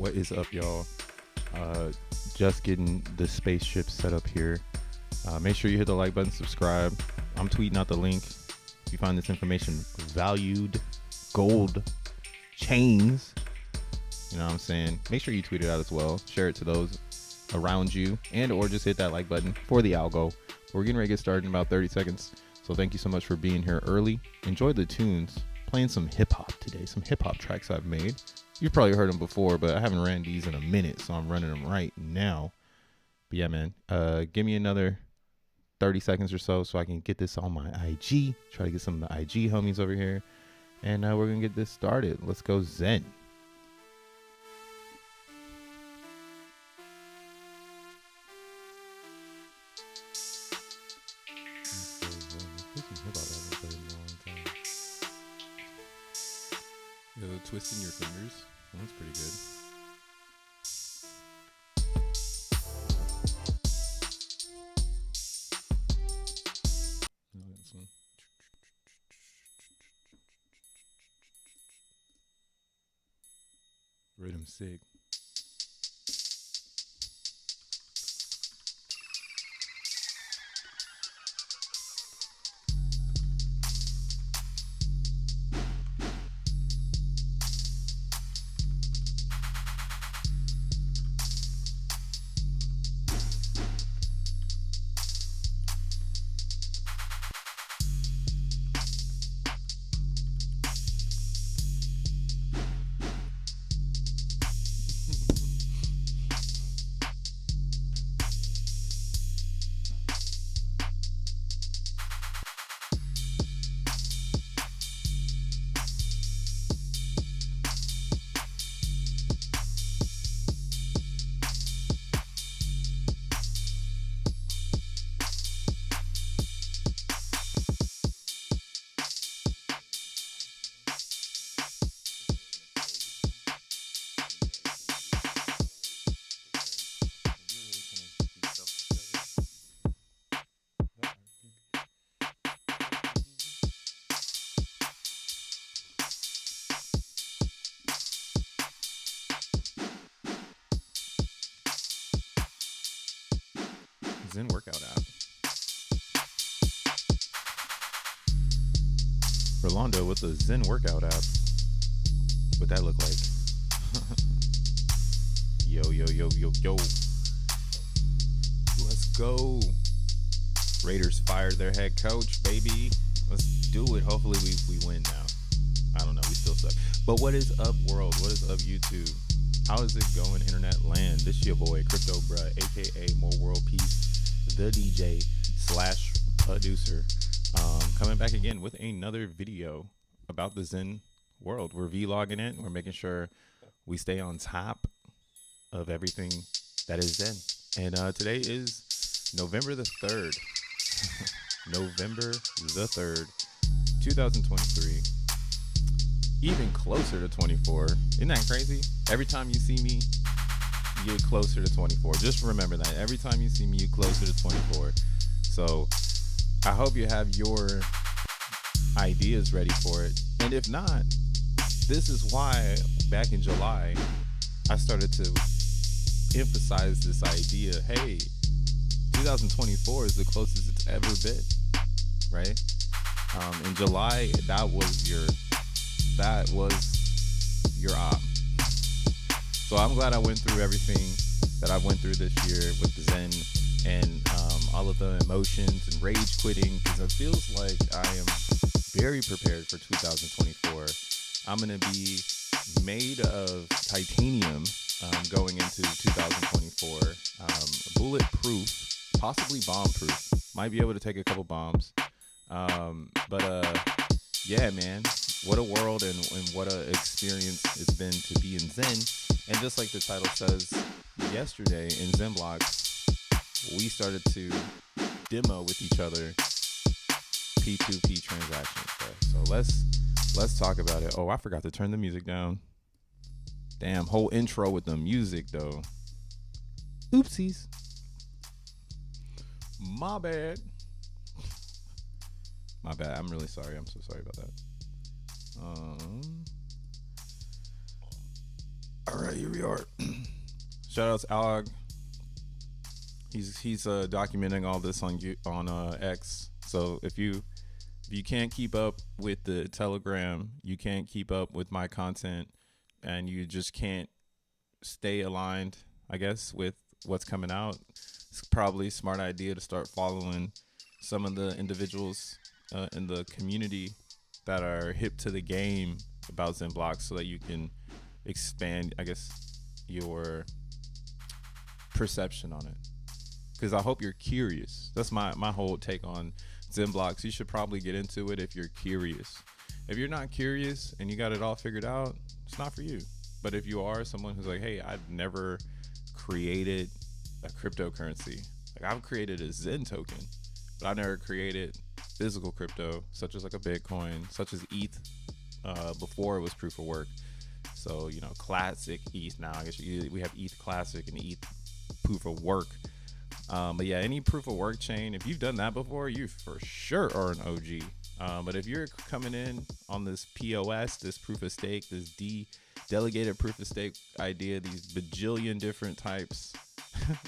What is up, y'all? Just getting the spaceship set up here. Make sure you hit the like button, subscribe. I'm tweeting out the link. If you find this information valued, gold chains, you know what I'm saying? Make sure you tweet it out as well. Share it to those around you, and or just hit that like button for the algo. We're getting ready to get started in about 30 seconds. So thank you so much for being here early. Enjoy the tunes. Playing some hip hop today, some hip hop tracks I've made. You've probably heard them before, but I haven't ran these in a minute, so I'm running them right now. But yeah, man, give me another 30 seconds or so I can get this on my IG. Try to get some of the IG homies over here. And we're going to get this started. Let's go Zen. Twisting your fingers. That's pretty good. This one. Rhythm sick. Zen workout app. Rolando with the Zen workout app. What that look like? Yo. Let's go. Raiders fired their head coach, baby. Let's do it. Hopefully we win now. I don't know. We still suck. But what is up, world? What is up, YouTube? How is it going, internet land? This your boy, Crypto Bruh, aka More World Peace, the DJ / producer, coming back again with another video about the Zen world. We're vlogging it. We're making sure we stay on top of everything that is Zen. And today is November the 3rd. November the 3rd, 2023. Even closer to 24. Isn't that crazy? Every time you see me, you get closer to 24. Just remember that. Every time you see me, you closer to 24. So I hope you have your ideas ready for it. And if not, this is why back in July, I started to emphasize this idea. Hey, 2024 is the closest it's ever been, right? In July, that was your op. So I'm glad I went through everything that I went through this year with the Zen and all of the emotions and rage quitting, because it feels like I am very prepared for 2024. I'm going to be made of titanium going into 2024. Bulletproof, possibly bomb-proof. Might be able to take a couple bombs. Yeah, man. What a world and what a experience it's been to be in Zen. And just like the title says, yesterday in XENblocks, we started to demo with each other P2P transactions, bro. So let's talk about it. Oh, I forgot to turn the music down. Damn, whole intro with the music though. Oopsies. My bad. My bad. I'm really sorry. I'm so sorry about that. All right, here we are. Shout out to Og. He's documenting all this on X. So if you can't keep up with the Telegram, you can't keep up with my content, and you just can't stay aligned, I guess, with what's coming out, it's probably a smart idea to start following some of the individuals in the community that are hip to the game about XENblocks, so that you can expand, I guess, your perception on it. Because I hope you're curious. That's my whole take on XENblocks. You should probably get into it if you're curious. If you're not curious and you got it all figured out, it's not for you. But if you are someone who's like, hey, I've never created a cryptocurrency. Like, I've created a Zen token, but I've never created physical crypto, such as like a Bitcoin, such as ETH, before it was proof of work. So, you know, classic ETH now. I guess we have ETH Classic and ETH proof of work. But yeah, any proof of work chain, if you've done that before, you for sure are an OG. But if you're coming in on this POS, this proof of stake, this delegated proof of stake idea, these bajillion different types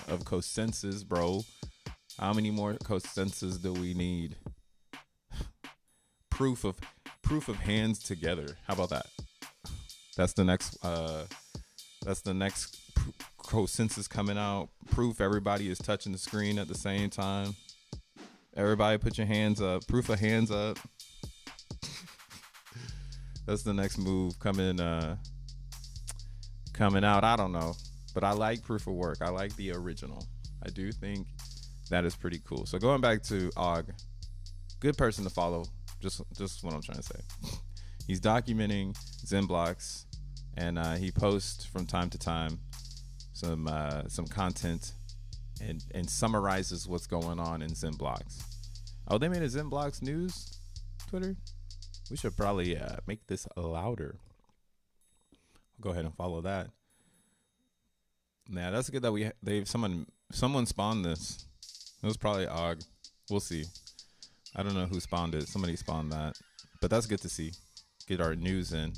of consensus, bro. How many more consensus do we need? Proof of hands together. How about that? That's the next consensus coming out. Proof everybody is touching the screen at the same time. Everybody put your hands up. Proof of hands up. That's the next move coming out. I don't know, but I like proof of work. I like the original. I do think that is pretty cool. So going back to Og, good person to follow. Just what I'm trying to say. He's documenting XENblocks, and he posts from time to time some content and summarizes what's going on in XENblocks. Oh, they made a XENblocks news Twitter. We should probably make this louder. I'll go ahead and follow that. Nah, that's good that someone spawned this. It was probably Og. We'll see. I don't know who spawned it. Somebody spawned that, but that's good to see. Get our news in.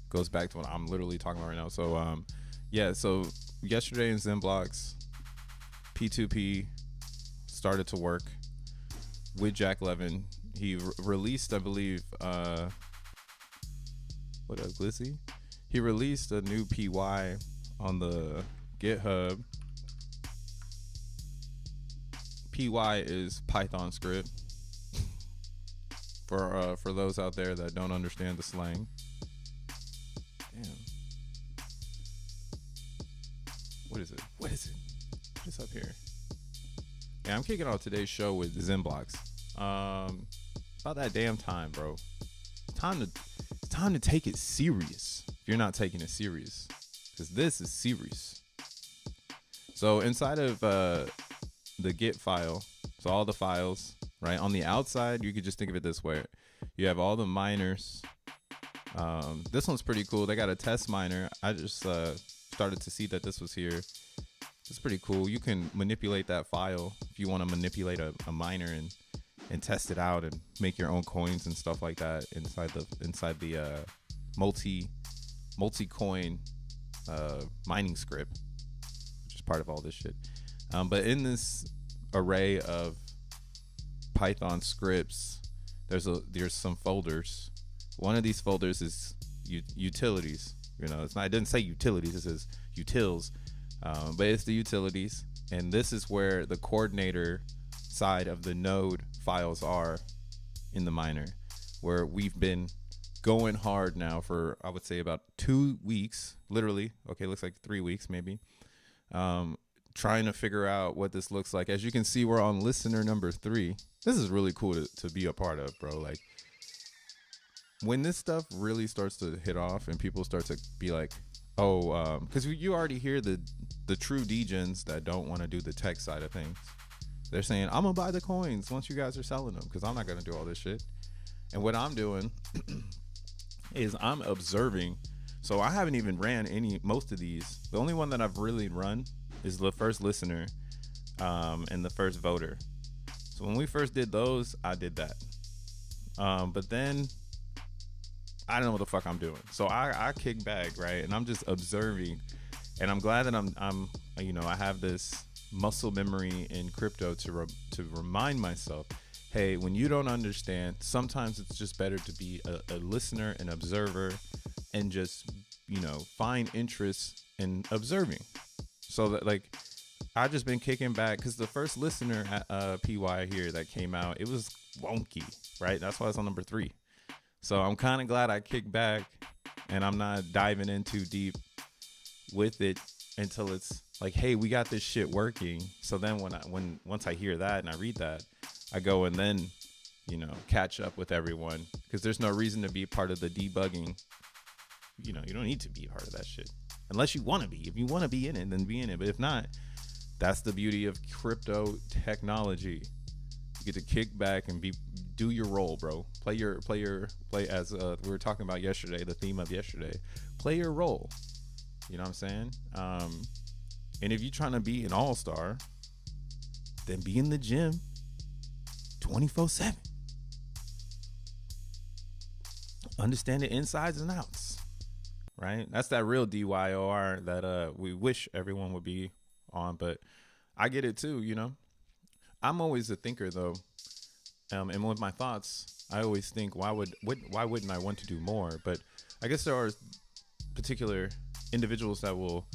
Goes back to what I'm literally talking about right now. So yeah, so yesterday in XENblocks, P2P started to work with Jack Levin. He released, I believe, Glizzy? He released a new PY on the GitHub. PY is Python script. For those out there that don't understand the slang. Damn. What is it? What is up here? Yeah, I'm kicking off today's show with XENblocks. About that damn time, bro. It's time to take it serious. If you're not taking it serious, because this is serious. So inside of the Git file, so all the files, right on the outside, you could just think of it this way: you have all the miners. This one's pretty cool. They got a test miner. I just started to see that this was here. It's pretty cool. You can manipulate that file if you want to manipulate a miner and test it out and make your own coins and stuff like that inside the multi-coin mining script, which is part of all this shit. But in this array of Python scripts, there's some folders. One of these folders is utilities. You know, it didn't say utilities. It says utils, but it's the utilities, and this is where the coordinator side of the node files are in the miner, where we've been going hard now for, I would say, about 2 weeks, literally. Okay, looks like 3 weeks maybe. Trying to figure out what this looks like. As you can see, we're on listener number 3. This is really cool to be a part of, bro. Like, when this stuff really starts to hit off and people start to be like, oh, because you already hear the true degens that don't want to do the tech side of things. They're saying, I'm going to buy the coins once you guys are selling them, because I'm not going to do all this shit. And what I'm doing is I'm observing. So I haven't even ran most of these. The only one that I've really run is the first listener and the first voter. So when we first did those, I did that. But then I don't know what the fuck I'm doing. So I kick back, right? And I'm just observing. And I'm glad that I'm I have this muscle memory in crypto to remind myself, hey, when you don't understand, sometimes it's just better to be a listener, an observer, and just, find interest in observing. So that, like, I've just been kicking back because the first listener at PY here that came out, it was wonky, right? That's why it's on number 3. So I'm kind of glad I kicked back and I'm not diving in too deep with it until it's like, hey, we got this shit working. So then once I hear that and I read that, I go and then, catch up with everyone, because there's no reason to be part of the debugging. You don't need to be part of that shit unless you want to be. If you want to be in it, then be in it. But if not, that's the beauty of crypto technology. You get to kick back and do your role, bro. Play as we were talking about yesterday, the theme of yesterday. Play your role. You know what I'm saying? And if you're trying to be an all-star, then be in the gym 24/7. Understand the insides and outs, right? That's that real DYOR that we wish everyone would be on, but I get it too, I'm always a thinker though. And with my thoughts, I always think, why wouldn't I want to do more? But I guess there are particular individuals that will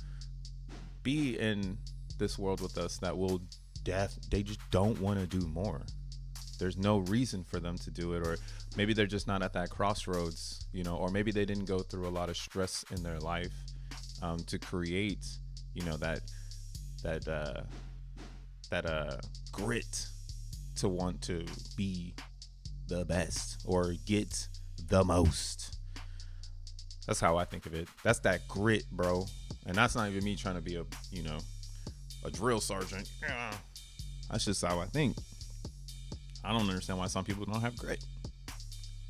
be in this world with us that will they just don't want to do more. There's no reason for them to do it, or maybe they're just not at that crossroads, or maybe they didn't go through a lot of stress in their life to create, that grit to want to be the best or get the most. That's how I think of it. That's that grit, bro. And that's not even me trying to be a drill sergeant. That's just how I think. I don't understand why some people don't have grit.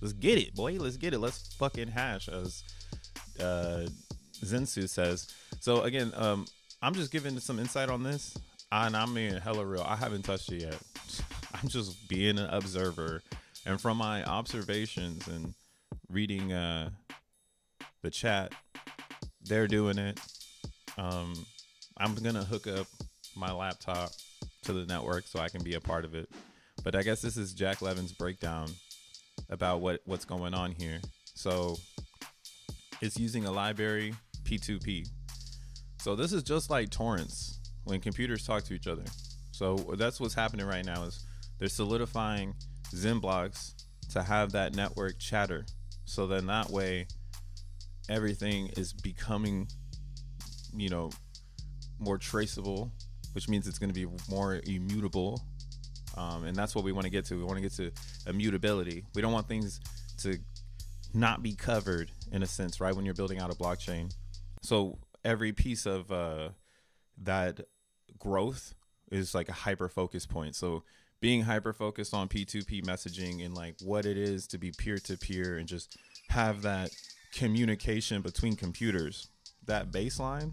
Let's get it, boy. Let's get it. Let's fucking hash, as Zensu says. So again, I'm just giving some insight on this, and I'm being hella real. I haven't touched it yet. I'm just being an observer, and from my observations and reading the chat, they're doing it. I'm gonna hook up my laptop to the network so I can be a part of it. But I guess this is Jack Levin's breakdown about what's going on here. So it's using a library, P2P. So this is just like torrents when computers talk to each other. So that's what's happening right now, is they're solidifying XENblocks to have that network chatter. So then that way everything is becoming, more traceable, which means it's going to be more immutable. And that's what we want to get to. We want to get to immutability. We don't want things to not be covered, in a sense, right? When you're building out a blockchain. So every piece of that growth is like a hyper focus point. So being hyper focused on P2P messaging and like what it is to be peer to peer and just have that communication between computers, that baseline,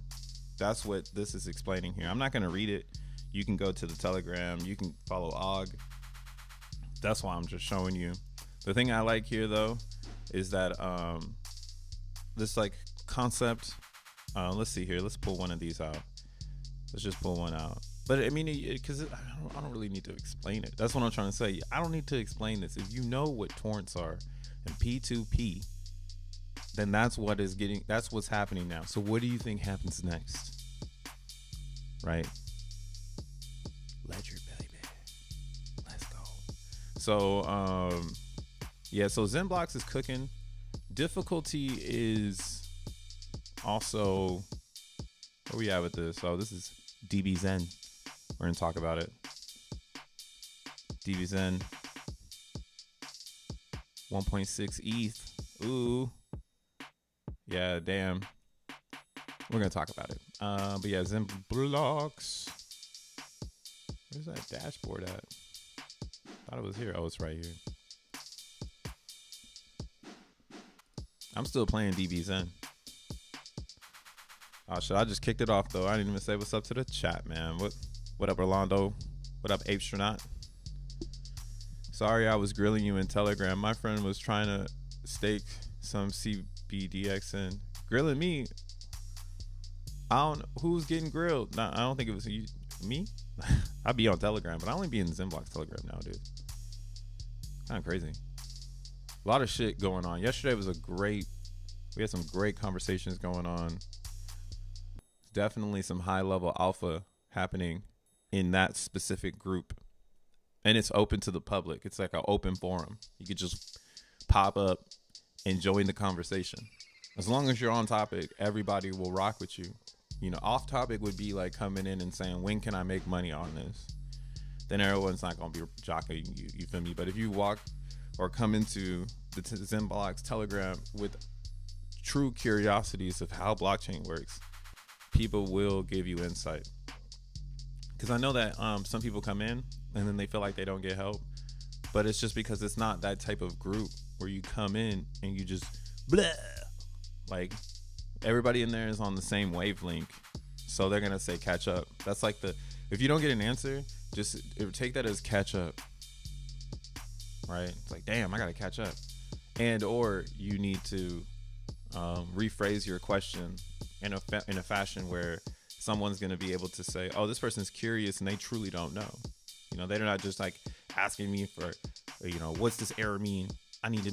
that's what this is explaining here. I'm not going to read it. You can go to the Telegram. You can follow Og. That's why I'm just showing you. The thing I like here, though, is that this like concept. Let's see here. Let's pull one of these out. Let's just pull one out. But I mean, because I don't really need to explain it. That's what I'm trying to say. I don't need to explain this. If you know what torrents are and P2P, then that's what's happening now. So what do you think happens next? Right? Ledger, baby. Let's go. So, so XENblocks is cooking. Difficulty is also, where we at with this? Oh, this is DBXEN. We're going to talk about it. DBXEN 1.6 ETH. Ooh. Yeah, damn. We're going to talk about it. But yeah, XENblocks. Where's that dashboard at? Thought it was here. Oh, it's right here. I'm still playing DBXEN. Oh shit, I just kicked it off though. I didn't even say what's up to the chat, man. What up, Orlando? What up, Apestronaut? Sorry I was grilling you in Telegram. My friend was trying to stake some CBDXN grilling me. I don't who's getting grilled. Nah, I don't think it was you, me. I'd be on Telegram, but I only be in XENblocks Telegram now, dude. Kind of crazy. A lot of shit going on. Yesterday was we had some great conversations going on. Definitely some high level alpha happening in that specific group. And it's open to the public. It's like an open forum. You could just pop up and join the conversation. As long as you're on topic, everybody will rock with you. You know, off topic would be like coming in and saying, when can I make money on this? Then everyone's not going to be jocking you, you feel me? But if you walk or come into the XENblocks Telegram with true curiosities of how blockchain works, people will give you insight. Because I know that some people come in and then they feel like they don't get help. But it's just because it's not that type of group where you come in and you just blah. Like, everybody in there is on the same wavelength, so they're gonna say catch up. That's like if you don't get an answer, just take that as catch up, right? It's like, damn, I gotta catch up. And or you need to rephrase your question in a fashion where someone's gonna be able to say, oh, this person's curious and they truly don't know. You know, they're not just like asking me for, you know, what's this error mean? I need to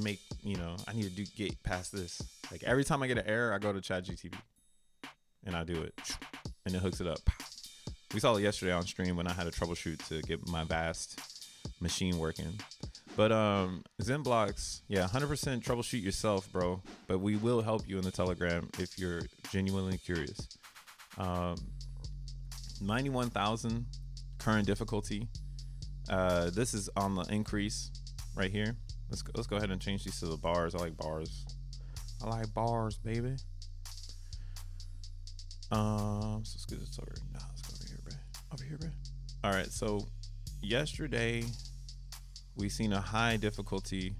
get past this. Like, every time I get an error, I go to ChatGPT and I do it, and it hooks it up. We saw it yesterday on stream when I had to troubleshoot to get my vast machine working. But XENblocks, yeah, 100% troubleshoot yourself, bro. But we will help you in the Telegram if you're genuinely curious. 91,000 current difficulty. This is on the increase right here. Let's go ahead and change these to the bars. I like bars. I like bars, baby. So let's get this over. Nah, let's go over here, bro. Over here, bro. All right. So yesterday we seen a high difficulty.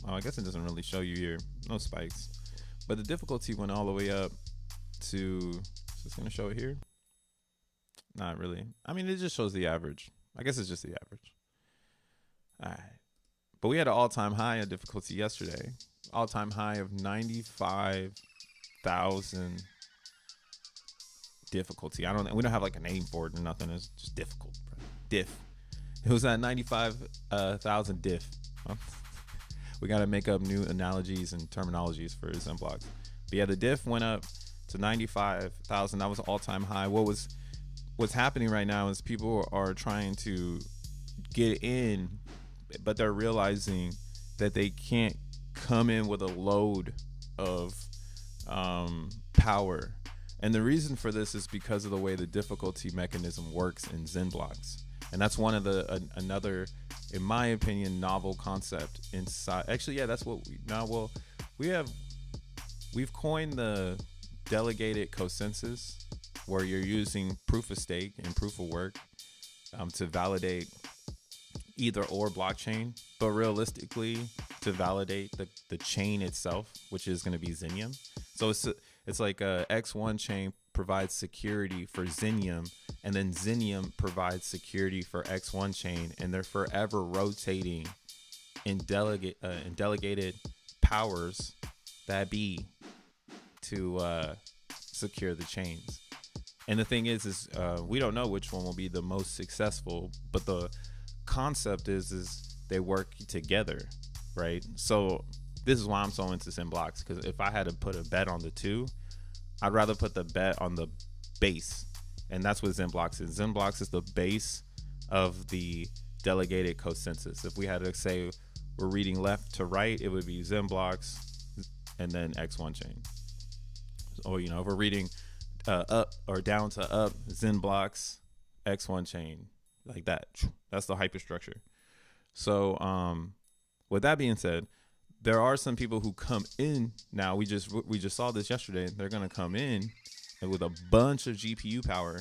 Oh, I guess it doesn't really show you here. No spikes, but the difficulty went all the way up to. Is this gonna show it here? Not really. I mean, it just shows the average. I guess it's just the average. All right. But we had an all-time high of difficulty yesterday. All-time high of 95,000 difficulty. We don't have like a name for it or nothing. It's just difficult, bro. Diff. It was at 95,000 diff. We got to make up new analogies and terminologies for XENblocks. But yeah, the diff went up to 95,000. That was an all-time high. What's happening right now is people are trying to get in, but they're realizing that they can't come in with a load of power. And the reason for this is because of the way the difficulty mechanism works in XENblocks. And that's one of another, in my opinion, novel concept inside. Actually, yeah, that's what we've coined the delegated consensus, where you're using proof of stake and proof of work to validate either or blockchain, but realistically to validate the chain itself, which is going to be Xenium. So it's like a X1 chain provides security for Xenium, and then Xenium provides security for X1 chain, and they're forever rotating in delegated powers that be to secure the chains. And the thing is we don't know which one will be the most successful, but the concept is they work together, right? So this is why I'm so into XENblocks, because if I had to put a bet on the two, I'd rather put the bet on the base, and that's what XENblocks is. XENblocks is the base of the delegated consensus. If we had to say we're reading left to right, it would be XENblocks and then X1 chain. Or, if we're reading up or down to up, XENblocks, X1 chain, like that. That's the hyperstructure. So with that being said, there are some people who come in now. We just saw this yesterday. They're going to come in with a bunch of GPU power,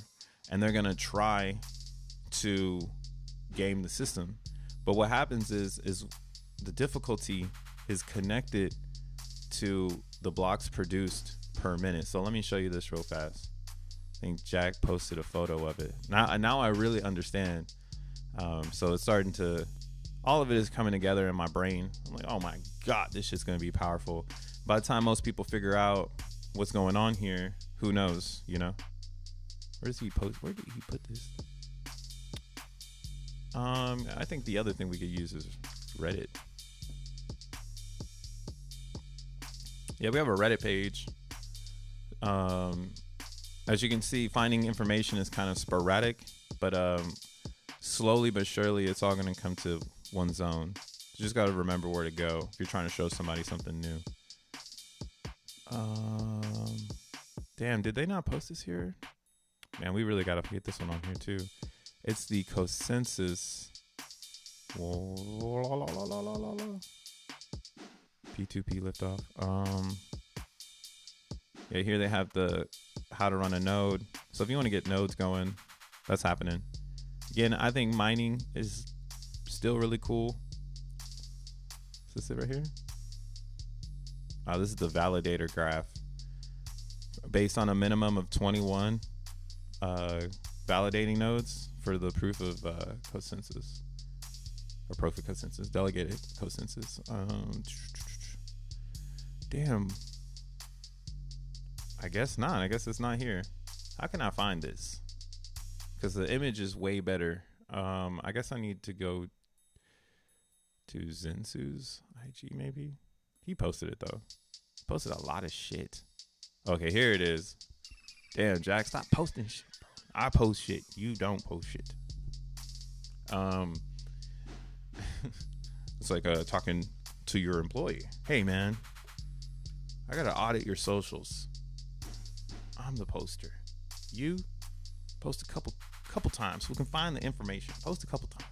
and they're going to try to game the system. But what happens is the difficulty is connected to the blocks produced per minute. So let me show you this real fast. I think Jack posted a photo of it. Now I really understand. So it's starting to all of it is coming together in my brain. I'm like, oh my God, this shit's gonna be powerful. By the time most people figure out what's going on here, who knows, you know? Where does he post? Where did he put this? I think the other thing we could use is Reddit. Yeah, we have a Reddit page. As you can see, finding information is kind of sporadic, but slowly but surely, it's all going to come to one zone. You just got to remember where to go if you're trying to show somebody something new. Damn, did they not post this here? Man, we really got to get this one on here too. It's the consensus. P2P liftoff. Yeah, here they have the how to run a node. So if you want to get nodes going, that's happening. Again, I think mining is still really cool. Is this it right here? Oh, this is the validator graph. Based on a minimum of 21 validating nodes for the proof of consensus. Or proof of consensus, delegated consensus. Damn. I guess not. I guess it's not here. How can I find this? Because the image is way better. I guess I need to go to Zensu's IG maybe. He posted it though. He posted a lot of shit. Okay, here it is. Damn, Jack, stop posting shit, bro. I post shit. You don't post shit. It's like talking to your employee. Hey, man, I gotta audit your socials. I'm the poster. You post a couple times so we can find the information. Post a couple times.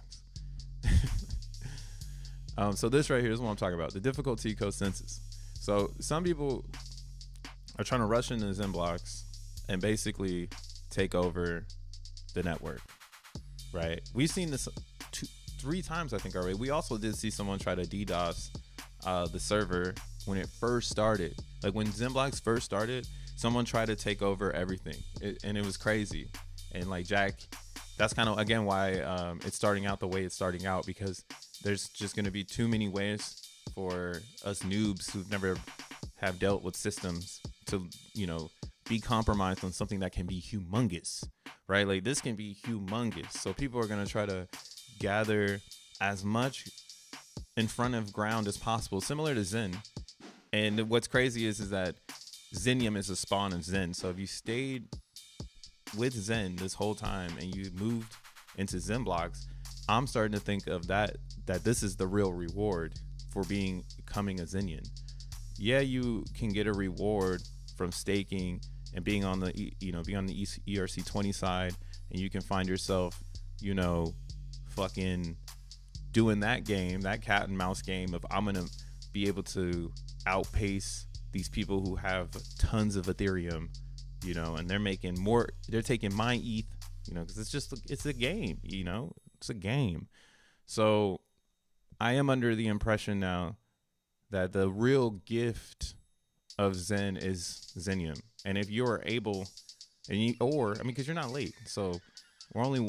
So this right here is what I'm talking about. The difficulty consensus. So some people are trying to rush into XENblocks and basically take over the network, right? We've seen this 3 times, I think, already. We also did see someone try to DDoS the server when it first started. Like when XENblocks first started, someone tried to take over everything, and it was crazy. And like Jack, that's kind of again why it's starting out the way it's starting out, because there's just going to be too many ways for us noobs who've never have dealt with systems to, you know, be compromised on something that can be humongous, right? Like this can be humongous. So people are going to try to gather as much in front of ground as possible, similar to Zen. And what's crazy is that Xenium is a spawn of Zen. So if you stayed with Zen this whole time and you moved into XENblocks, I'm starting to think of that this is the real reward for becoming a Xenian. Yeah, you can get a reward from staking and being on the ERC20 side, and you can find yourself, you know, fucking doing that game, that cat and mouse game of I'm gonna be able to outpace these people who have tons of Ethereum, you know, and they're making more, they're taking my ETH, you know, because it's a game, you know, it's a game. So I am under the impression now that the real gift of Zen is Xenium. And if you're able, because you're not late. So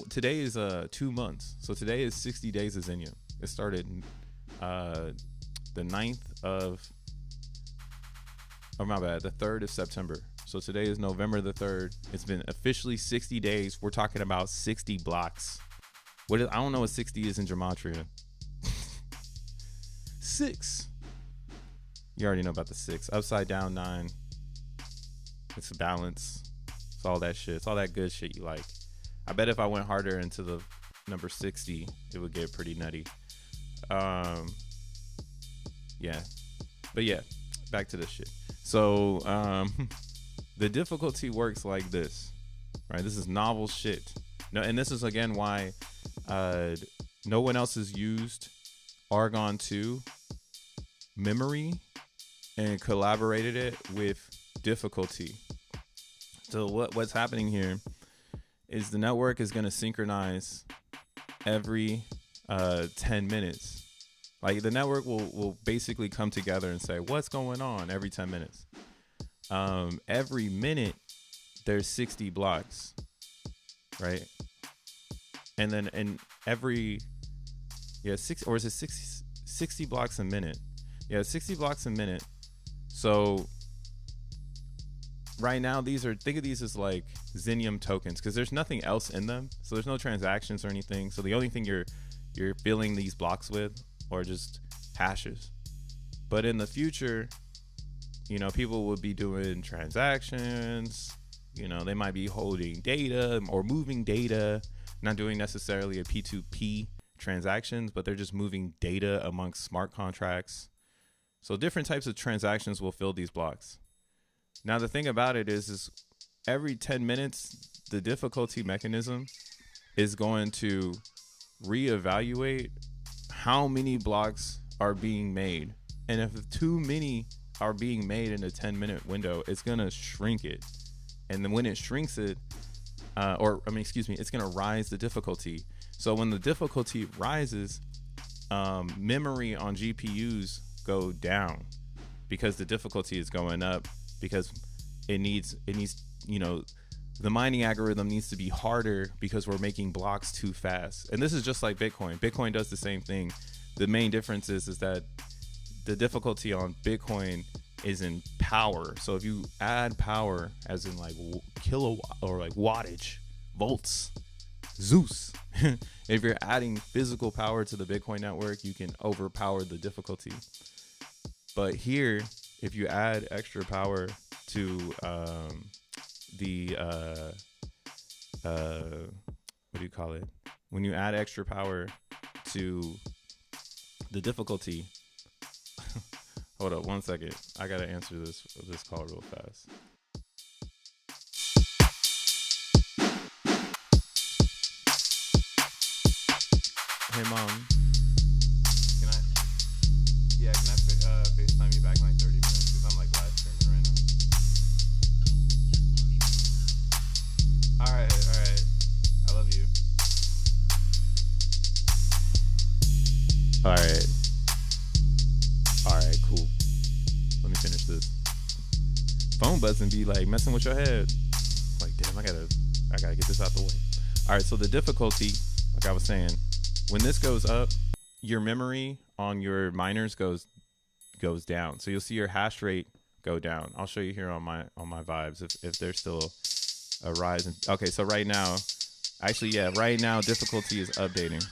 today is 2 months. So today is 60 days of Xenium. It started the 3rd of September. So today is November the 3rd. It's been officially 60 days. We're talking about 60 blocks. I don't know what 60 is in gematria. 6. You already know about the 6. Upside down 9. It's a balance. It's all that shit. It's all that good shit you like. I bet if I went harder into the number 60, it would get pretty nutty. Yeah. But yeah, back to this shit. So the difficulty works like this, right? This is novel shit. No, and this is again why no one else has used Argon 2 memory and collaborated it with difficulty. So what's happening here is the network is going to synchronize every 10 minutes. Like the network will basically come together and say what's going on every 10 minutes. Every minute there's 60 blocks, right? And then in every Yeah, or is it 60 blocks a minute? Yeah, 60 blocks a minute. So right now, think of these as like Xenium tokens, because there's nothing else in them. So there's no transactions or anything. So the only thing you're filling these blocks with are just hashes. But in the future, people would be doing transactions. They might be holding data or moving data, not doing necessarily a P2P transactions, but they're just moving data amongst smart contracts. So different types of transactions will fill these blocks. Now, the thing about it is every 10 minutes, the difficulty mechanism is going to reevaluate how many blocks are being made. And if too many are being made in a 10-minute window, it's going to shrink it. And then when it shrinks it, it's going to rise the difficulty. So when the difficulty rises, memory on GPUs go down because the difficulty is going up, because it needs the mining algorithm needs to be harder because we're making blocks too fast. And this is just like Bitcoin. Bitcoin does the same thing. The main difference is that the difficulty on Bitcoin is in power. So if you add power, as in like kilowatt or like wattage, volts, Zeus, if you're adding physical power to the Bitcoin network, you can overpower the difficulty. But here, if you add extra power to what do you call it? When you add extra power to the difficulty, hold up 1 second. I gotta answer this call real fast. Hey mom, can I FaceTime you back in like 30 minutes because I'm like live streaming right now. All right. I love you. All right, cool. Let me finish this. Phone buzzing be like messing with your head. Like, damn, I gotta get this out the way. All right, so the difficulty, like I was saying, when this goes up, your memory on your miners goes down. So you'll see your hash rate go down. I'll show you here on my vibes if there's still a rise. Okay, so right now difficulty is updating.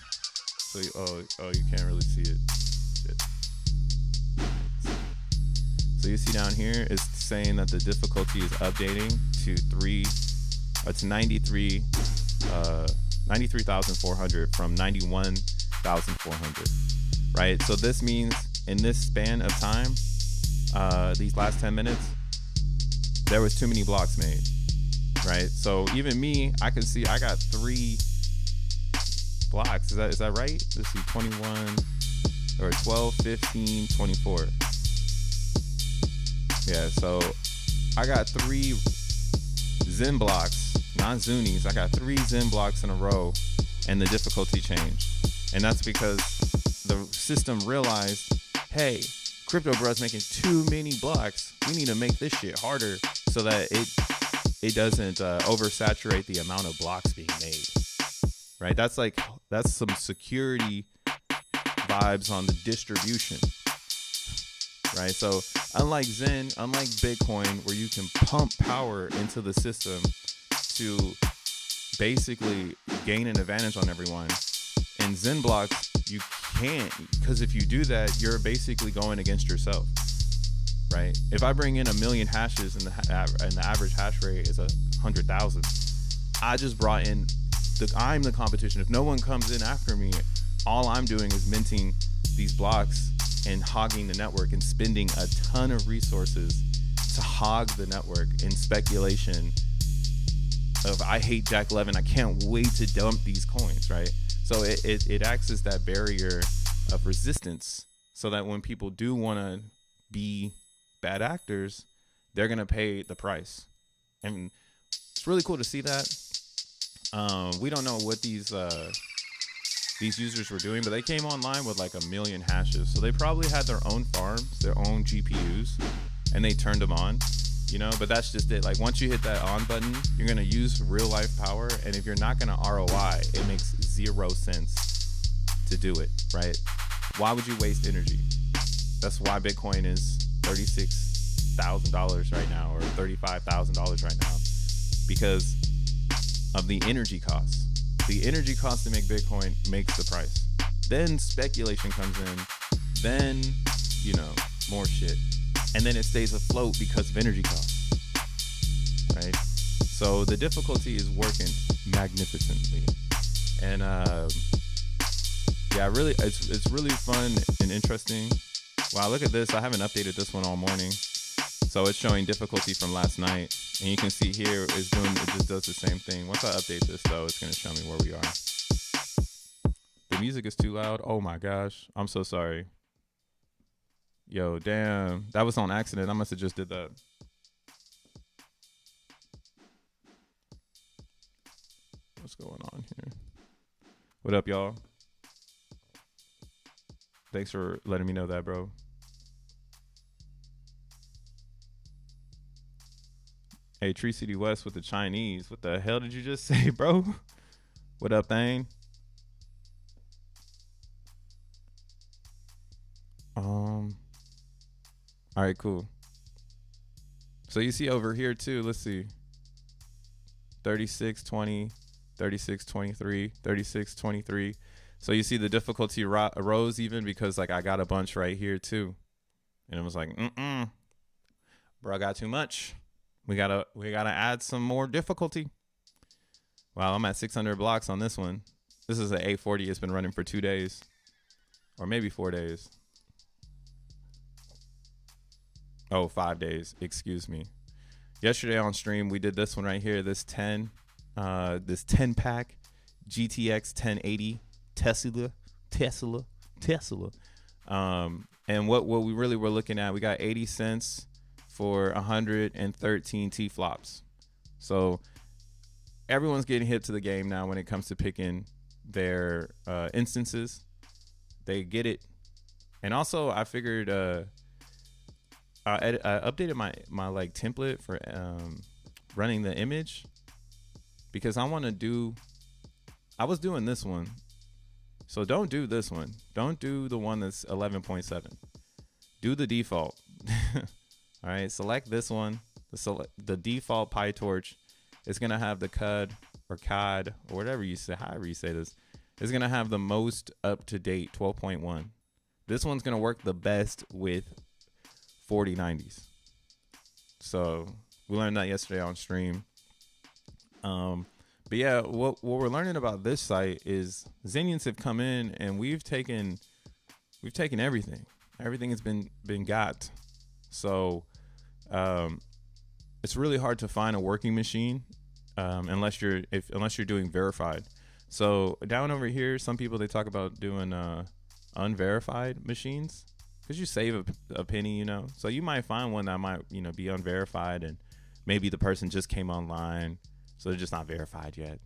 So you can't really see it. Shit. So you see down here it's saying that the difficulty is updating to 93,400 from 91,400, right? So this means in this span of time, these last 10 minutes, there was too many blocks made, right? So even me, I can see I got 3 blocks. Is that right? Let's see, 21 or 12, 15, 24. Yeah, so I got 3 Zen blocks, not Zunis. I got 3 Zen blocks in a row, and the difficulty changed. And that's because the system realized, hey, Crypto Bro's making too many blocks. We need to make this shit harder so that it doesn't oversaturate the amount of blocks being made. Right? That's some security vibes on the distribution. Right? So unlike Zen, unlike Bitcoin, where you can pump power into the system to basically gain an advantage on everyone, in XENblocks you can't, because if you do that, you're basically going against yourself. Right? If I bring in 1 million hashes and the average hash rate is 100,000, I just brought in I'm the competition. If no one comes in after me, all I'm doing is minting these blocks and hogging the network and spending a ton of resources to hog the network in speculation of, I hate Jack Levin, I can't wait to dump these coins, right? So it acts as that barrier of resistance, so that when people do want to be bad actors, they're going to pay the price. And it's really cool to see that. We don't know what these users were doing, but they came online with like 1 million hashes. So they probably had their own farms, their own GPUs, and they turned them on, but that's just it. Like once you hit that on button, you're going to use real life power. And if you're not going to ROI, it makes 0 sense to do it, right? Why would you waste energy? That's why Bitcoin is $36,000 right now, or $35,000 right now, because of the energy costs. The energy cost to make Bitcoin makes the price. Then speculation comes in, then, more shit. And then it stays afloat because of energy costs, right? So the difficulty is working magnificently. And really, it's really fun and interesting. Wow, look at this. I haven't updated this one all morning. So it's showing difficulty from last night. And you can see here it just does the same thing. Once I update this, though, it's going to show me where we are. The music is too loud. Oh, my gosh. I'm so sorry. Yo, damn. That was on accident. I must have just did that. What's going on here? What up, y'all? Thanks for letting me know that, bro. Hey, Tree City West with the Chinese. What the hell did you just say, bro? What up, Thane? All right, cool. So you see over here too, let's see. 3620, 3623, 3623. So you see the difficulty arose even because like I got a bunch right here too. And it was like, bro, I got too much. We gotta add some more difficulty. Wow, I'm at 600 blocks on this one. This is an A40. It's been running for 2 days, or maybe 4 days. Oh, 5 days. Excuse me. Yesterday on stream, we did this one right here. This 10 pack GTX 1080 Tesla. And what we really were looking at, we got 80 cents for 113 T-flops. So everyone's getting hip to the game now when it comes to picking their instances. They get it. And also I figured I updated my like template for running the image, because I was doing this one. So don't do this one. Don't do the one that's 11.7. Do the default. All right, select this one. The default PyTorch is going to have the CUD or COD or whatever you say, however you say this, is going to have the most up-to-date 12.1. This one's going to work the best with 4090s. So we learned that yesterday on stream. But yeah, what we're learning about this site is Xenians have come in and we've taken everything. Everything has been got. So it's really hard to find a working machine unless you're doing verified. So down over here, some people, they talk about doing unverified machines, because you save a penny, So you might find one that might be unverified, and maybe the person just came online, so they're just not verified yet.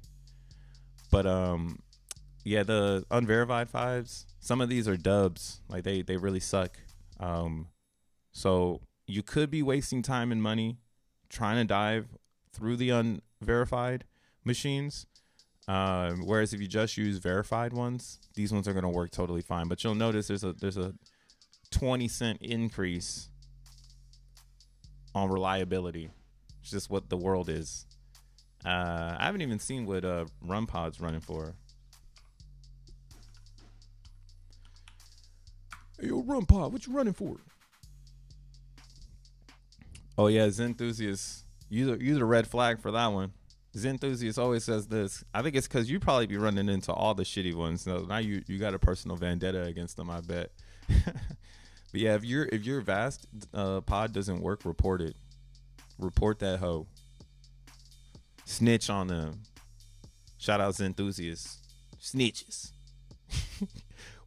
But yeah, the unverified fives, some of these are dubs. Like they really suck. So you could be wasting time and money trying to dive through the unverified machines. Whereas if you just use verified ones, these ones are going to work totally fine. But you'll notice there's a 20-cent increase on reliability. It's just what the world is. I haven't even seen what run pod's running for. Hey, yo, run pod, what you running for? Oh yeah, xeNFTs. Use a red flag for that one. xeNFTs always says this. I think it's because you probably be running into all the shitty ones. So now you got a personal vendetta against them, I bet. But yeah, if your vast pod doesn't work, report it. Report that hoe. Snitch on them. Shout out xeNFTs. Snitches.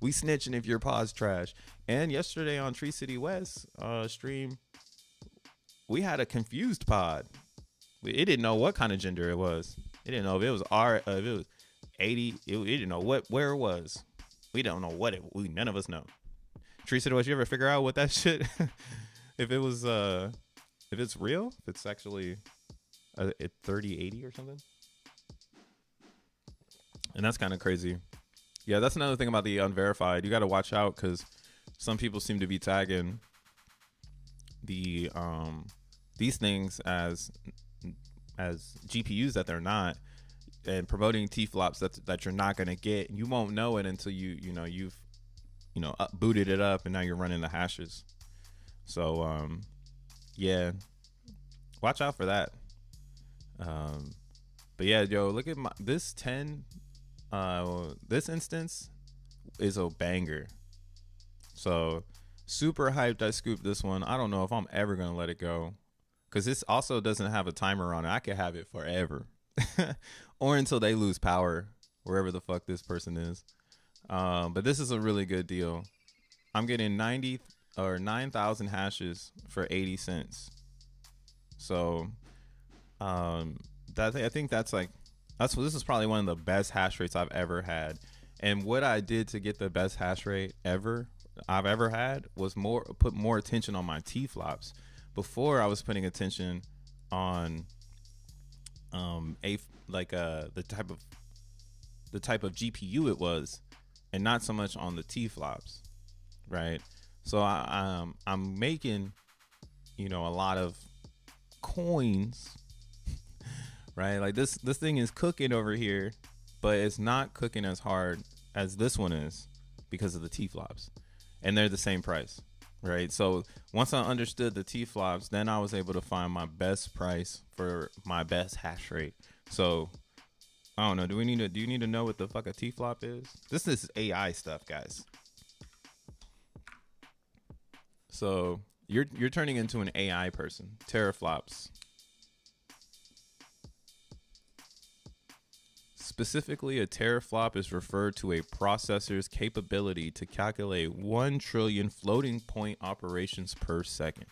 We snitching if your pod's trash. And yesterday on Tree City West stream, we had a confused pod. It didn't know what kind of gender it was. It didn't know if it was if it was 80. It didn't know where it was. We don't know what none of us know. Tree City West, you ever figure out what that shit? If it was if it's real, if it's actually a 3080 or something. And that's kind of crazy. Yeah, that's another thing about the unverified. You got to watch out because some people seem to be tagging the these things as GPUs that they're not, and promoting T flops that you're not gonna get. You won't know it until you've booted it up and now you're running the hashes. So yeah, watch out for that. Um, but yeah, yo, look at this 10. This instance is a banger. So super hyped. I scooped this one. I don't know if I'm ever gonna let it go because this also doesn't have a timer on it. I could have it forever, or until they lose power, wherever the fuck this person is. But this is a really good deal. I'm getting 90 or 9,000 hashes for 80 cents. So I think this is probably one of the best hash rates I've ever had. And what I did to get the best hash rate I've ever had was put more attention on my T flops. Before I was putting attention on the type of GPU it was, and not so much on the T flops, right? So I'm making a lot of coins, right? Like this thing is cooking over here, but it's not cooking as hard as this one is because of the T flops, and they're the same price, right? So once I understood the T flops, then I was able to find my best price for my best hash rate. So I don't know. Do you need to know what the fuck a T flop is? This is AI stuff, guys. So you're turning into an AI person. Teraflops. Specifically, a teraflop is referred to a processor's capability to calculate 1 trillion floating point operations per second.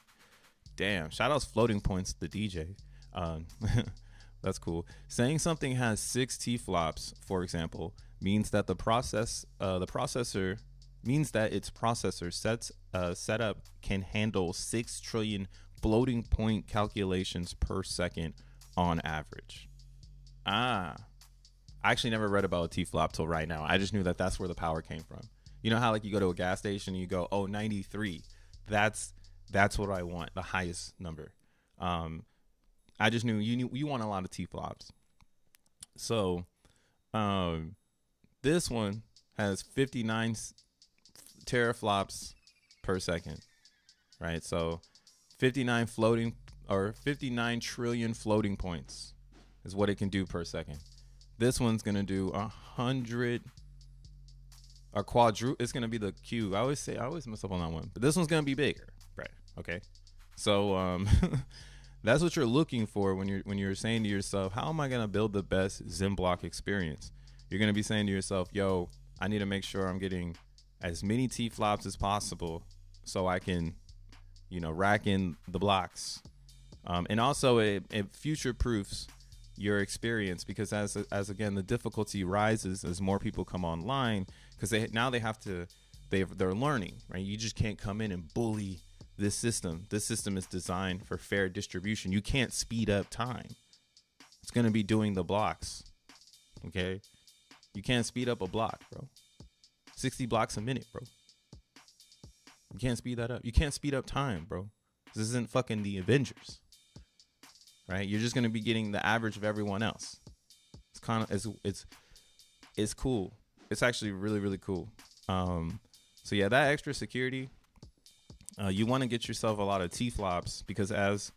Damn, shout outs floating points to the DJ. That's cool. Saying something has 6 T flops, for example, means that its processor setup can handle 6 trillion floating point calculations per second on average. I actually never read about a T-flop till right now. I just knew that that's where the power came from. You know how like you go to a gas station and you go, oh, 93. That's what I want, the highest number. I just knew you want a lot of T-flops. So this one has 59 teraflops per second, right? So 59 trillion floating points is what it can do per second. This one's gonna do 100 or quadruple. It's gonna be the Q. I always mess up on that one, but this one's gonna be bigger, right? Okay, so that's what you're looking for when you're saying to yourself, how am I gonna build the best XENblock experience? You're gonna be saying to yourself, yo, I need to make sure I'm getting as many T flops as possible so I can, rack in the blocks, and also it future proofs your experience, because as again the difficulty rises as more people come online, because they're learning, right? You just can't come in and bully this system. This system is designed for fair distribution. You can't speed up time. It's going to be doing the blocks, okay? You can't speed up a block, bro. 60 blocks a minute, bro. You can't speed that up. You can't speed up time, bro. This isn't fucking the Avengers. Right, you're just gonna be getting the average of everyone else. It's kind of it's cool. It's actually really, really cool. So yeah, that extra security. You want to get yourself a lot of T flops, because as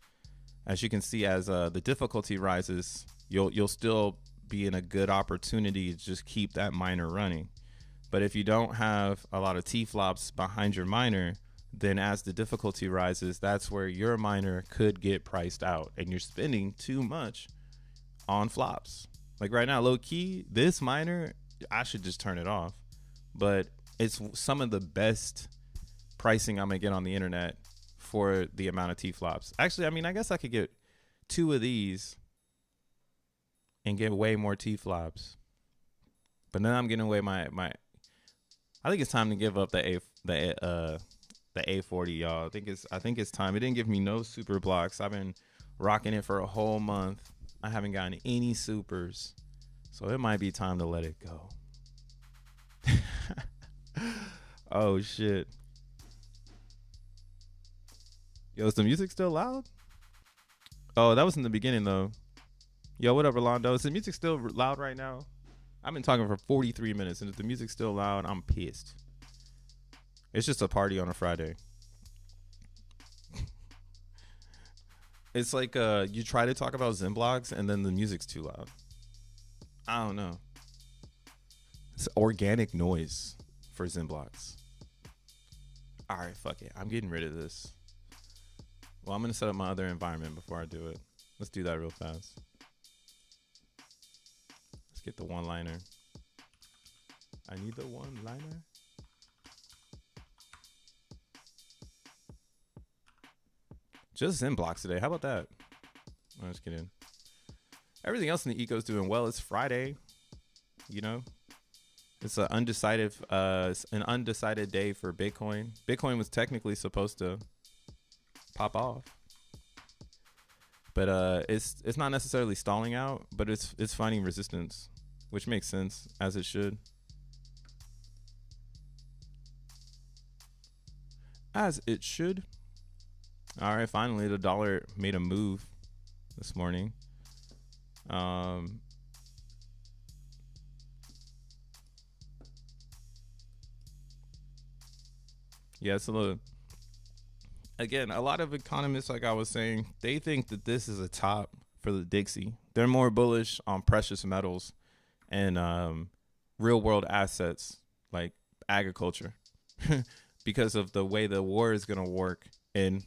you can see, as the difficulty rises, you'll still be in a good opportunity to just keep that miner running. But if you don't have a lot of T flops behind your miner, then as the difficulty rises, that's where your miner could get priced out and you're spending too much on flops. Like right now, low key, this miner, I should just turn it off, but it's some of the best pricing I'm gonna get on the internet for the amount of T flops. Actually, I mean, I guess I could get 2 of these and get way more T flops, but then I'm getting away my I think it's time to give up the A40, y'all. I think it's time. It didn't give me no super blocks. I've been rocking it for a whole month. I haven't gotten any supers, so it might be time to let it go. Oh shit. Yo, is the music still loud? Oh, that was in the beginning though. Yo, what up, Rolando? Is the music still loud right now? I've been talking for 43 minutes, and if the music's still loud, I'm pissed. It's just a party on a Friday. It's like you try to talk about XENblocks, and then the music's too loud. I don't know. It's organic noise for XENblocks. All right, fuck it. I'm getting rid of this. Well, I'm going to set up my other environment before I do it. Let's do that real fast. Let's get the one-liner. I need the one-liner. Just XENblocks today. How about that? I'm just kidding. Everything else in the eco is doing well. It's Friday. You know? It's an undecided day for Bitcoin. Bitcoin was technically supposed to pop off, but it's not necessarily stalling out, but it's finding resistance, which makes sense, as it should. As it should. All right, finally the dollar made a move this morning. Yeah, so again, a lot of economists, like I was saying, they think that this is a top for the Dixie. They're more bullish on precious metals and real world assets like agriculture because of the way the war is going to work, and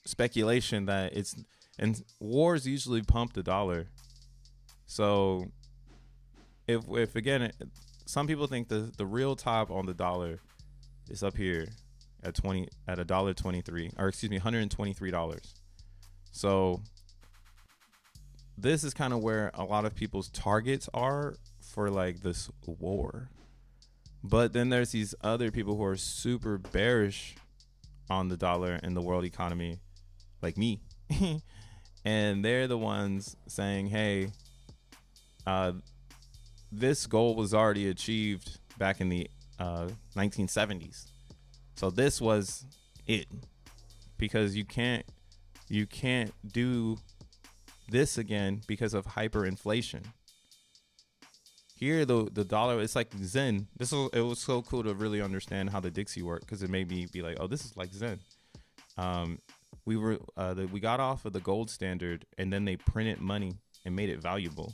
speculation that and wars usually pump the dollar. So if again, some people think the real top on the dollar is up here at $1.23, or excuse me, $123. So this is kind of where a lot of people's targets are for like this war. But then there's these other people who are super bearish on the dollar and the world economy, like me. And they're the ones saying, hey, this goal was already achieved back in the 1970s. So this was it, because you can't do this again because of hyperinflation. Here, the dollar, it's like Zen. It was so cool to really understand how the Dixie worked, because it made me be like, oh, this is like Zen. We got off of the gold standard, and then they printed money and made it valuable,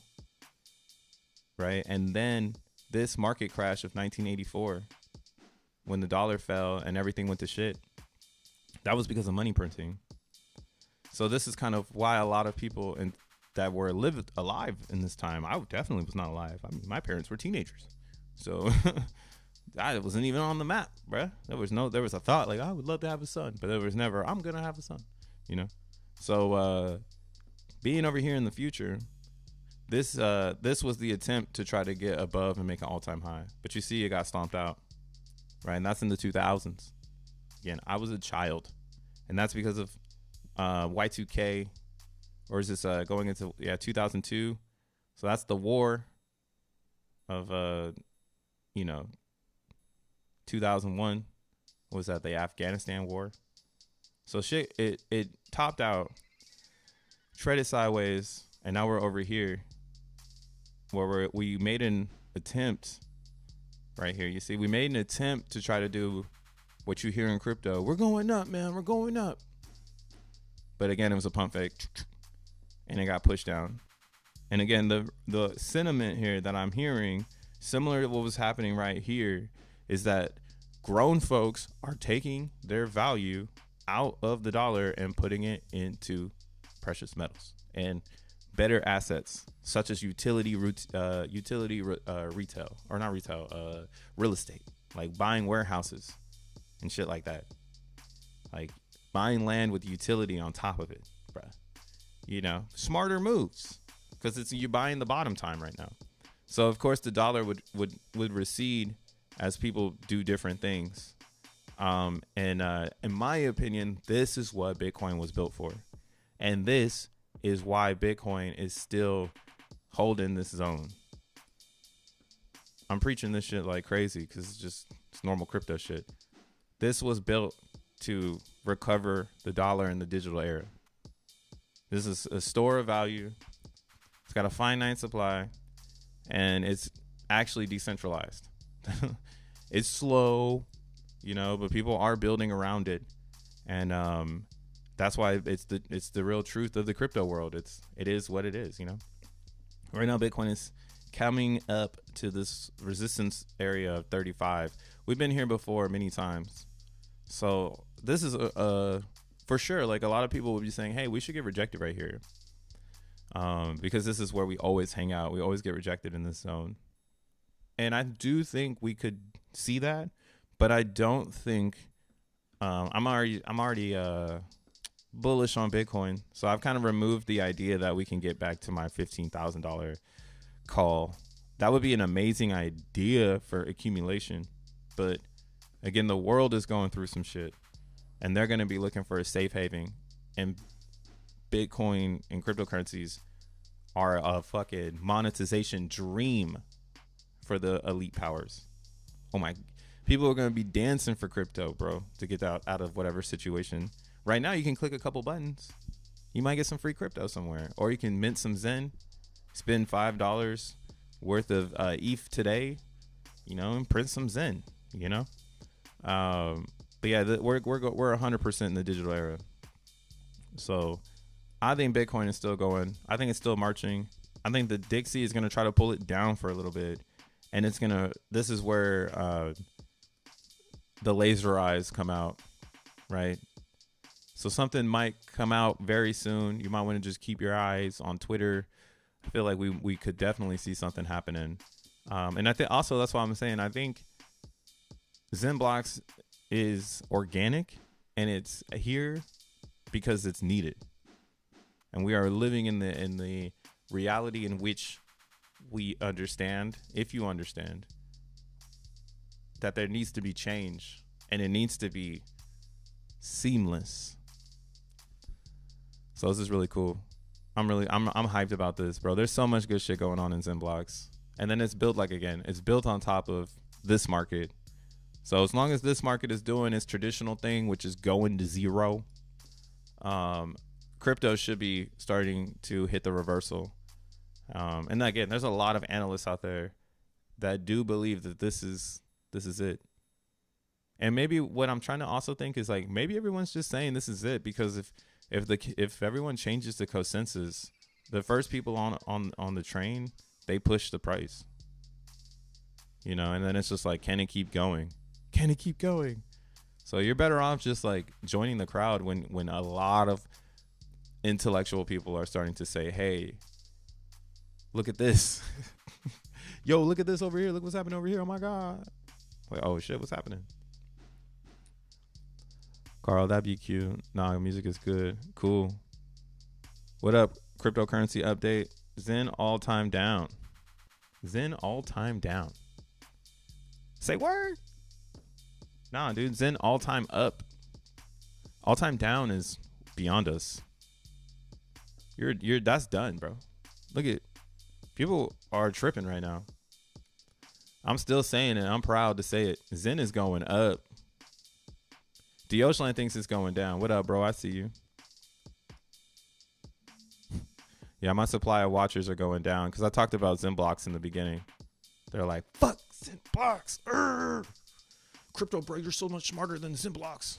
right? And then this market crash of 1984, when the dollar fell and everything went to shit, that was because of money printing. So this is kind of why a lot of people that were alive in this time. I definitely was not alive. I mean, my parents were teenagers, so I wasn't even on the map, bruh. There was a thought like, I would love to have a son, but there was never, I'm gonna have a son, you know. So being over here in the future, this was the attempt to try to get above and make an all-time high, but you see, it got stomped out, right? And that's in the 2000s. Again, I was a child, and that's because of Y2K. Or is this going into 2002? So that's the war of 2001. What was that? The Afghanistan war. So shit, it topped out, treaded sideways, and now we're over here where we made an attempt. Right here, you see, we made an attempt to try to do what you hear in crypto. We're going up, man. We're going up. But again, it was a pump fake. And it got pushed down. And again, the sentiment here that I'm hearing, similar to what was happening right here, is that grown folks are taking their value out of the dollar and putting it into precious metals and better assets, such as retail, or not retail, real estate, like buying warehouses and shit like that, like buying land with utility on top of it, bruh. You know, smarter moves, because you're buying the bottom time right now. So of course the dollar would recede as people do different things. And in my opinion, this is what Bitcoin was built for, and this is why Bitcoin is still holding this zone. I'm preaching this shit like crazy because it's normal crypto shit. This was built to recover the dollar in the digital era. This is a store of value. It's got a finite supply, and it's actually decentralized. It's slow, but people are building around it, and that's why it's the real truth of the crypto world. It is what it is. Right now, Bitcoin is coming up to this resistance area of 35. We've been here before many times, so this is for sure. Like, a lot of people would be saying, "Hey, we should get rejected right here," because this is where we always hang out. We always get rejected in this zone, and I do think we could see that, but I don't think I'm already bullish on Bitcoin, so I've kind of removed the idea that we can get back to my $15,000 call. That would be an amazing idea for accumulation, but again, the world is going through some shit, and they're going to be looking for a safe haven, and Bitcoin and cryptocurrencies are a fucking monetization dream for the elite powers. Oh my, people are going to be dancing for crypto, bro, to get out of whatever situation. Right now, you can click a couple buttons. You might get some free crypto somewhere, or you can mint some Zen, spend $5 worth of ETH today, and print some Zen, But yeah, we're 100% in the digital era. So I think Bitcoin is still going. I think it's still marching. I think the Dixie is going to try to pull it down for a little bit, and this is where the laser eyes come out, right? So something might come out very soon. You might want to just keep your eyes on Twitter. I feel like we could definitely see something happening. And I think also, that's why I'm saying, I think XENblocks is organic, and it's here because it's needed. And we are living in the reality in which we understand, if you understand, that there needs to be change, and it needs to be seamless. So this is really cool. I'm hyped about this, bro. There's so much good shit going on in XENblocks. And then it's built it's built on top of this market. So as long as this market is doing its traditional thing, which is going to zero, crypto should be starting to hit the reversal. And again, there's a lot of analysts out there that do believe that this is it. And maybe what I'm trying to also think is, like, maybe everyone's just saying this is it because if everyone changes the consensus, the first people on the train, they push the price. And then it's just like, can it keep going? Can it keep going? So you're better off just like joining the crowd when a lot of intellectual people are starting to say, hey, look at this. Yo, look at this over here. Look what's happening over here. Oh my God. Like, oh shit, what's happening? Carl, that'd be cute. Nah, music is good. Cool. What up? Cryptocurrency update. Zen all-time down. Zen all-time down. Say word. Nah, dude. Zen all-time up. All-time down is beyond us. That's done, bro. Look at, people are tripping right now. I'm still saying it. I'm proud to say it. Zen is going up. Deoshland thinks it's going down. What up, bro? I see you. Yeah, my supply of watchers are going down because I talked about XENblocks in the beginning. They're like, fuck XENblocks. Crypto, bro, you're so much smarter than XENblocks.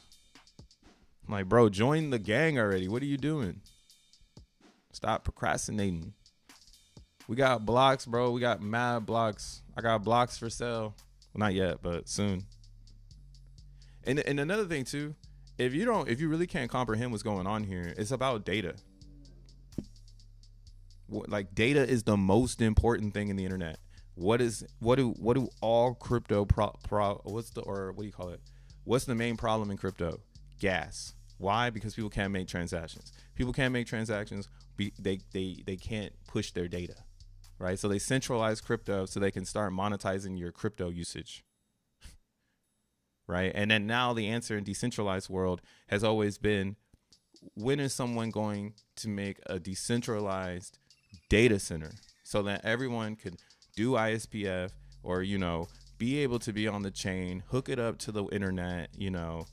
I'm like, bro, join the gang already. What are you doing? Stop procrastinating. We got blocks, bro. We got mad blocks. I got blocks for sale. Well, not yet, but soon. And another thing too, if you really can't comprehend what's going on here, it's about data. Like, data is the most important thing in the internet. What do all crypto what's the main problem in crypto? Gas. Why? Because people can't make transactions. People can't make transactions. They can't push their data, right? So they centralize crypto so they can start monetizing your crypto usage. Right. And then now the answer in decentralized world has always been, when is someone going to make a decentralized data center so that everyone could do ISPF or, you know, be able to be on the chain, hook it up to the internet, you know,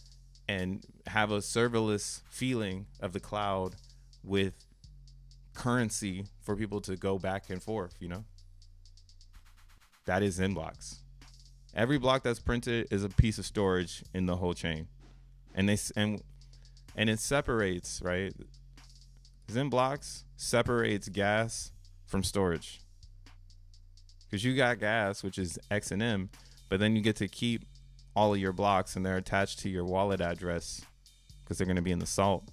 and have a serverless feeling of the cloud with currency for people to go back and forth, you know. That is XENblocks. Every block that's printed is a piece of storage in the whole chain. And it separates, right? XENblocks separates gas from storage. Because you got gas, which is XEN, but then you get to keep all of your blocks, and they're attached to your wallet address because they're going to be in the salt.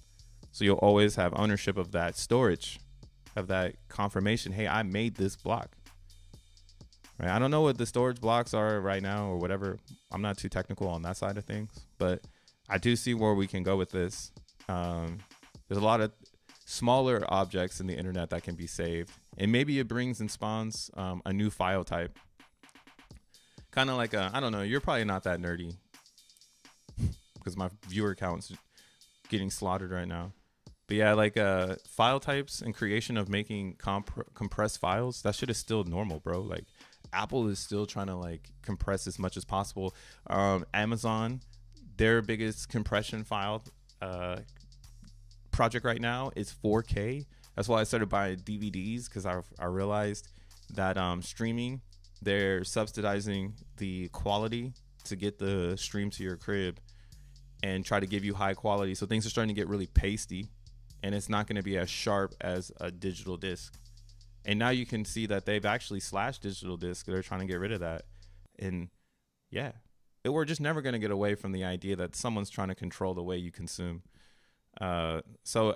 So you'll always have ownership of that storage, of that confirmation. Hey, I made this block. Right? I don't know what the storage blocks are right now or whatever. I'm not too technical on that side of things, but I do see where we can go with this. There's a lot of smaller objects in the internet that can be saved, and maybe it brings and spawns a new file type. Kind of like I don't know, you're probably not that nerdy because my viewer count's getting slaughtered right now. But yeah, like file types and creation of making compressed files, that shit is still normal, bro. Like Apple is still trying to like compress as much as possible. Amazon, their biggest compression file project right now is 4K. That's why I started buying DVDs, because I realized that streaming, they're subsidizing the quality to get the stream to your crib and try to give you high quality. So things are starting to get really pasty, and it's not going to be as sharp as a digital disc. And now you can see that they've actually slashed digital disc. They're trying to get rid of that. And yeah, we're just never going to get away from the idea that someone's trying to control the way you consume. So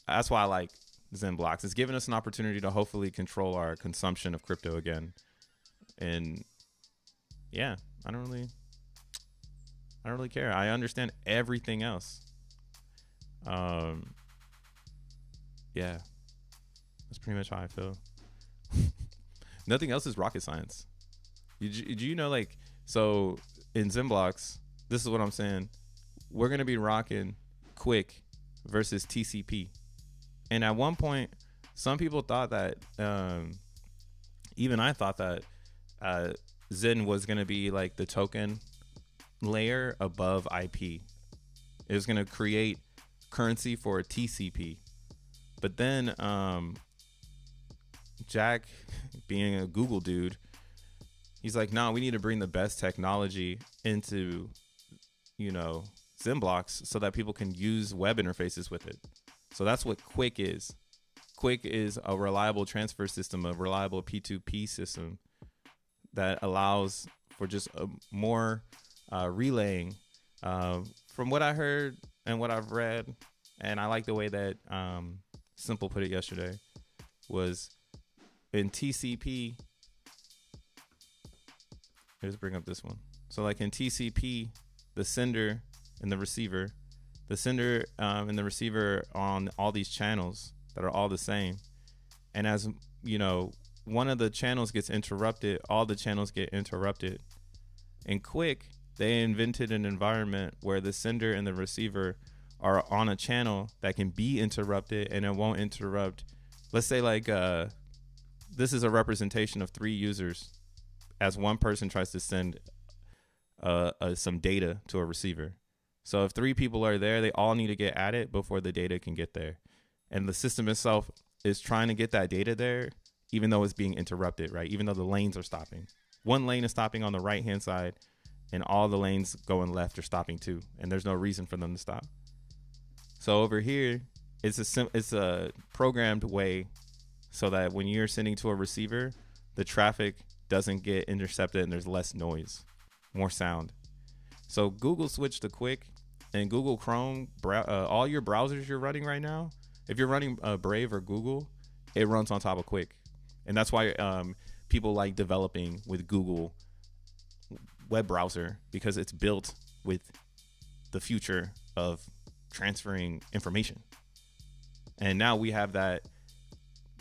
that's why I like XENblocks. It's given us an opportunity to hopefully control our consumption of crypto again. And yeah, I don't really care. I understand everything else. Yeah, that's pretty much how I feel. Nothing else is rocket science. Do you know, like, so in XENblocks, this is what I'm saying. We're going to be rocking Quick versus TCP. And at one point, some people thought that, even I thought that Zen was going to be like the token layer above IP. It was going to create currency for a TCP. But then Jack, being a Google dude, he's like, no, we need to bring the best technology into, you know, XENblocks so that people can use web interfaces with it. So that's what Quick is. Quick is a reliable transfer system, a reliable P2P system that allows for just a more relaying. From what I heard and what I've read, and I like the way that Simple put it yesterday, was in TCP. Let's bring up this one. So like in TCP, the sender and the receiver, and the receiver on all these channels that are all the same. And as you know, one of the channels gets interrupted, all the channels get interrupted. In Quick, they invented an environment where the sender and the receiver are on a channel that can be interrupted, and it won't interrupt. Let's say like this is a representation of 3 users as one person tries to send some data to a receiver. So if 3 people are there, they all need to get at it before the data can get there. And the system itself is trying to get that data there, even though it's being interrupted, right? Even though the lanes are stopping. One lane is stopping on the right-hand side, and all the lanes going left are stopping too. And there's no reason for them to stop. So over here, it's a programmed way so that when you're sending to a receiver, the traffic doesn't get intercepted and there's less noise, more sound. So Google switched to Quick, and Google Chrome, all your browsers you're running right now, if you're running Brave or Google, it runs on top of Quick. And that's why people like developing with Google web browser, because it's built with the future of transferring information. And now we have that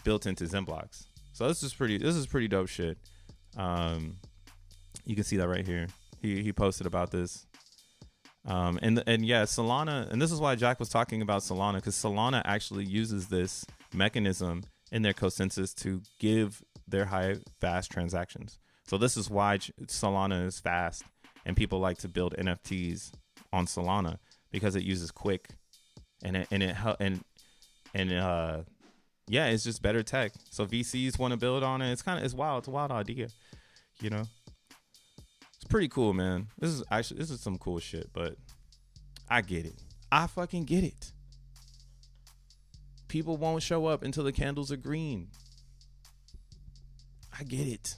built into XENblocks. So this is pretty dope shit. You can see that right here. He posted about this. And yeah, Solana, and this is why Jack was talking about Solana, because Solana actually uses this mechanism in their consensus to give their high fast transactions. So this is why Solana is fast and people like to build NFTs on Solana, because it uses Quick yeah, it's just better tech. So VCs want to build on it. It's wild. It's a wild idea, you know. It's pretty cool, man. This is some cool shit, but I get it. I fucking get it. People won't show up until the candles are green. I get it.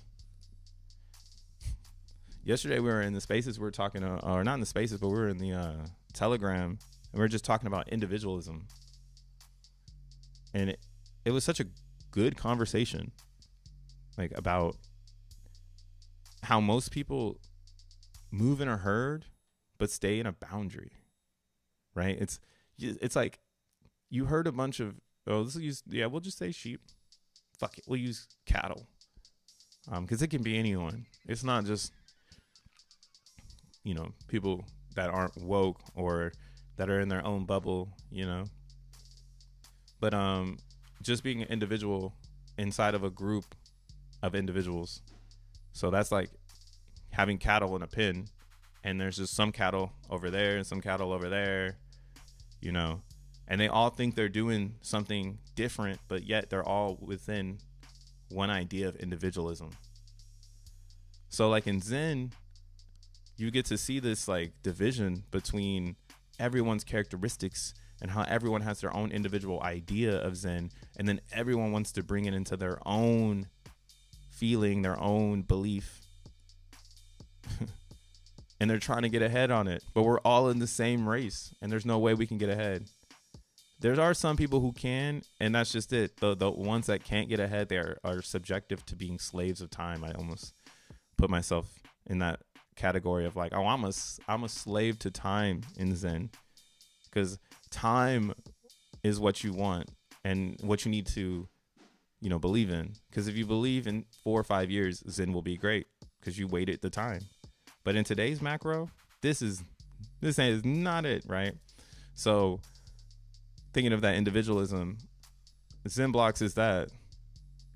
Yesterday we were in the spaces. We were talking, or not in the spaces, but we were in the Telegram, and we were just talking about individualism. And it was such a good conversation, like about how most people move in a herd but stay in a boundary, right? It's like you heard a bunch of, we'll just say sheep. Fuck it, we'll use cattle, because it can be anyone. It's not just, you know, people that aren't woke or that are in their own bubble, you know. But just being an individual inside of a group of individuals. So that's like having cattle in a pen, and there's just some cattle over there and some cattle over there, you know, and they all think they're doing something different, but yet they're all within one idea of individualism. So like in Zen, you get to see this like division between everyone's characteristics and how everyone has their own individual idea of Zen, and then everyone wants to bring it into their own feeling, their own belief. And they're trying to get ahead on it, but we're all in the same race, and there's no way we can get ahead. There are some people who can, and that's just it. The ones that can't get ahead, they are subjective to being slaves of time. I almost put myself in that category of like, oh, I'm a slave to time in Zen, because time is what you want and what you need to, you know, believe in. Because if you believe in 4 or 5 years, Zen will be great because you waited the time. But in today's macro, this is not it, right? So thinking of that individualism, XENblocks is that.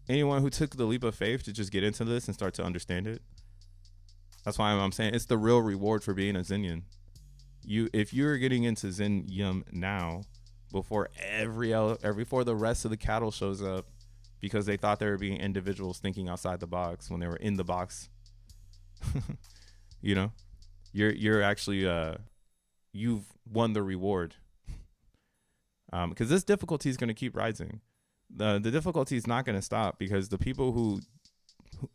Anyone who took the leap of faith to just get into this and start to understand it, that's why I'm saying it's the real reward for being a Zenian. If you're getting into Zen now, before before the rest of the cattle shows up, because they thought they were being individuals thinking outside the box when they were in the box, you know, you're actually you've won the reward. Because this difficulty is going to keep rising. The difficulty is not going to stop, because the people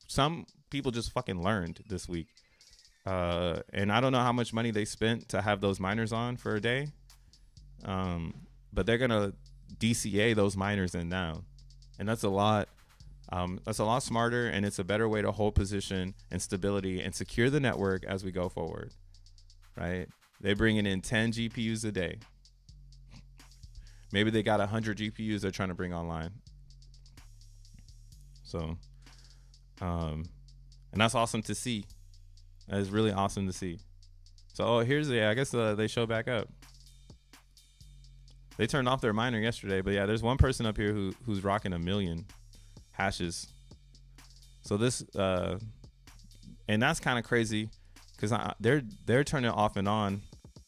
some people just fucking learned this week. And I don't know how much money they spent to have those miners on for a day. But they're going to DCA those miners in now. And that's a lot. That's a lot smarter, and it's a better way to hold position and stability and secure the network as we go forward, right? They're bringing in 10 GPUs a day. Maybe they got 100 GPUs they're trying to bring online. So, and that's awesome to see. That is really awesome to see. So, I guess they show back up. They turned off their miner yesterday, but yeah, there's one person up here who's rocking 1 million hashes. So this, and that's kind of crazy, because they're turning it off and on.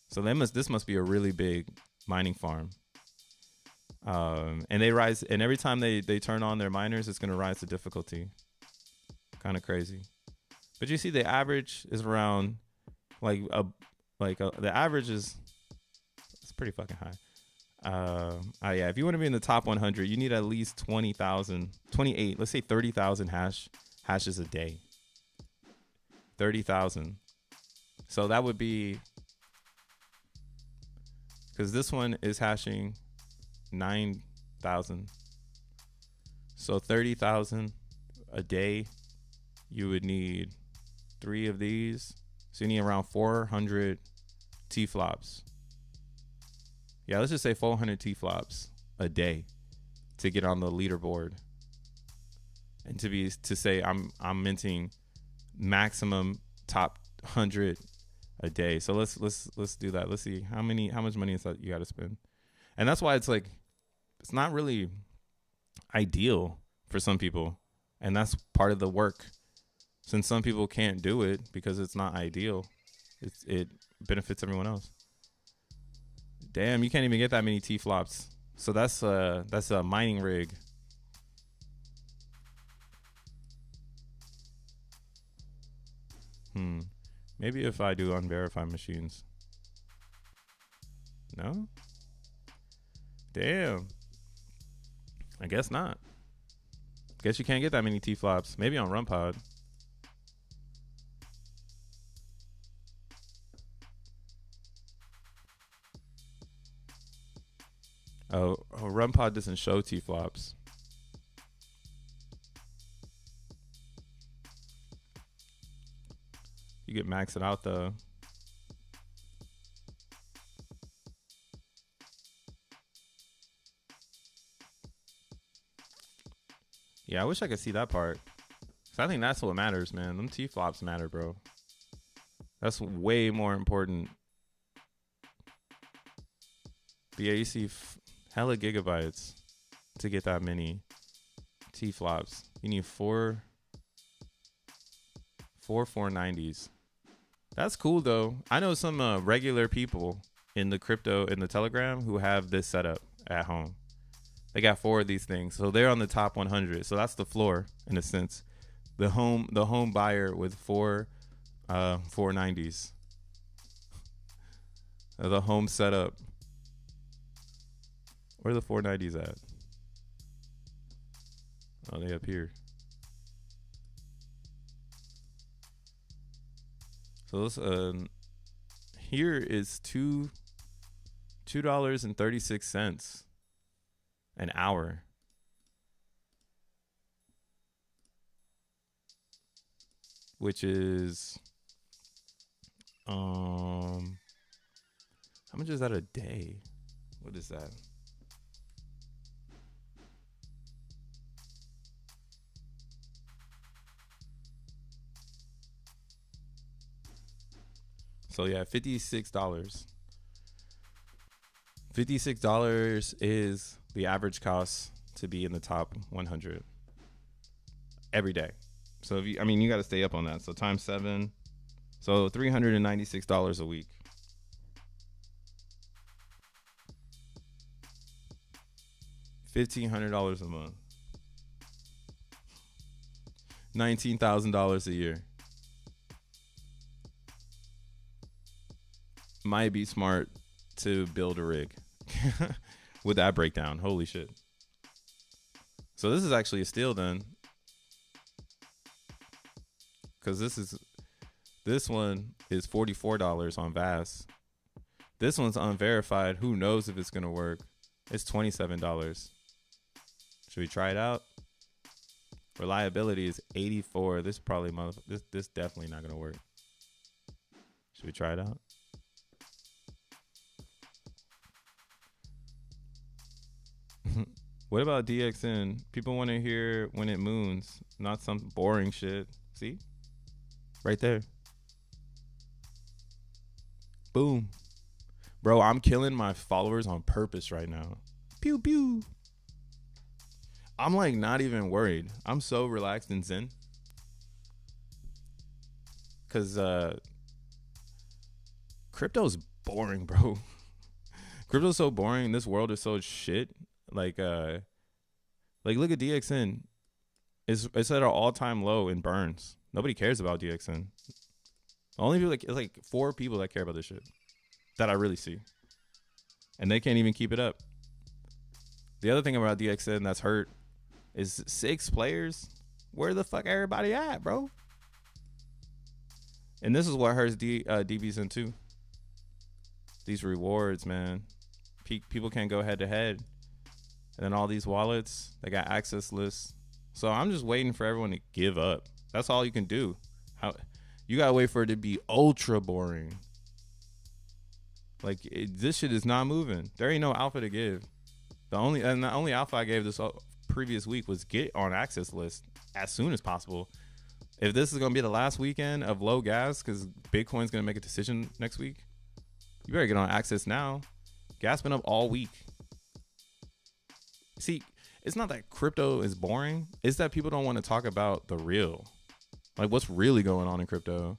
So this must be a really big mining farm. And they rise, and every time they turn on their miners, it's going to rise the difficulty. Kind of crazy. But you see, the average is around the average is, it's pretty fucking high. Yeah, if you want to be in the top 100, you need at least 28, let's say 30,000 hashes a day. 30,000. So that would be, because this one is hashing 9,000. So 30,000 a day, you would need 3 of these. So you need around 400 T-flops. Yeah, let's just say 400 T-flops a day to get on the leaderboard. And to say I'm minting maximum top 100 a day. So let's do that. Let's see how much money is that you got to spend. And that's why it's like, it's not really ideal for some people, and that's part of the work. Since some people can't do it because it's not ideal, it benefits everyone else. Damn, you can't even get that many T flops. So that's a mining rig. Maybe if I do unverified machines. No? Damn. I guess not. Guess you can't get that many T flops. Maybe on RunPod. Oh, RunPod doesn't show T flops. You get maxed out though. Yeah, I wish I could see that part. So I think that's what matters, man. Them T flops matter, bro. That's way more important. But yeah, you see hella gigabytes to get that many T flops. You need four 490s. That's cool though. I know some regular people in the Telegram who have this setup at home. They got 4 of these things, so they're on the top 100. So that's the floor in a sense. The home buyer with 4 490s. The home setup. Where are the 490s at? Oh, they up here. So this here is $2.36 an hour. Which is how much is that a day? What is that? So yeah, $56. $56 is the average cost to be in the top 100 every day. So if you got to stay up on that. So times 7, so $396 a week. $1,500 a month. $19,000 a year. Might be smart to build a rig with that breakdown. Holy shit. So this is actually a steal then. Because this one is $44 on VAS. This one's unverified. Who knows if it's going to work? It's $27. Should we try it out? Reliability is 84. This probably this definitely not going to work. Should we try it out? What about DXN? People want to hear when it moons, not some boring shit. See? Right there. Boom. Bro, I'm killing my followers on purpose right now. Pew pew. I'm like not even worried. I'm so relaxed and zen. Cause crypto's boring, bro. Crypto's so boring. This world is so shit. Like look at DXN. It's at an all-time low in burns. Nobody cares about DXN. Only people it's like 4 people that care about this shit that I really see, and they can't even keep it up. The other thing about DXN that's hurt is 6 players. Where the fuck everybody at, bro? And this is what hurts DBXEN too. These rewards, man. People can't go head to head. And then all these wallets, they got access lists. So I'm just waiting for everyone to give up. That's all you can do. You gotta wait for it to be ultra boring. Like this shit is not moving. There ain't no alpha to give. The only alpha I gave this previous week was get on access list as soon as possible. If this is gonna be the last weekend of low gas because Bitcoin's gonna make a decision next week, you better get on access now. Gas been up all week. See, it's not that crypto is boring. It's that people don't want to talk about the real. Like, what's really going on in crypto?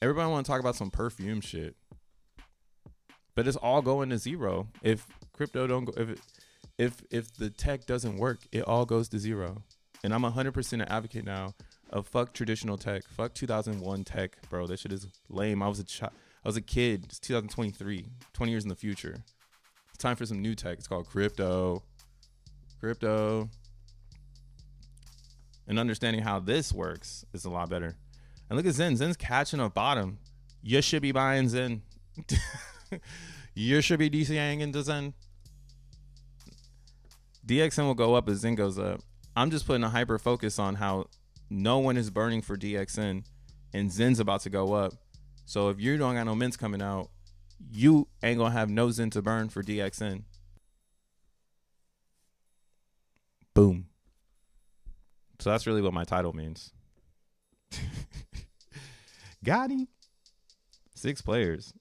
Everybody want to talk about some perfume shit, but it's all going to zero. If crypto don't go, if the tech doesn't work, it all goes to zero. And I'm 100% an advocate now of fuck traditional tech, fuck 2001 tech, bro. That shit is lame. I was a kid. It's 2023, 20 years in the future. It's time for some new tech. It's called crypto. And understanding how this works is a lot better. And look at Zen. Zen's catching a bottom. You should be buying Zen. You should be DCing into Zen. DXN will go up as Zen goes up. I'm just putting a hyper focus on how no one is burning for DXN and Zen's about to go up. So if you don't got no mints coming out, you ain't gonna have no Zen to burn for DXN. Boom. So that's really what my title means. Got him. 6 players.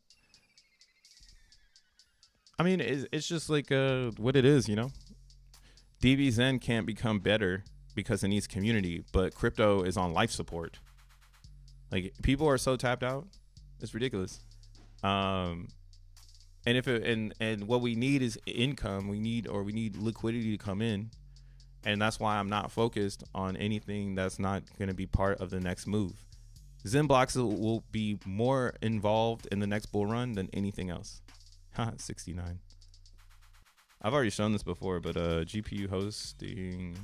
I mean, it's just like what it is, you know? DBXEN can't become better because it needs community, but crypto is on life support. Like, people are so tapped out, it's ridiculous. And what we need is income. We need liquidity to come in, and that's why I'm not focused on anything that's not going to be part of the next move. XENblocks will be more involved in the next bull run than anything else. 69. I've already shown this before, but GPU hosting.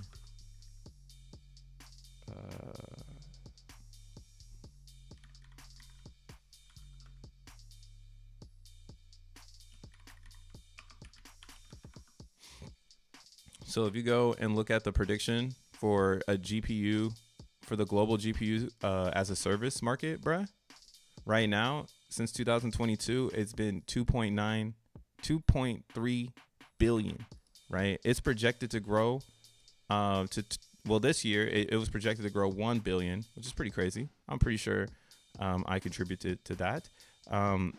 So if you go and look at the prediction for a GPU, for the global GPU as a service market, bruh, right now, since 2022, it's been 2.3 billion, right? It's projected to grow this year, it was projected to grow 1 billion, which is pretty crazy. I'm pretty sure I contributed to that.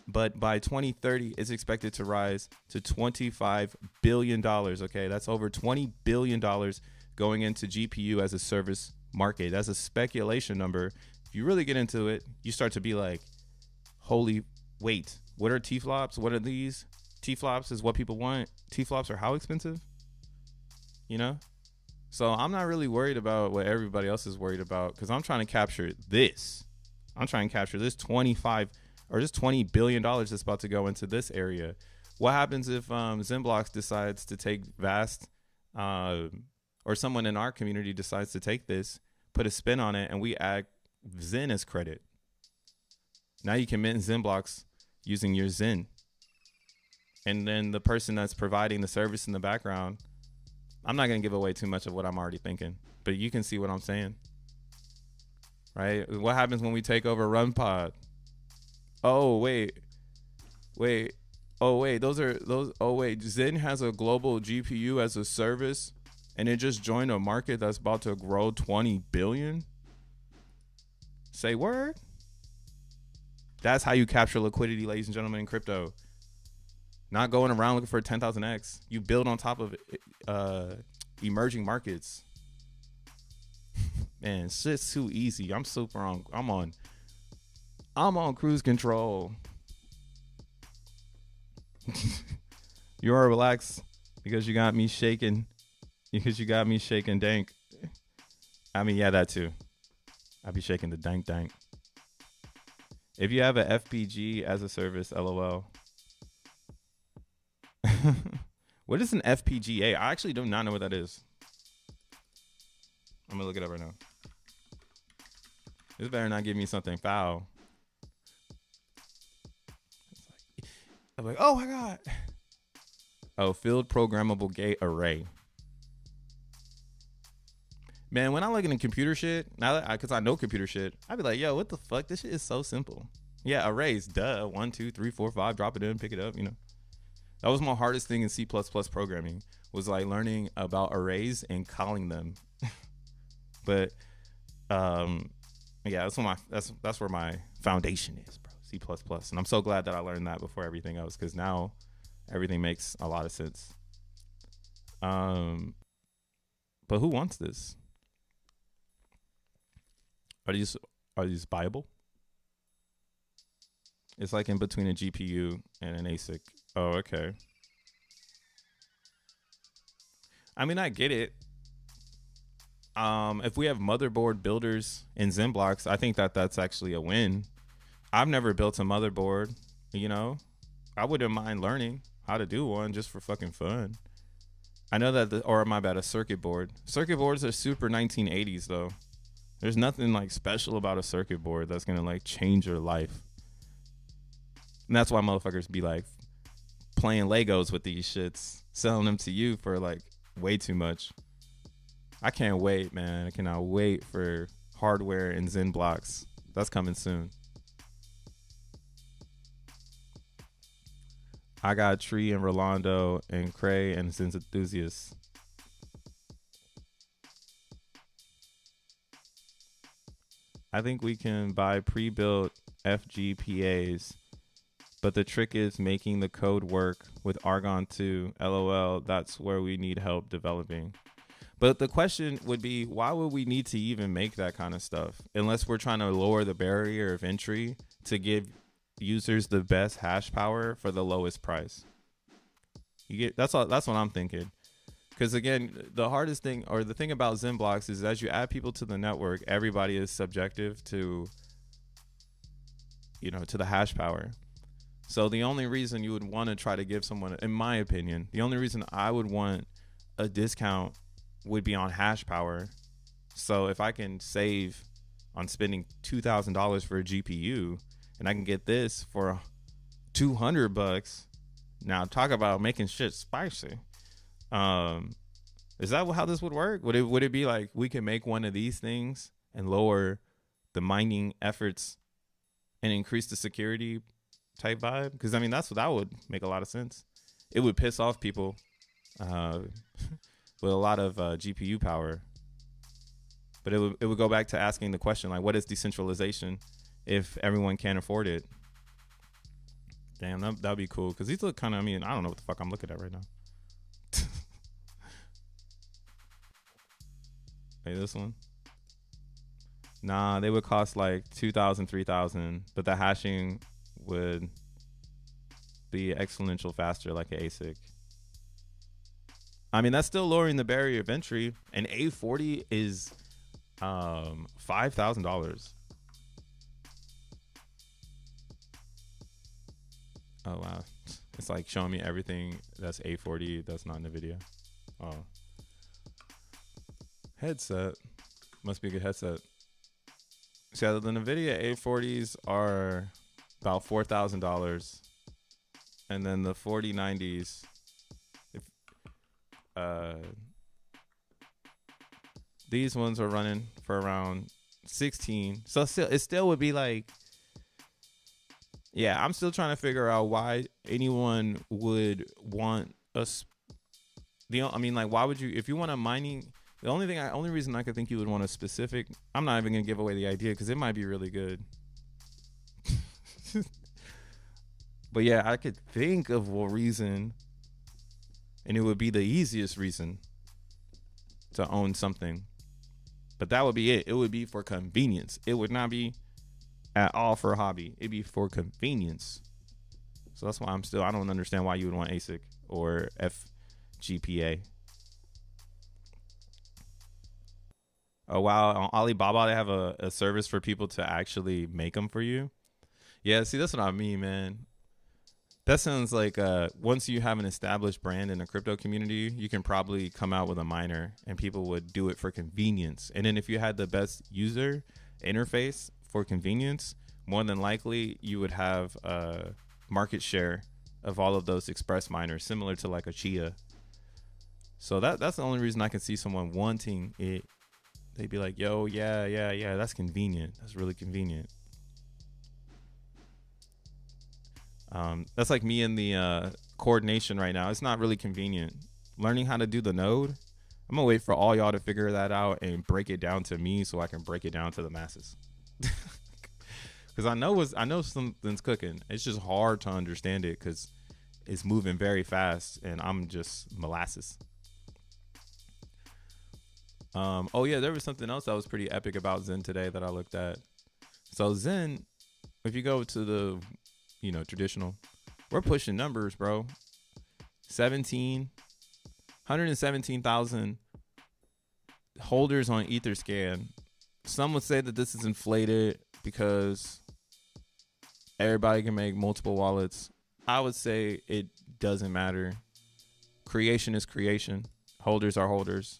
But by 2030, it's expected to rise to $25 billion. Okay, that's over $20 billion going into GPU as a service market. That's a speculation number. If you really get into it, you start to be like, holy, wait, what are T-flops? What are these? T-flops is what people want. T-flops are how expensive? You know? So I'm not really worried about what everybody else is worried about, because I'm trying to capture this. I'm trying to capture this $20 billion that's about to go into this area. What happens if XENblocks decides to take Vast, or someone in our community decides to take this, put a spin on it, and we add Zen as credit? Now you can mint XENblocks using your Zen. And then the person that's providing the service in the background, I'm not going to give away too much of what I'm already thinking, but you can see what I'm saying, right? What happens when we take over RunPod? Oh, wait. Zen has a global GPU as a service, and it just joined a market that's about to grow 20 billion. Say word. That's how you capture liquidity, ladies and gentlemen, in crypto. Not going around looking for a 10,000x. You build on top of emerging markets. Man, shit's too easy. I'm on cruise control. You are relaxed because you got me shaking. Dank. I mean, yeah, that too. I be shaking the dank. If you have a FPG as a service, LOL. What is an FPGA? I actually do not know what that is. I'm gonna look it up right now. This better not give me something foul. I'm like, oh my god. Oh, field programmable gate array. Man, when I look into computer shit, now that because I know computer shit, I'd be like, yo, what the fuck? This shit is so simple. Yeah, arrays, duh. 1, 2, 3, 4, 5. Drop it in, pick it up. You know, that was my hardest thing in C++ programming, was like learning about arrays and calling them. But yeah, that's where my foundation is, bro. C++, and I'm so glad that I learned that before everything else, because now everything makes a lot of sense. But who wants this? Are these buyable? It's like in between a GPU and an ASIC. Oh, okay. I mean, I get it. If we have motherboard builders in XENblocks, I think that that's actually a win. I've never built a motherboard, you know. I wouldn't mind learning how to do one just for fucking fun. I know that, or my bad, a circuit board. Circuit boards are super 1980s though. There's nothing like special about a circuit board that's gonna like change your life. And that's why motherfuckers be like playing Legos with these shits, selling them to you for like way too much. I can't wait, man. I cannot wait for hardware and XENblocks. That's coming soon. I got Tree and Rolando and Cray and Zen's Enthusiasts. I think we can buy pre-built FGPAs, but the trick is making the code work with Argon 2. LOL, that's where we need help developing. But the question would be, why would we need to even make that kind of stuff unless we're trying to lower the barrier of entry to give users the best hash power for the lowest price? You get that's what I'm thinking. Because again, the hardest thing, or the thing about XENblocks, is as you add people to the network, everybody is subjective to, you know, to the hash power. So the only reason you would want to try to give someone, in my opinion, the only reason I would want a discount would be on hash power. So if I can save on spending $2,000 for a GPU and I can get this for $200, now talk about making shit spicy. Is that how this would work? Would it be like we can make one of these things and lower the mining efforts and increase the security type vibe? Because I mean, that would make a lot of sense. It would piss off people with a lot of GPU power, but it would go back to asking the question, like, what is decentralization if everyone can't afford it? Damn, that'd be cool. Because these look kind of, I mean, I don't know what the fuck I'm looking at right now. Hey, this one. Nah, they would cost like 2,000, 3,000, but the hashing would be exponential faster, like an ASIC. I mean, that's still lowering the barrier of entry. An A40 is $5,000. Oh wow, it's like showing me everything that's A40 that's not in the video. Oh, headset must be a good headset. So the NVIDIA A40s are about $4,000, and then the 4090s, these ones are running for around 16. So it still would be like, yeah, I'm still trying to figure out why anyone would want us. I mean, like, why would you, if you want a mining? The only reason I could think you would want a specific. I'm not even gonna give away the idea because it might be really good. But yeah, I could think of a reason, and it would be the easiest reason to own something. But that would be it. It would be for convenience. It would not be at all for a hobby. It'd be for convenience. So that's why I don't understand why you would want ASIC or FGPA. Oh wow, on Alibaba they have a service for people to actually make them for you. Yeah, see, that's what I mean, man. That sounds like once you have an established brand in the crypto community, you can probably come out with a miner and people would do it for convenience. And then if you had the best user interface for convenience, more than likely you would have a market share of all of those express miners, similar to like a Chia. So that's the only reason I can see someone wanting it. They'd be like, yo, yeah, that's convenient. That's really convenient. That's like me in the coordination right now. It's not really convenient. Learning how to do the node, I'm gonna wait for all y'all to figure that out and break it down to me so I can break it down to the masses. Because I know something's cooking. It's just hard to understand it because it's moving very fast and I'm just molasses. Oh yeah, there was something else that was pretty epic about Zen today that I looked at. So Zen, if you go to the, traditional, we're pushing numbers, bro. 117,000 holders on Etherscan. Some would say that this is inflated because everybody can make multiple wallets. I would say it doesn't matter. Creation is creation. Holders are holders.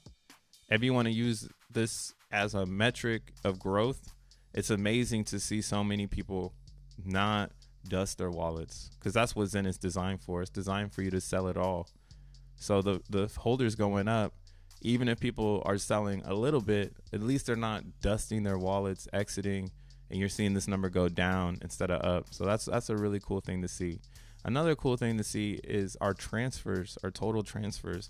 If you want to use this as a metric of growth, it's amazing to see so many people not dust their wallets, because that's what Zen is designed for. It's designed for you to sell it all. So the holders going up, even if people are selling a little bit, at least they're not dusting their wallets, exiting, and you're seeing this number go down instead of up. So that's a really cool thing to see. Another cool thing to see is our transfers, our total transfers.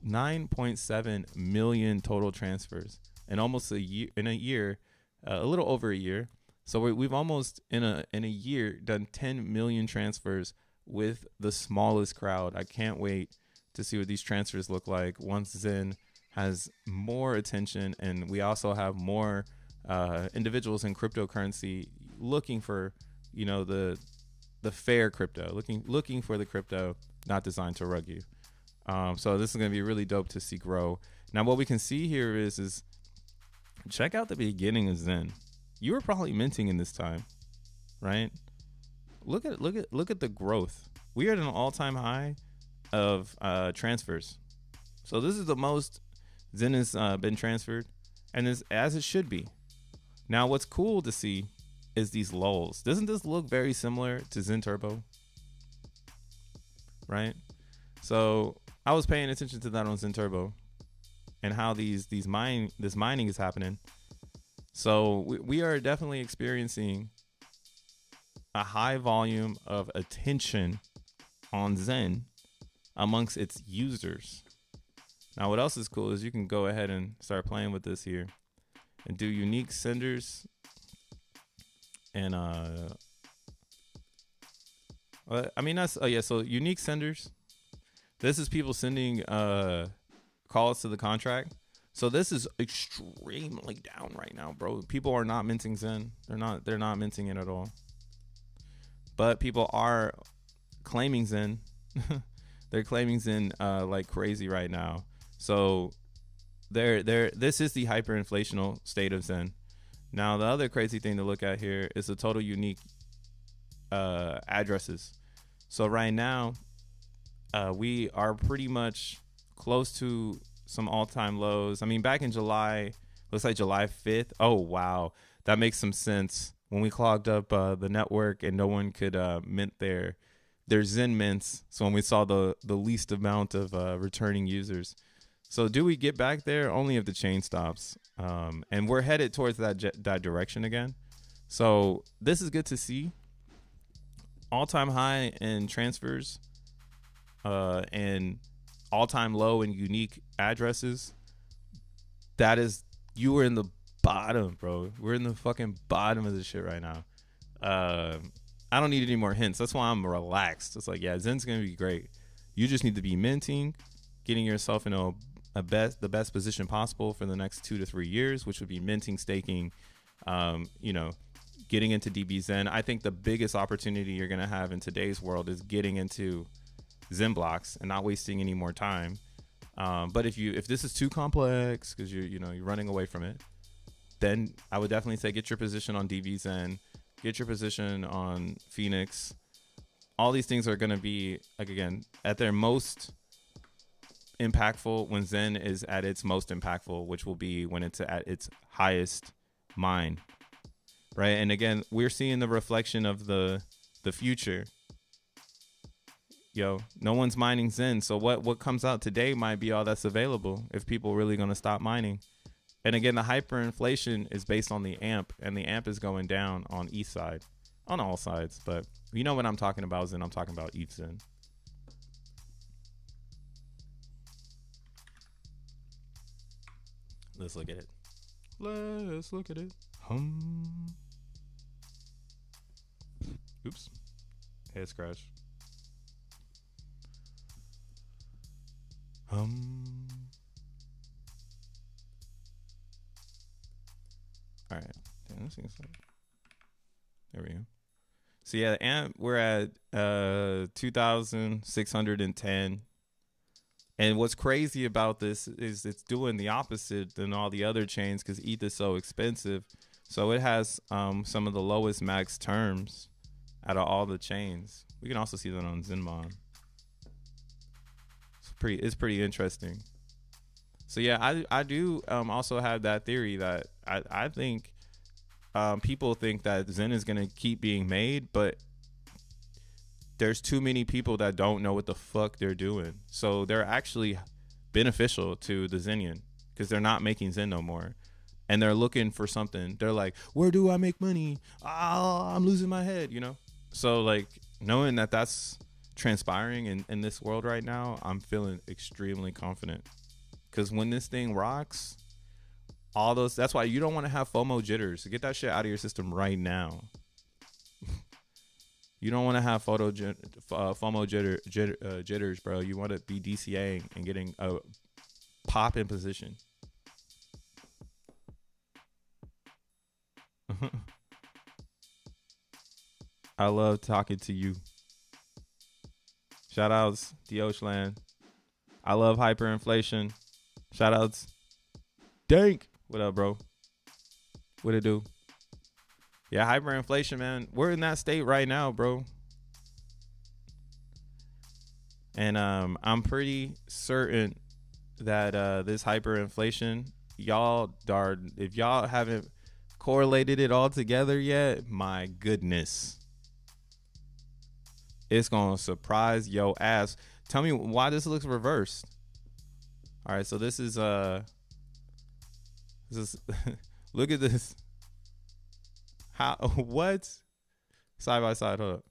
9.7 million total transfers in almost a year, a little over a year. So we've almost in a year done 10 million transfers with the smallest crowd. I can't wait to see what these transfers look like once Zen has more attention, and we also have more individuals in cryptocurrency looking for, the fair crypto, looking for the crypto not designed to rug you. So this is going to be really dope to see grow. Now, what we can see here is check out the beginning of Zen. You were probably minting in this time, right? Look at the growth. We are at an all-time high of transfers. So this is the most Zen has been transferred, and is as it should be. Now, what's cool to see is these lulls. Doesn't this look very similar to Zen Turbo? Right? So I was paying attention to that on Zen Turbo and how this mining is happening. So we are definitely experiencing a high volume of attention on Zen amongst its users. Now, what else is cool is you can go ahead and start playing with this here and do unique senders. And so unique senders. This is people sending calls to the contract. So this is extremely down right now, bro. People are not minting Zen. They're not minting it at all. But people are claiming Zen. They're claiming Zen like crazy right now. So this is the hyperinflational state of Zen. Now, the other crazy thing to look at here is the total unique addresses. So right now, we are pretty much close to some all-time lows. I mean, back in July, looks like July 5th. Oh, wow. That makes some sense. When we clogged up the network and no one could mint their Zen mints. So when we saw the least amount of returning users. So do we get back there? Only if the chain stops. And we're headed towards that direction again. So this is good to see. All-time high in transfers and all-time low in unique addresses. You were in the bottom, bro. We're in the fucking bottom of this shit right now. I don't need any more hints. That's why I'm relaxed. It's like, yeah, Zen's gonna be great. You just need to be minting, getting yourself in the best position possible for the next 2 to 3 years, which would be minting, staking, getting into DBXEN. I think the biggest opportunity you're gonna have in today's world is getting into XENblocks and not wasting any more time. But if this is too complex because you're running away from it, then I would definitely say get your position on DBXEN, get your position on Phoenix. All these things are going to be, like, again, at their most impactful when Zen is at its most impactful, which will be when it's at its highest mine, right? And again, we're seeing the reflection of the future. No one's mining Zen, so what comes out today might be all that's available if people really going to stop mining. And again, the hyperinflation is based on the AMP, and the AMP is going down on each side, on all sides. But you know what I'm talking about, Zen. I'm talking about ETH Zen. Let's look at it. Oops. Head scratch. All right. Damn, this thing's like- there we go. So yeah, and we're at 2,610. And what's crazy about this is it's doing the opposite than all the other chains because ETH is so expensive. So it has some of the lowest max terms out of all the chains. We can also see that on Zenmon. It's pretty interesting. So yeah, I do also have that theory that I think people think that Zen is gonna keep being made, but there's too many people that don't know what the fuck they're doing. So they're actually beneficial to the Zenian because they're not making Zen no more. And they're looking for something. They're like, where do I make money? Oh, I'm losing my head, you know? So like knowing that that's transpiring in this world right now, I'm feeling extremely confident. Because when this thing rocks, all those, that's why you don't want to have FOMO jitters. Get that shit out of your system right now. You don't want to have FOMO jitters, bro. You want to be DCAing and getting a pop in position. I love talking to you. Shout outs, Dioshland. I love hyperinflation. Shout outs. Dank. What up, bro? What it do? Yeah, hyperinflation, man. We're in that state right now, bro. And I'm pretty certain that this hyperinflation, if y'all haven't correlated it all together yet, my goodness, it's gonna surprise yo ass. Tell me why this looks reversed. All right, so this is look at this. How, what? Side by side, hold up.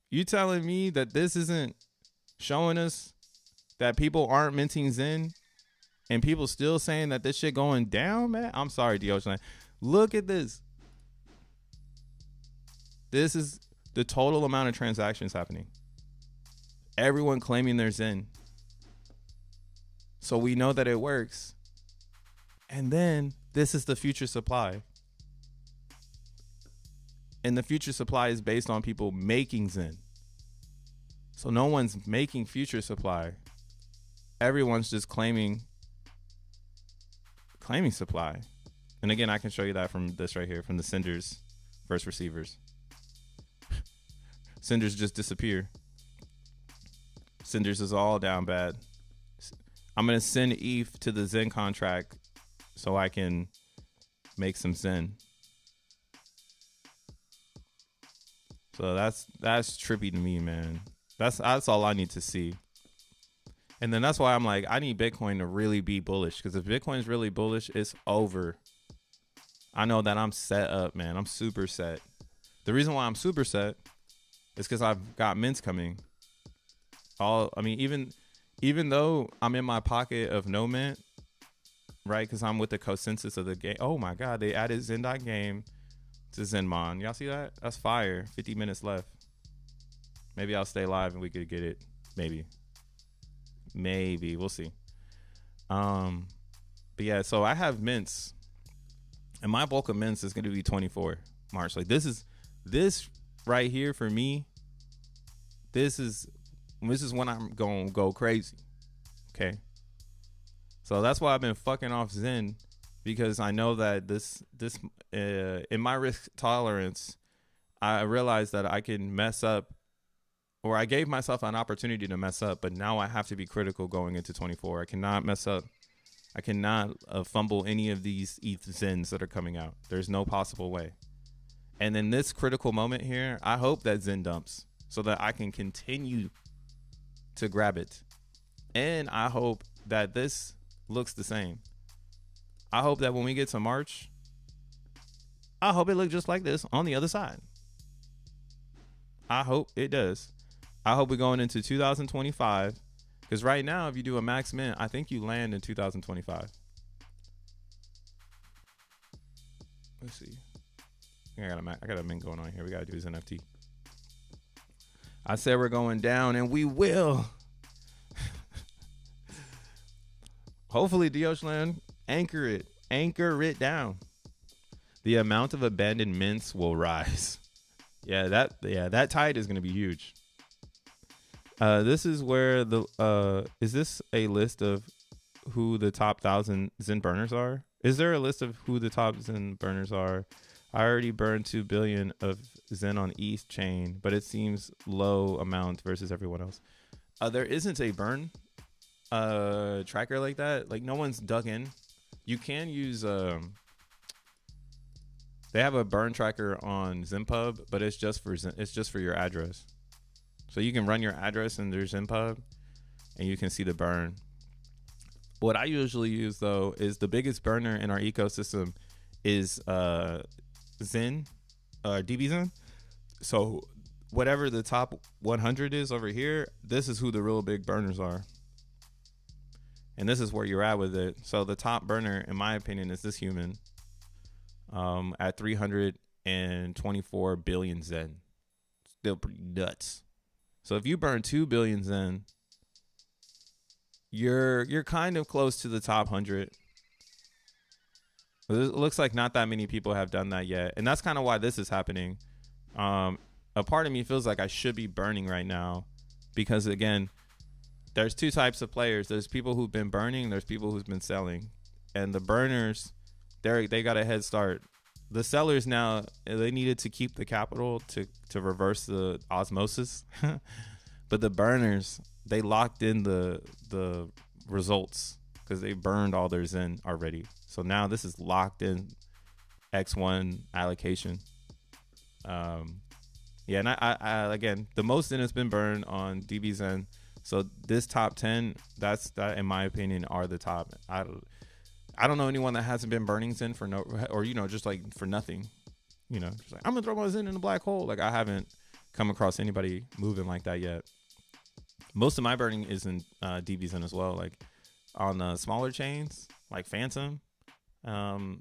You telling me that this isn't showing us that people aren't minting Zen and people still saying that this shit going down, man? I'm sorry, Dioshland. Look at this. This is the total amount of transactions happening. Everyone claiming their Zen. So we know that it works. And then this is the future supply. And the future supply is based on people making Zen. So no one's making future supply. Everyone's just claiming supply. And again, I can show you that from this right here, from the senders versus receivers. Senders just disappear. Senders is all down bad. I'm going to send ETH to the Zen contract so I can make some Zen. So that's trippy to me, man. That's all I need to see. And then that's why I'm like, I need Bitcoin to really be bullish. Because if Bitcoin's really bullish, it's over. I know that I'm set up, man. I'm super set. The reason why I'm super set is because I've got mints coming. Even though I'm in my pocket of no mint, right? Because I'm with the consensus of the game. Oh my God, they added Zen.game to Zenmon. Y'all see that? That's fire. 50 minutes left. Maybe I'll stay live and we could get it. Maybe. We'll see. But yeah, so I have mints. And my bulk of mints is going to be 24 March. Like this right here for me. This is when I'm going to go crazy. Okay. So that's why I've been fucking off Zen, because I know that this in my risk tolerance, I realized that I can mess up, or I gave myself an opportunity to mess up, but now I have to be critical going into 24. I cannot mess up. I cannot fumble any of these ETH Zens that are coming out. There's no possible way. And in this critical moment here, I hope that Zen dumps so that I can continue to grab it. And I hope that this looks the same. I hope that when we get to March, I hope it looks just like this on the other side. I hope it does. I hope we're going into 2025, because right now, if you do a max mint, I think you land in 2025. Let's see. I got a mint going on here. We got to do his NFT. I said we're going down, and we will. Hopefully, Deoshland, anchor it down. The amount of abandoned mints will rise. That tide is going to be huge. This is where is this a list of who the top 1,000 Zen burners are? Is there a list of who the top Zen burners are? I already burned 2 billion of Zen on East chain, but it seems low amount versus everyone else. There isn't a burn tracker like that. Like, no one's dug in. You can use they have a burn tracker on ZenPub, but it's just for your address. So you can run your address in their ZenPub and you can see the burn. What I usually use, though, is the biggest burner in our ecosystem is Zen, DBXEN. So whatever the top 100 is over here, this is who the real big burners are. And this is where you're at with it. So the top burner, in my opinion, is this human at 324 billion Zen. Still pretty nuts. So if you burn 2 billion Zen, you're kind of close to the top 100. It looks like not that many people have done that yet. And that's kind of why this is happening. A part of me feels like I should be burning right now because, again, there's two types of players. There's people who've been burning. There's people who've been selling. And the burners, they got a head start. The sellers now, they needed to keep the capital to reverse the osmosis. But the burners, they locked in the results because they burned all their Zen already. So now this is locked in X1 allocation. And I again, the most Zen has been burned on DBXEN. So this top 10, that in my opinion are the top. I don't know anyone that hasn't been burning Zen for no, or just like for nothing. Just like, I'm gonna throw my Zen in a black hole. Like, I haven't come across anybody moving like that yet. Most of my burning is in DBXEN as well. Like on the smaller chains, like Phantom, Moonbeam.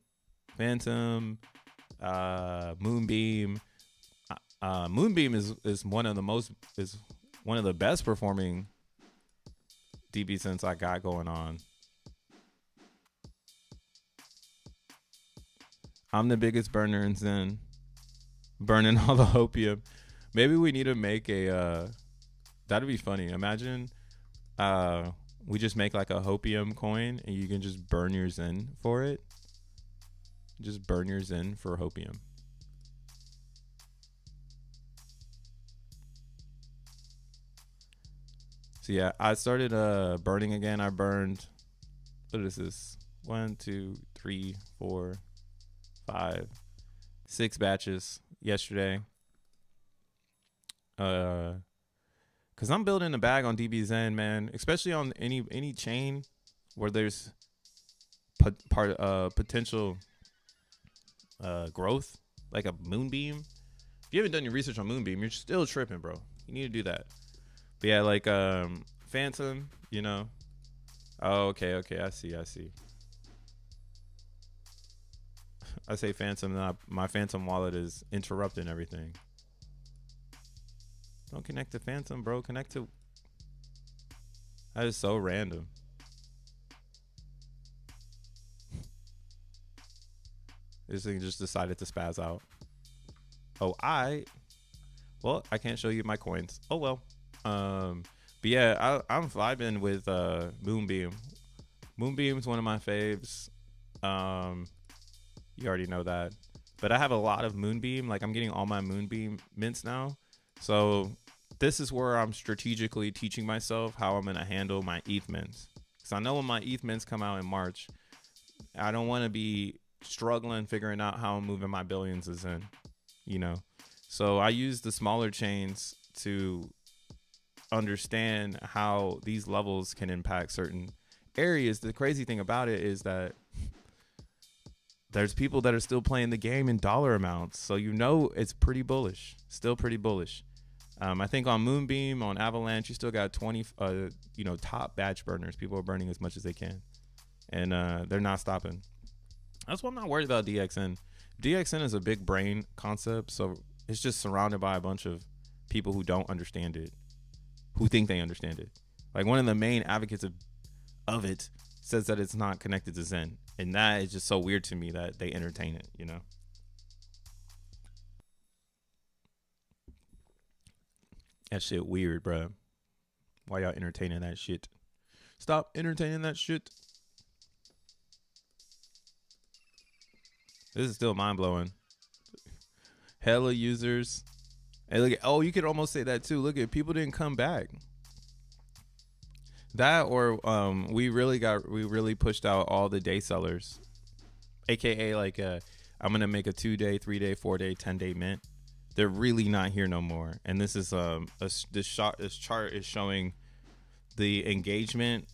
Moonbeam is one of the best performing DBXENs I got going on. I'm the biggest burner in Zen, burning all the opium. Maybe we need to make that'd be funny. Imagine we just make like a hopium coin and you can just burn your Zen for it. Just burn your Zen for hopium. So yeah, I started burning again. I burned, what is this? 1, 2, 3, 4, 5, 6 batches yesterday. Cause I'm building a bag on DBXEN, man. Especially on any chain where there's potential growth, like a Moonbeam. If you haven't done your research on Moonbeam, you're still tripping, bro. You need to do that. But yeah, like Phantom, Oh, okay, I see. I say Phantom, my Phantom wallet is interrupting everything. Don't connect to Phantom, bro. Connect to... That is so random. This thing just decided to spaz out. Oh, well, I can't show you my coins. Oh, well. But yeah, I'm vibing with Moonbeam. Moonbeam's one of my faves. You already know that. But I have a lot of Moonbeam. Like, I'm getting all my Moonbeam mints now. So this is where I'm strategically teaching myself how I'm going to handle my ETH mints. Because I know when my ETH mints come out in March, I don't want to be struggling figuring out how I'm moving my billions in, So I use the smaller chains to understand how these levels can impact certain areas. The crazy thing about it is that there's people that are still playing the game in dollar amounts. So it's pretty bullish. Still pretty bullish. I think on Moonbeam, on Avalanche, you still got 20 top batch burners. People are burning as much as they can. And they're not stopping. That's why I'm not worried about DXN. DXN is a big brain concept. So it's just surrounded by a bunch of people who don't understand it, who think they understand it. Like, one of the main advocates of it says that it's not connected to Zen. And that is just so weird to me that they entertain it, you know? That shit weird, bro. Why y'all entertaining that shit? Stop entertaining that shit. This is still mind-blowing. Hella users. And look at, oh, you could almost say that too. Look at, people didn't come back. That, or we really pushed out all the day sellers, aka like I'm gonna make a 2-day, 3-day, 4-day, 10-day mint. They're really not here no more. And this is this chart is showing the engagement,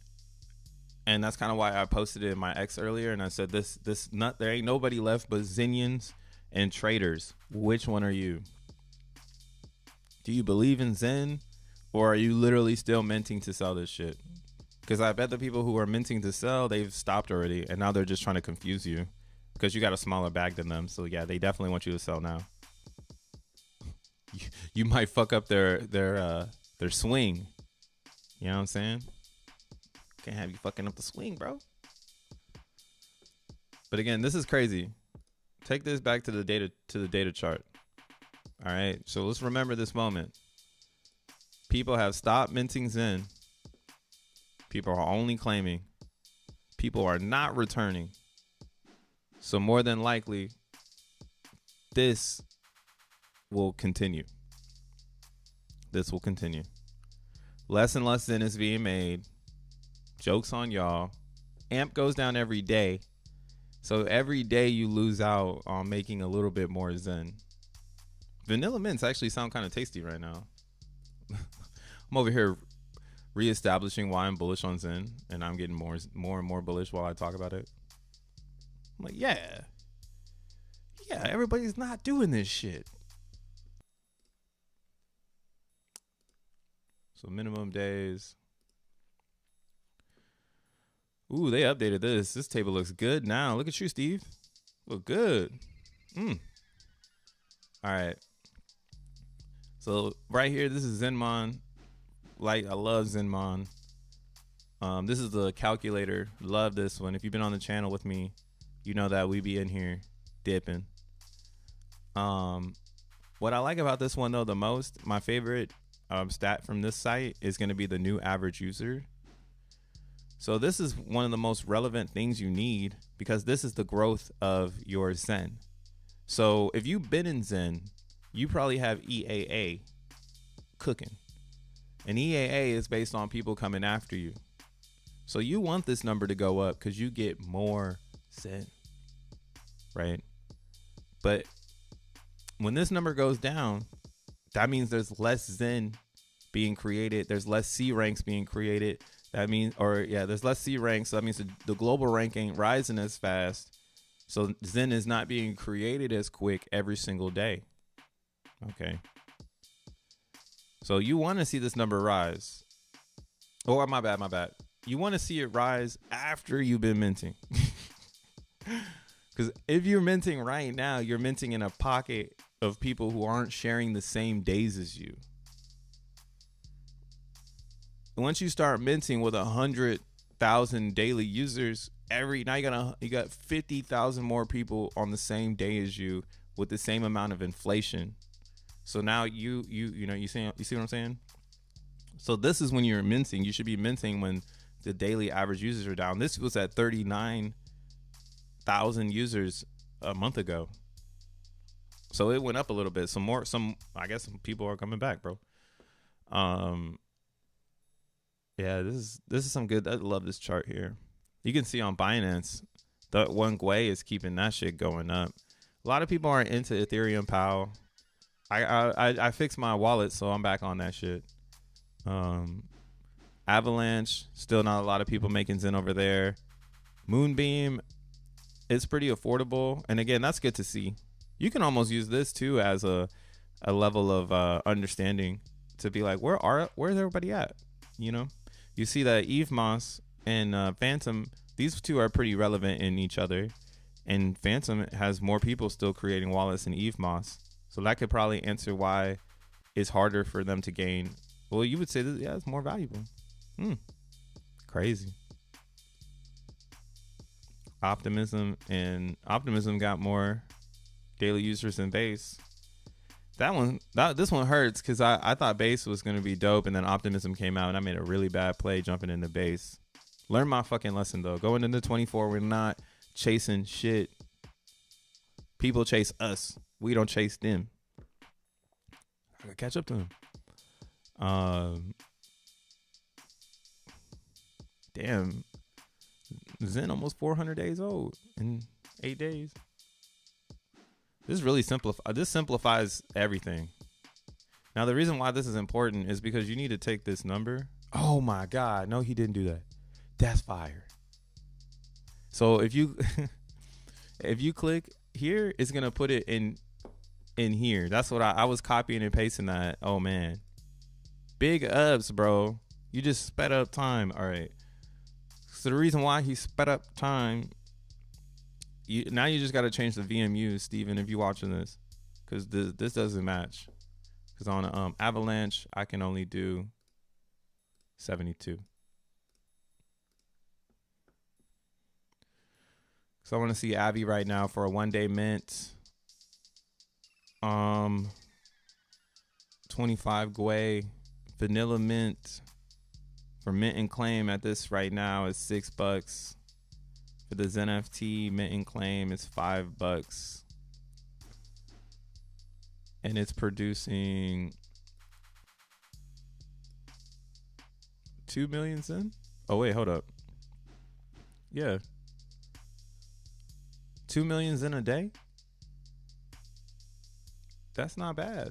and that's kind of why I posted it in my X earlier. And I said there ain't nobody left but Zenians and traders. Which one are you? Do you believe in Zen, or are you literally still minting to sell this shit? Because I bet the people who are minting to sell, they've stopped already, and now they're just trying to confuse you because you got a smaller bag than them. So yeah, they definitely want you to sell now. You might fuck up their swing. You know what I'm saying? Can't have you fucking up the swing, bro. But again, this is crazy. Take this back to the data chart. All right, so let's remember this moment. People have stopped minting Zen. People are only claiming. People are not returning. So more than likely, this will continue. This will continue. Less and less Zen is being made. Joke's on y'all. AMP goes down every day. So every day you lose out on making a little bit more Zen. Vanilla mints actually sound kind of tasty right now. I'm over here reestablishing why I'm bullish on Zen, and I'm getting more and more bullish while I talk about it. I'm like, yeah, everybody's not doing this shit. So minimum days. Ooh, they updated this. This table looks good now. Look at you, Steve. Look good. All right. So right here, this is Zenmon. Like, I love Zenmon. This is the calculator. Love this one. If you've been on the channel with me, you know that we be in here dipping. What I like about this one though the most, my favorite stat from this site is going to be the new average user. So this is one of the most relevant things you need because this is the growth of your Zen. So if you've been in Zen, you probably have EAA cooking. And EAA is based on people coming after you. So you want this number to go up because you get more Zen, right? But when this number goes down, that means there's less Zen being created. There's less C ranks being created. That means, there's less C ranks. So that means the global rank ain't rising as fast. So Zen is not being created as quick every single day. Okay. So you want to see this number rise. Oh, my bad. You want to see it rise after you've been minting. Because if you're minting right now, you're minting in a pocket of people who aren't sharing the same days as you. Once you start minting with 100,000 daily users, now you got 50,000 more people on the same day as you with the same amount of inflation. So now you see what I'm saying? So this is when you're minting. You should be minting when the daily average users are down. This was at 39,000 users a month ago. So it went up a little bit. I guess some people are coming back, bro. Yeah, this is some good. I love this chart here. You can see on Binance, the one Gwei is keeping that shit going up. A lot of people aren't into Ethereum POW. I fixed my wallet, so I'm back on that shit. Avalanche, still not a lot of people making Zen over there. Moonbeam, it's pretty affordable, and again, that's good to see. You can almost use this too as a level of understanding to be like, where's everybody at? You know, you see that EVMOS and Phantom, these two are pretty relevant in each other, and Phantom has more people still creating wallets than EVMOS. So that could probably answer why it's harder for them to gain. Well, you would say that, yeah, it's more valuable. Crazy. and Optimism got more daily users than Base. This one hurts because I thought Base was going to be dope, and then Optimism came out, and I made a really bad play jumping into Base. Learn my fucking lesson, though. Going into 24, we're not chasing shit. People chase us. We don't chase them. I gotta catch up to them. Damn. Zen almost 400 days old in 8 days. This really simplifies everything. Now, the reason why this is important is because you need to take this number. Oh my God. No, he didn't do that. That's fire. So if you click here, it's going to put it in here. That's what I was copying and pasting that. Oh man. Big ups, bro. You just sped up time. All right. So the reason why he sped up time, now you just got to change the VMU, Steven, if you're watching this, because this doesn't match. Because on Avalanche, I can only do 72. So I want to see Abby right now for a 1-day mint. 25 Gwei vanilla mint for mint and claim at this right now is $6. For the xeNFT mint and claim is $5. And it's producing 2 million Zen? Oh wait, hold up. Yeah. 2 million Zen a day? That's not bad.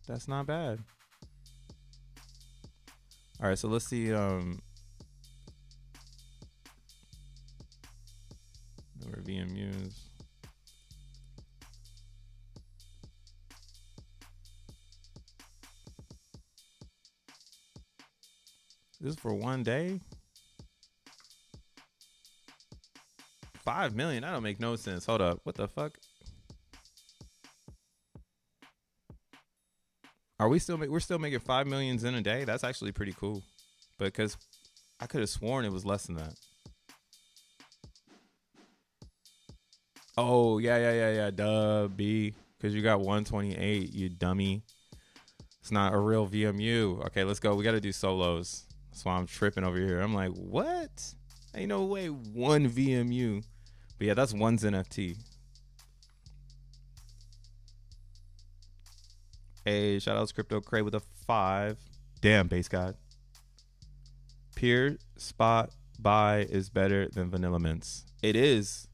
That's not bad. All right, so let's see. Number VMUs. This is for 1 day? 5 million? That don't make no sense. Hold up. What the fuck? We're still making 5 million in a day? That's actually pretty cool. Because I could have sworn it was less than that. Oh, yeah. Duh, B. Because you got 128, you dummy. It's not a real VMU. Okay, let's go. We got to do solos. That's why I'm tripping over here. I'm like, what? Ain't no way 1 VMU. But yeah, that's 1 xeNFT. Hey, shout out to Crypto Cray with a 5. Damn, base god. Pure spot buy is better than vanilla mints. It is.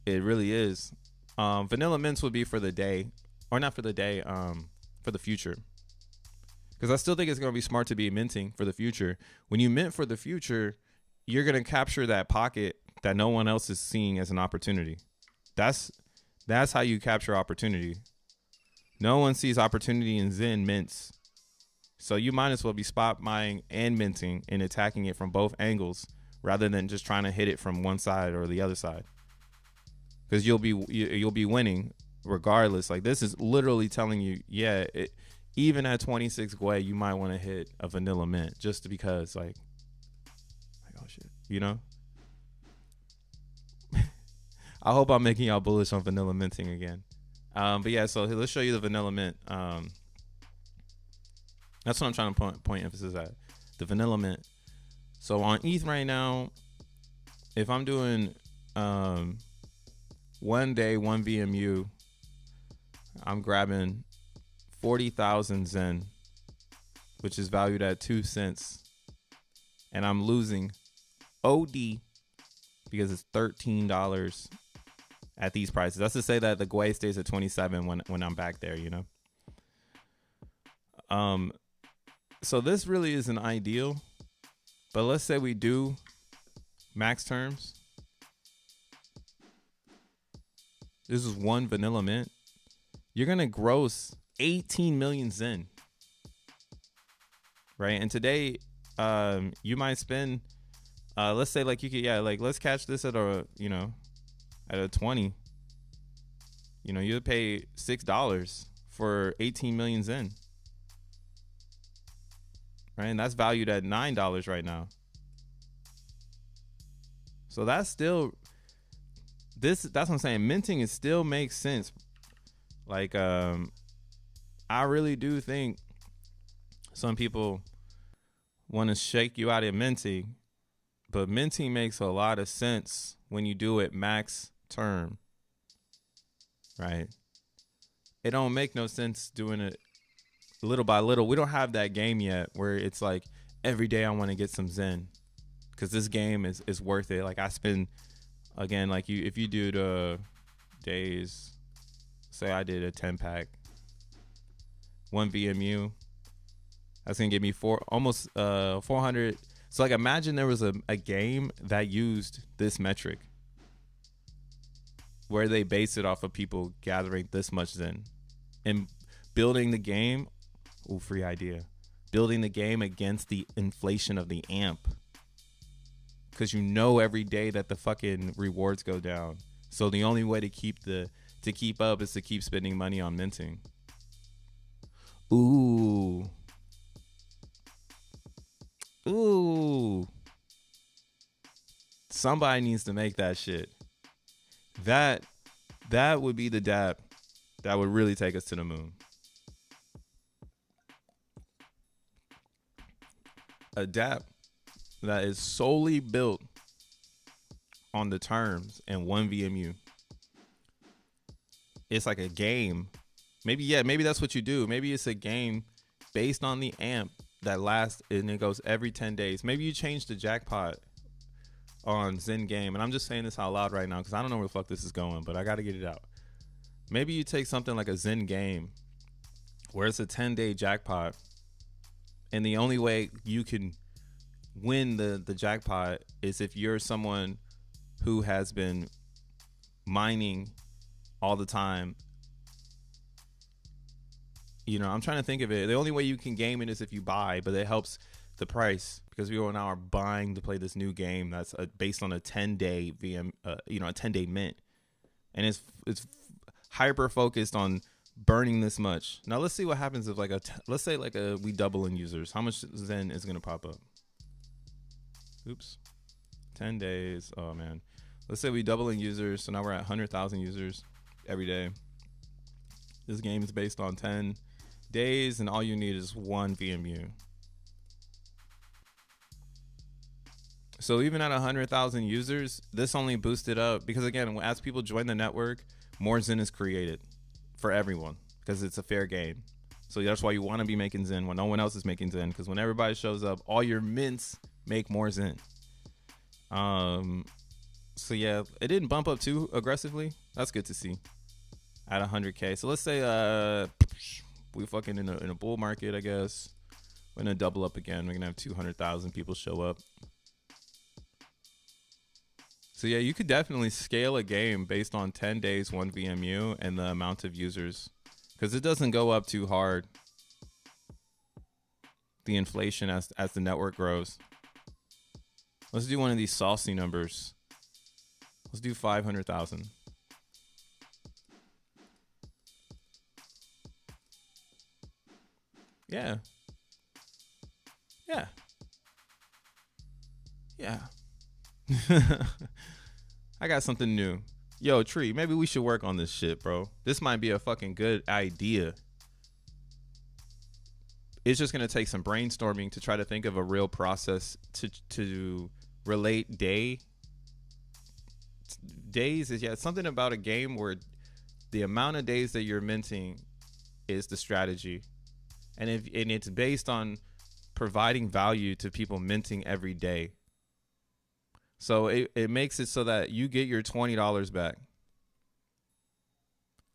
It really is. Vanilla mints would be for the day, or not for the day, for the future. Because I still think it's going to be smart to be minting for the future. When you mint for the future, you're going to capture that pocket that no one else is seeing as an opportunity. That's how you capture opportunity. No one sees opportunity in Zen mints. So you might as well be spot buying and minting and attacking it from both angles rather than just trying to hit it from one side or the other side. Because you'll be winning regardless. Like, this is literally telling you, yeah, even at 26 Gwei, you might want to hit a vanilla mint just because, like oh shit, you know? I hope I'm making y'all bullish on vanilla minting again. But yeah, so let's show you the vanilla mint. That's what I'm trying to point emphasis at. The vanilla mint. So on ETH right now, if I'm doing 1 day, 1 VMU, I'm grabbing 40,000 Zen, which is valued at 2 cents. And I'm losing OD because it's $13 at these prices. That's to say that the Gwei stays at 27 when I'm back there, you know? So this really isn't ideal, but let's say we do max terms. This is 1 vanilla mint. You're going to gross 18 million Zen, right? And today, you might spend, let's say like you could, yeah, like let's catch this at a, you know, at a 20, you know, you'd pay $6 for 18 million Zen, right? And that's valued at $9 right now. So that's still this. That's what I'm saying. Minting it still makes sense. Like, I really do think some people want to shake you out of minting, but minting makes a lot of sense when you do it max term, right? It don't make no sense doing it little by little. We don't have that game yet where it's like every day I want to get some Zen because this game is worth it. Like I spend, again, like if you do the days, say I did a 10 pack, 1 VMU, that's gonna give me almost 400. So like imagine there was a game that used this metric where they base it off of people gathering this much Zen and building the game. Ooh, free idea. Building the game against the inflation of the AMP. Because you know every day that the fucking rewards go down. So the only way to keep up is to keep spending money on minting. Ooh. Somebody needs to make that shit. That would be the DApp that would really take us to the moon. A DApp that is solely built on the terms and 1 VMU. It's like a game. Maybe that's what you do. Maybe it's a game based on the AMP that lasts and it goes every 10 days. Maybe you change the jackpot on Zen game. And I'm just saying this out loud right now because I don't know where the fuck this is going, but I got to get it out. Maybe you take something like a Zen game where it's a 10-day jackpot. And the only way you can win the jackpot is if you're someone who has been mining all the time. You know, I'm trying to think of it. The only way you can game it is if you buy, but it helps the price because people now are buying to play this new game that's based on a 10-day VM, a 10-day mint, and it's hyper focused on burning this much. Now let's see what happens if let's say we double in users. How much Zen is gonna pop up? Oops, 10 days. Oh man, let's say we double in users. So now we're at 100,000 users every day. This game is based on 10 days, and all you need is 1 VMU. So even at 100,000 users, this only boosted up because again, as people join the network, more Zen is created for everyone because it's a fair game. So that's why you want to be making Zen when no one else is making Zen, because when everybody shows up, all your mints make more Zen. So yeah, it didn't bump up too aggressively. That's good to see at 100K. So let's say we fucking in a bull market, I guess. We're gonna double up again. We're gonna have 200,000 people show up. So yeah, you could definitely scale a game based on 10 days, 1 VMU, and the amount of users, because it doesn't go up too hard. The inflation as the network grows. Let's do one of these saucy numbers. Let's do 500,000. Yeah. I got something new. Yo, Tree, maybe we should work on this shit, bro. This might be a fucking good idea. It's just gonna take some brainstorming to try to think of a real process to relate days. It's something about a game where the amount of days that you're minting is the strategy, and it's based on providing value to people minting every day. So it makes it so that you get your $20 back.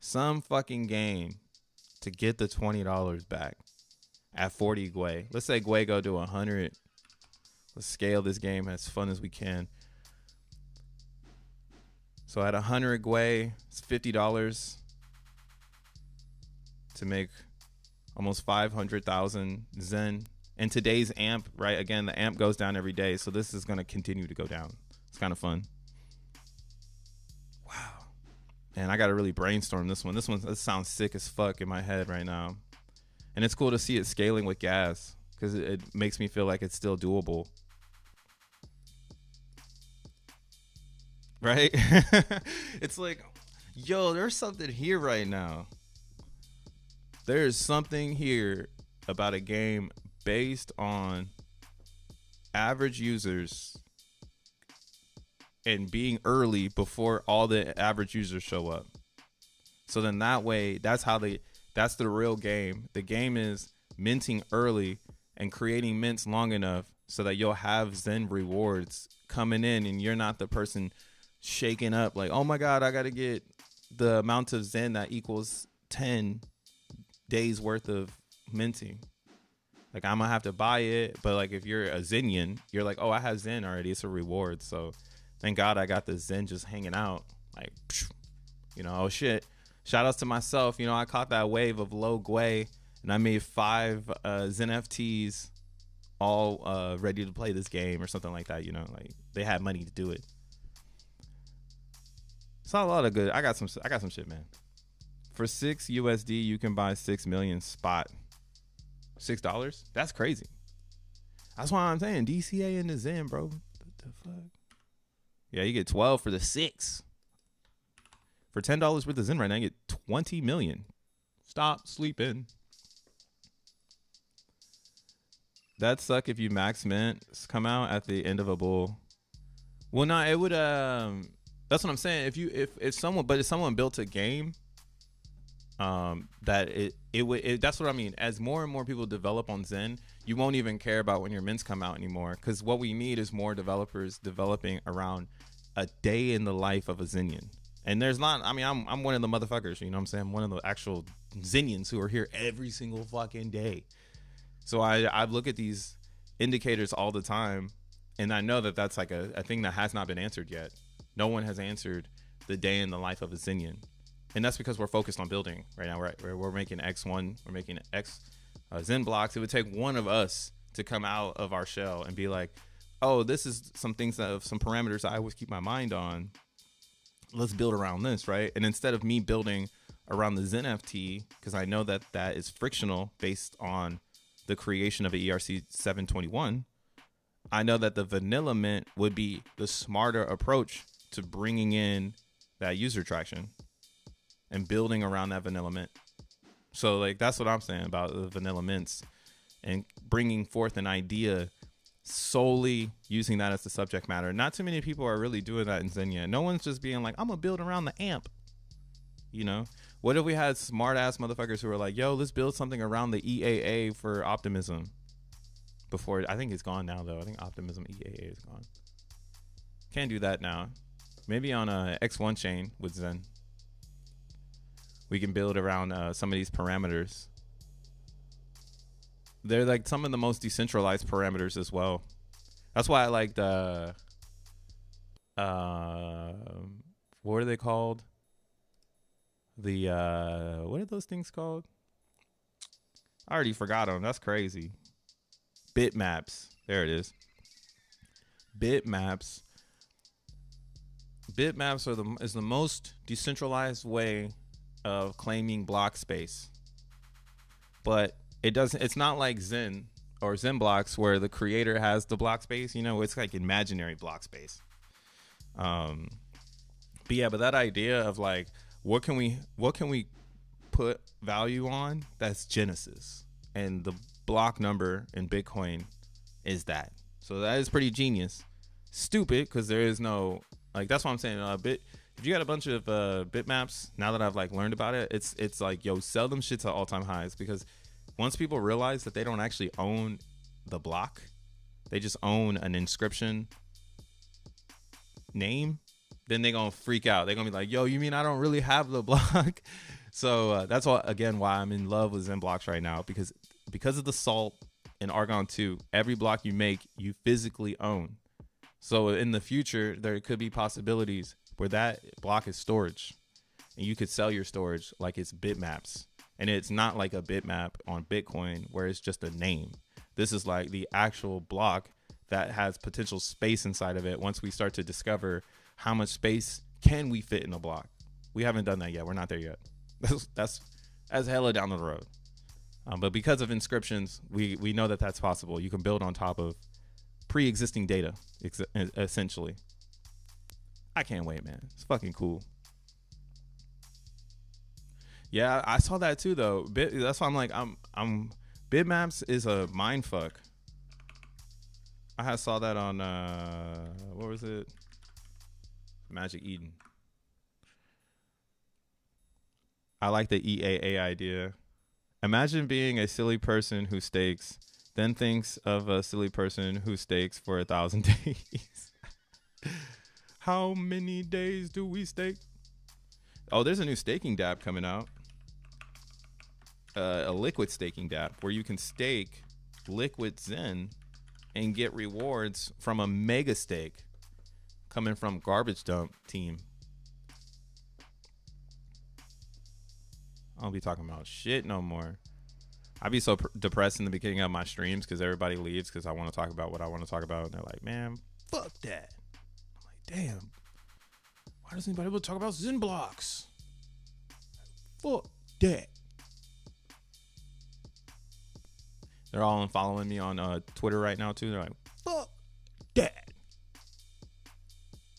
Some fucking game to get the $20 back at 40 Gwei. Let's say Gwei go to 100. Let's scale this game as fun as we can. So at 100 Gwei, it's $50 to make almost 500,000 Zen. And today's AMP, right? Again, the AMP goes down every day, so this is going to continue to go down. It's kind of fun. Wow. Man, I got to really brainstorm this one. This sounds sick as fuck in my head right now. And it's cool to see it scaling with gas because it makes me feel like it's still doable. right? It's like, yo, there's something here right now. There's something here about a game based on average users and being early before all the average users show up. So then that way, that's the real game. The game is minting early and creating mints long enough so that you'll have Zen rewards coming in and you're not the person shaking up like, oh my God, I got to get the amount of Zen that equals 10 days worth of minting. Like, I'm gonna have to buy it, but like if you're a Zenian, you're like, oh, I have Zen already, it's a reward. So thank God I got the Zen just hanging out. Like, oh shit. Shout outs to myself. I caught that wave of low Gwei and I made 5 xeNFTs all ready to play this game or something like that. Like they had money to do it. It's not a lot of good. I got some shit, man. For $6 you can buy 6 million spot. $6? That's crazy. That's why I'm saying DCA and the Zen, bro. What the fuck? Yeah, you get 12 for the 6. For $10 worth of Zen right now, you get 20 million. Stop sleeping. That suck if you max mints come out at the end of a bull. Well, no, it would. That's what I'm saying. If someone built a game, that it would. That's what I mean. As more and more people develop on Zen, you won't even care about when your mints come out anymore. Because what we need is more developers developing around a day in the life of a Zenian. And there's not. I mean, I'm one of the motherfuckers. You know what I'm saying? I'm one of the actual Zenians who are here every single fucking day. So I look at these indicators all the time, and I know that that's like a thing that has not been answered yet. No one has answered the day in the life of a Zenian. And that's because we're focused on building right now. We're making X1, we're making XENblocks. It would take one of us to come out of our shell and be like, oh, this is some things some parameters I always keep my mind on. Let's build around this, right? And instead of me building around the xeNFT, because I know that that is frictional based on the creation of an ERC 721, I know that the vanilla mint would be the smarter approach to bringing in that user traction and building around that vanilla mint. So like that's what I'm saying about the vanilla mints and bringing forth an idea solely using that as the subject matter. Not too many people are really doing that in Zen yet. No one's just being like, I'm gonna build around the amp. What if we had smart ass motherfuckers who were like, yo, let's build something around the EAA for optimism? Before, I think it's gone now though. I think optimism EAA is gone. Can't do that now. Maybe on a X1 chain with Zen, we can build around some of these parameters. They're like some of the most decentralized parameters as well. That's why I like the what are they called? The what are those things called? I already forgot them. That's crazy. Bitmaps. There it is. Bitmaps. Bitmaps is the most decentralized way of claiming block space. But it's not like Zen or XENblocks where the creator has the block space. It's like imaginary block space. But that idea of like, what can we put value on? That's Genesis, and the block number in Bitcoin is that. So that is pretty genius. Stupid because there is no like. That's what I'm saying. If you got a bunch of bitmaps, now that I've like learned about it, it's like, yo, sell them shit to all-time highs, because once people realize that they don't actually own the block, they just own an inscription name, then they're gonna freak out. They're gonna be like, yo, you mean I don't really have the block? So that's why I'm in love with XENblocks right now, because of the salt in Argon 2, every block you make, you physically own. So in the future, there could be possibilities where that block is storage, and you could sell your storage like it's bitmaps. And it's not like a bitmap on Bitcoin where it's just a name. This is like the actual block that has potential space inside of it. Once we start to discover how much space can we fit in a block. We haven't done that yet. We're not there yet. That's hella down the road. But because of inscriptions, we know that that's possible. You can build on top of pre-existing data, essentially. I can't wait, man. It's fucking cool. Yeah, I saw that too, though. That's why I'm like, I'm. Bitmaps is a mind fuck. I saw that on what was it? Magic Eden. I like the EAA idea. Imagine being a silly person who stakes, then thinks of a silly person who stakes for 1,000 days. How many days do we stake? Oh, there's a new staking DApp coming out. A liquid staking DApp where you can stake liquid Zen and get rewards from a mega stake coming from Garbage Dump team. I don't be talking about shit no more. I be so depressed in the beginning of my streams because everybody leaves because I want to talk about what I want to talk about. And they're like, man, fuck that. I'm like, damn. Why doesn't anybody able to talk about XENblocks? Fuck that. They're all following me on Twitter right now, too. They're like, fuck that.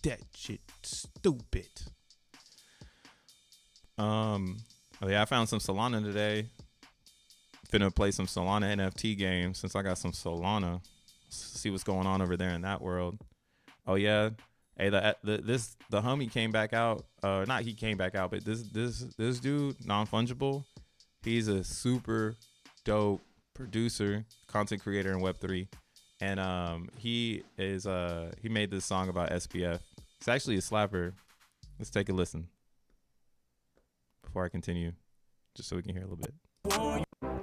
That shit stupid. Oh yeah, I found some Solana today. Finna play some Solana NFT games since I got some Solana. See what's going on over there in that world. Oh yeah, hey, the homie came back out. Not he came back out, but this dude, non-fungible. He's a super dope producer, content creator in Web3, and he made this song about SPF. It's actually a slapper. Let's take a listen before I continue, just so we can hear a little bit.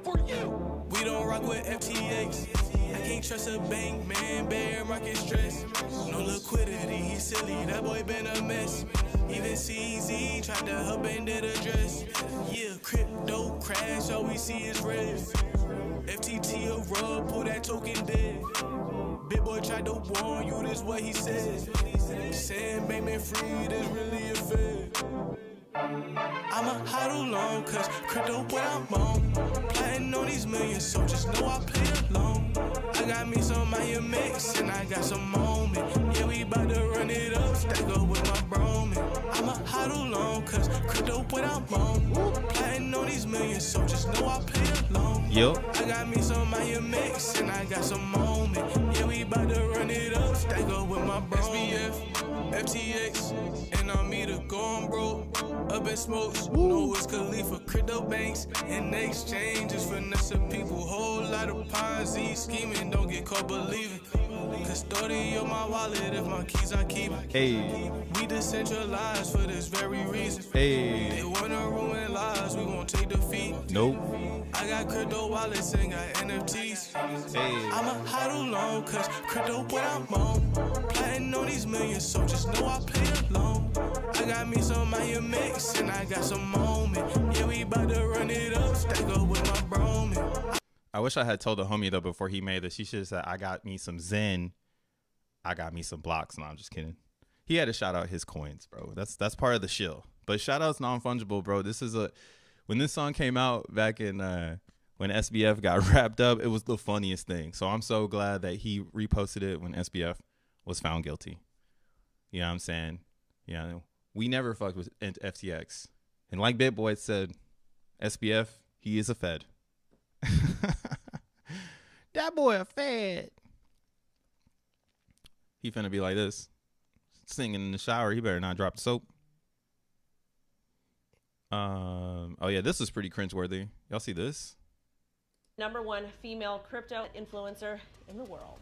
For you, we don't rock with FTX. I can't trust a bank, man. Bear market stress. No liquidity, he's silly. That boy been a mess. Even CZ tried to help and did address. Yeah, crypto crash, all we see is red. FTT a rub, pull that token dead. Big boy tried to warn you, this what he said. Saying Bankman Fried is really a fed. I'ma hodl long, cause crypto what I'm on. Plotting on these millions, so just know I play along. I got me some Maya mix, and I got some moment. Yeah, we bout to run it up, stack up with my bro, man. I'ma hodl long, cause crypto what I'm on. Plotting on these millions, so just know I play along. Yup. I got me some Maya mix, and I got some moment. Yeah, we bout to run it up, stack up with my bro. SBF, FTX, and I'm me to go on, bro. Up in smokes, know it's Khalifa, crypto banks, and exchanges, finessing people, whole lot of Ponzi scheming, don't get caught believing. Custodian my wallet, if my keys I keep. Hey. We decentralized for this very reason. Hey. They wanna ruin lives, we won't take defeat. Nope. I got crypto wallets and got NFTs. Hey. I'ma hodl long, cause crypto what I'm on. Plotting on these millions, so just know I play along. I got me some Maya mix, and I got some moment. Yeah, we bout to run it up, stack up with my bro, man. I wish I had told the homie though before he made this. He should have said, I got me some Zen. I got me some blocks. No, I'm just kidding. He had to shout out his coins, bro. That's part of the shill. But shout outs non-fungible, bro. When this song came out back in when SBF got wrapped up, it was the funniest thing. So I'm so glad that he reposted it when SBF was found guilty. You know what I'm saying? Yeah, we never fucked with FTX. And like Bit Boy said, SBF, he is a fed. That boy a fed. He finna be like this, singing in the shower. He better not drop the soap. Oh yeah, this is pretty cringeworthy. Y'all see this? #1 female crypto influencer in the world.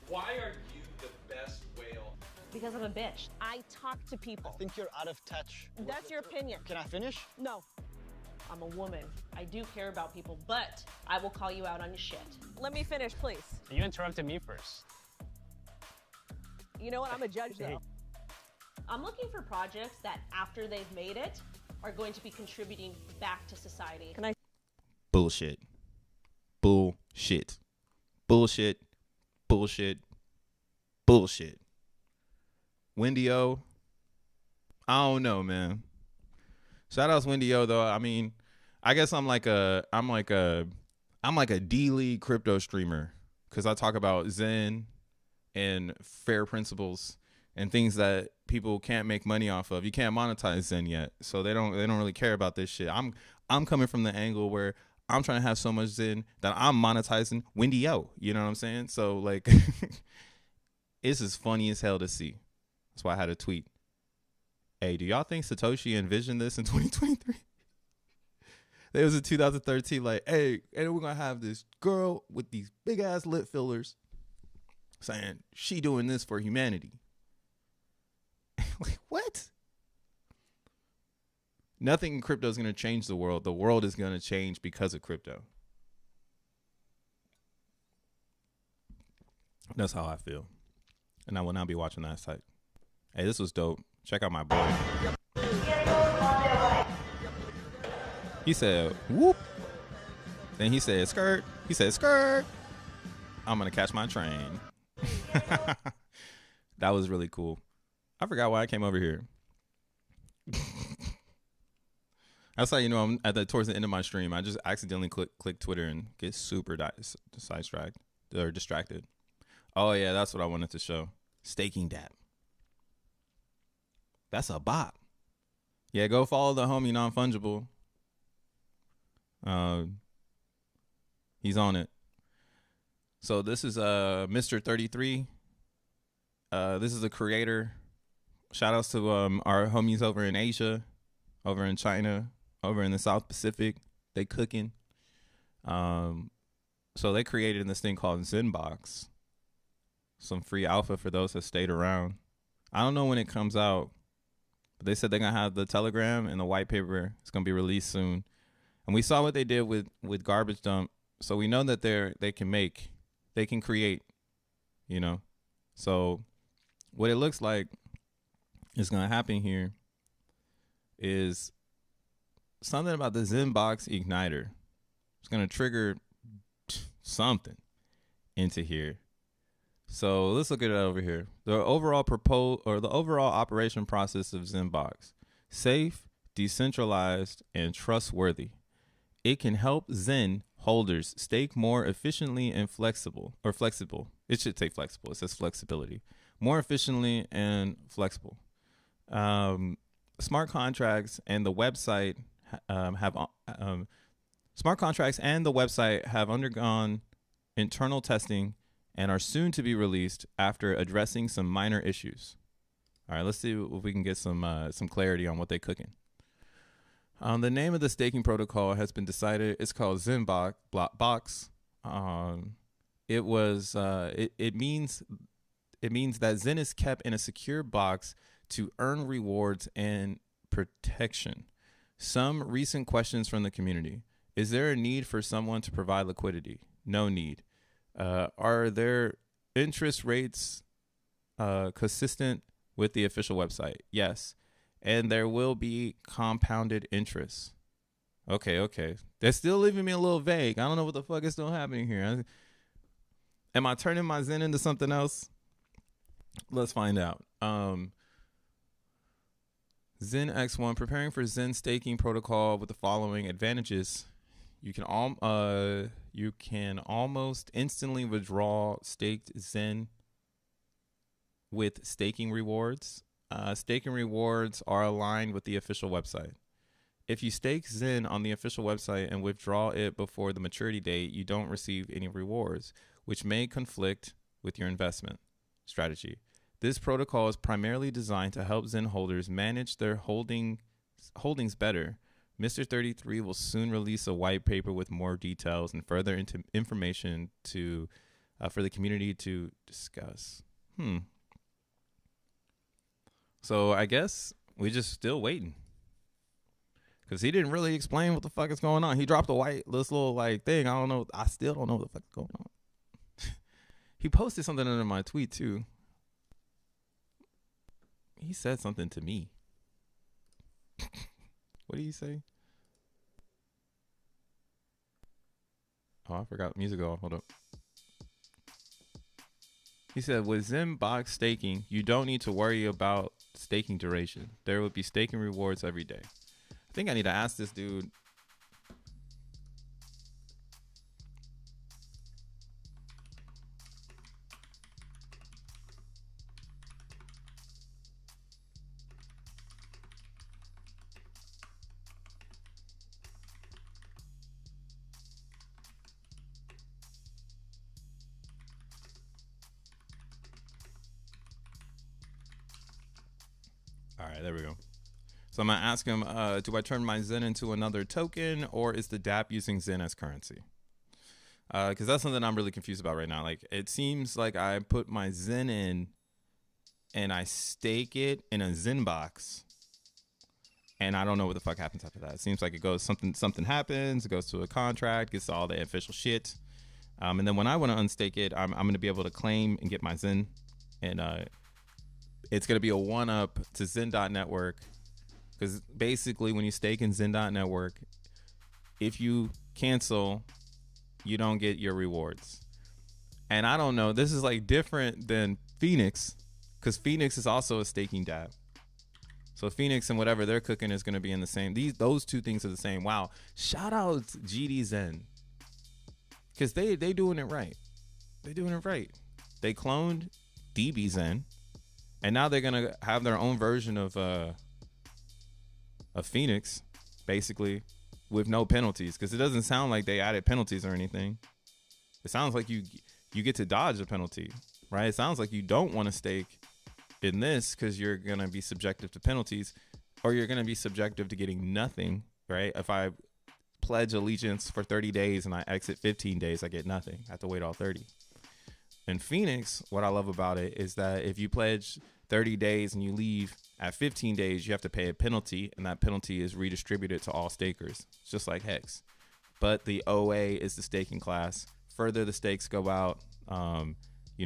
Why are you the best whale? Because I'm a bitch. I talk to people. I think you're out of touch. That's your opinion. Can I finish? No. I'm a woman. I do care about people, but I will call you out on your shit. Let me finish, please. You interrupted me first. You know what? I'm a judge, though. I'm looking for projects that, after they've made it, are going to be contributing back to society. Can I? Bullshit. Bullshit. Bullshit. Bullshit. Bullshit. Wendy O. I don't know, man. Shout outs Wendy O though. I mean, I guess I'm like a D-League crypto streamer because I talk about Zen and fair principles and things that people can't make money off of. You can't monetize Zen yet, so they don't really care about this shit. I'm coming from the angle where I'm trying to have so much Zen that I'm monetizing Wendy O. You know what I'm saying? So like, it's as funny as hell to see. That's why I had a tweet. Hey, do y'all think Satoshi envisioned this in 2023? It was in 2013, like, hey, and we're going to have this girl with these big ass lip fillers saying she doing this for humanity. Like, what? Nothing in crypto is going to change the world. The world is going to change because of crypto. That's how I feel. And I will not be watching that site. Hey, this was dope. Check out my boy. He said, whoop. Then he said, skirt. He said, skirt. I'm going to catch my train. That was really cool. I forgot why I came over here. That's how you know I'm towards the end of my stream. I just accidentally click Twitter and get super sidetracked or distracted. Oh, yeah, that's what I wanted to show. Staking DApp. That's a bop. Yeah, go follow the homie Non-Fungible. He's on it. So this is Mr. 33. This is a creator. Shout outs to our homies over in Asia, over in China, over in the South Pacific. They cooking. So they created this thing called XENblocks. Some free alpha for those that stayed around. I don't know when it comes out, but they said they're gonna have the Telegram and the white paper. It's gonna be released soon. And we saw what they did with Garbage Dump, so we know that they can create, you know. So what it looks like is gonna happen here is something about the XENblocks igniter. It's gonna trigger something into here. So let's look at it over here. The overall operation process of XENblocks: safe, decentralized, and trustworthy. It can help Zen holders stake more efficiently and flexible. It should say flexible. It says flexibility. More efficiently and flexible. Smart contracts and the website have undergone internal testing and are soon to be released after addressing some minor issues. All right, let's see if we can get some clarity on what they're cooking. The name of the staking protocol has been decided. It's called XENblocks. It means that Zen is kept in a secure box to earn rewards and protection. Some recent questions from the community: is there a need for someone to provide liquidity? No need. Are their interest rates consistent with the official website? Yes. And there will be compounded interest. Okay. They're still leaving me a little vague. I don't know what the fuck is still happening here. Am I turning my Zen into something else? Let's find out. Zen X1, preparing for Zen staking protocol with the following advantages. You can almost instantly withdraw staked Zen with staking rewards. Staking rewards are aligned with the official website. If you stake Zen on the official website and withdraw it before the maturity date, you don't receive any rewards, which may conflict with your investment strategy. This protocol is primarily designed to help Zen holders manage their holdings better. Mr. 33 will soon release a white paper with more details and further information for the community to discuss. So I guess we just still waiting, because he didn't really explain what the fuck is going on. He dropped this little like thing. I don't know. I still don't know what the fuck is going on. He posted something under my tweet too. He said something to me. What did he say? Oh, I forgot music off. Hold up. He said, with XENblocks staking, you don't need to worry about staking duration. There will be staking rewards every day. I think I need to ask this dude. All right, there we go. So I'm gonna ask him, do I turn my XEN into another token, or is the DApp using XEN as currency? Because that's something I'm really confused about right now. Like, it seems like I put my XEN in and I stake it in a XENbox, and I don't know what the fuck happens after that. It seems like it goes, something happens, it goes to a contract, gets all the official shit. And then when I want to unstake it, I'm going to be able to claim and get my XEN. And it's going to be a one-up to XEN.network. Because basically, when you stake in XEN.network, if you cancel, you don't get your rewards. And I don't know, this is like different than Phoenix, because Phoenix is also a staking DApp. So Phoenix and whatever they're cooking is going to be in the same. Those two things are the same. Wow. Shout out GDXEN. Because they doing it right. They're doing it right. They cloned DBXEN, and now they're going to have their own version of Phoenix, basically, with no penalties. Because it doesn't sound like they added penalties or anything. It sounds like you get to dodge a penalty, right? It sounds like you don't want to stake in this because you're going to be subjective to penalties, or you're going to be subjective to getting nothing, right? If I pledge allegiance for 30 days and I exit 15 days, I get nothing. I have to wait all 30. In Phoenix, what I love about it is that if you pledge 30 days and you leave at 15 days, you have to pay a penalty, and that penalty is redistributed to all stakers. It's just like Hex. But the OA is the staking class. Further the stakes go out,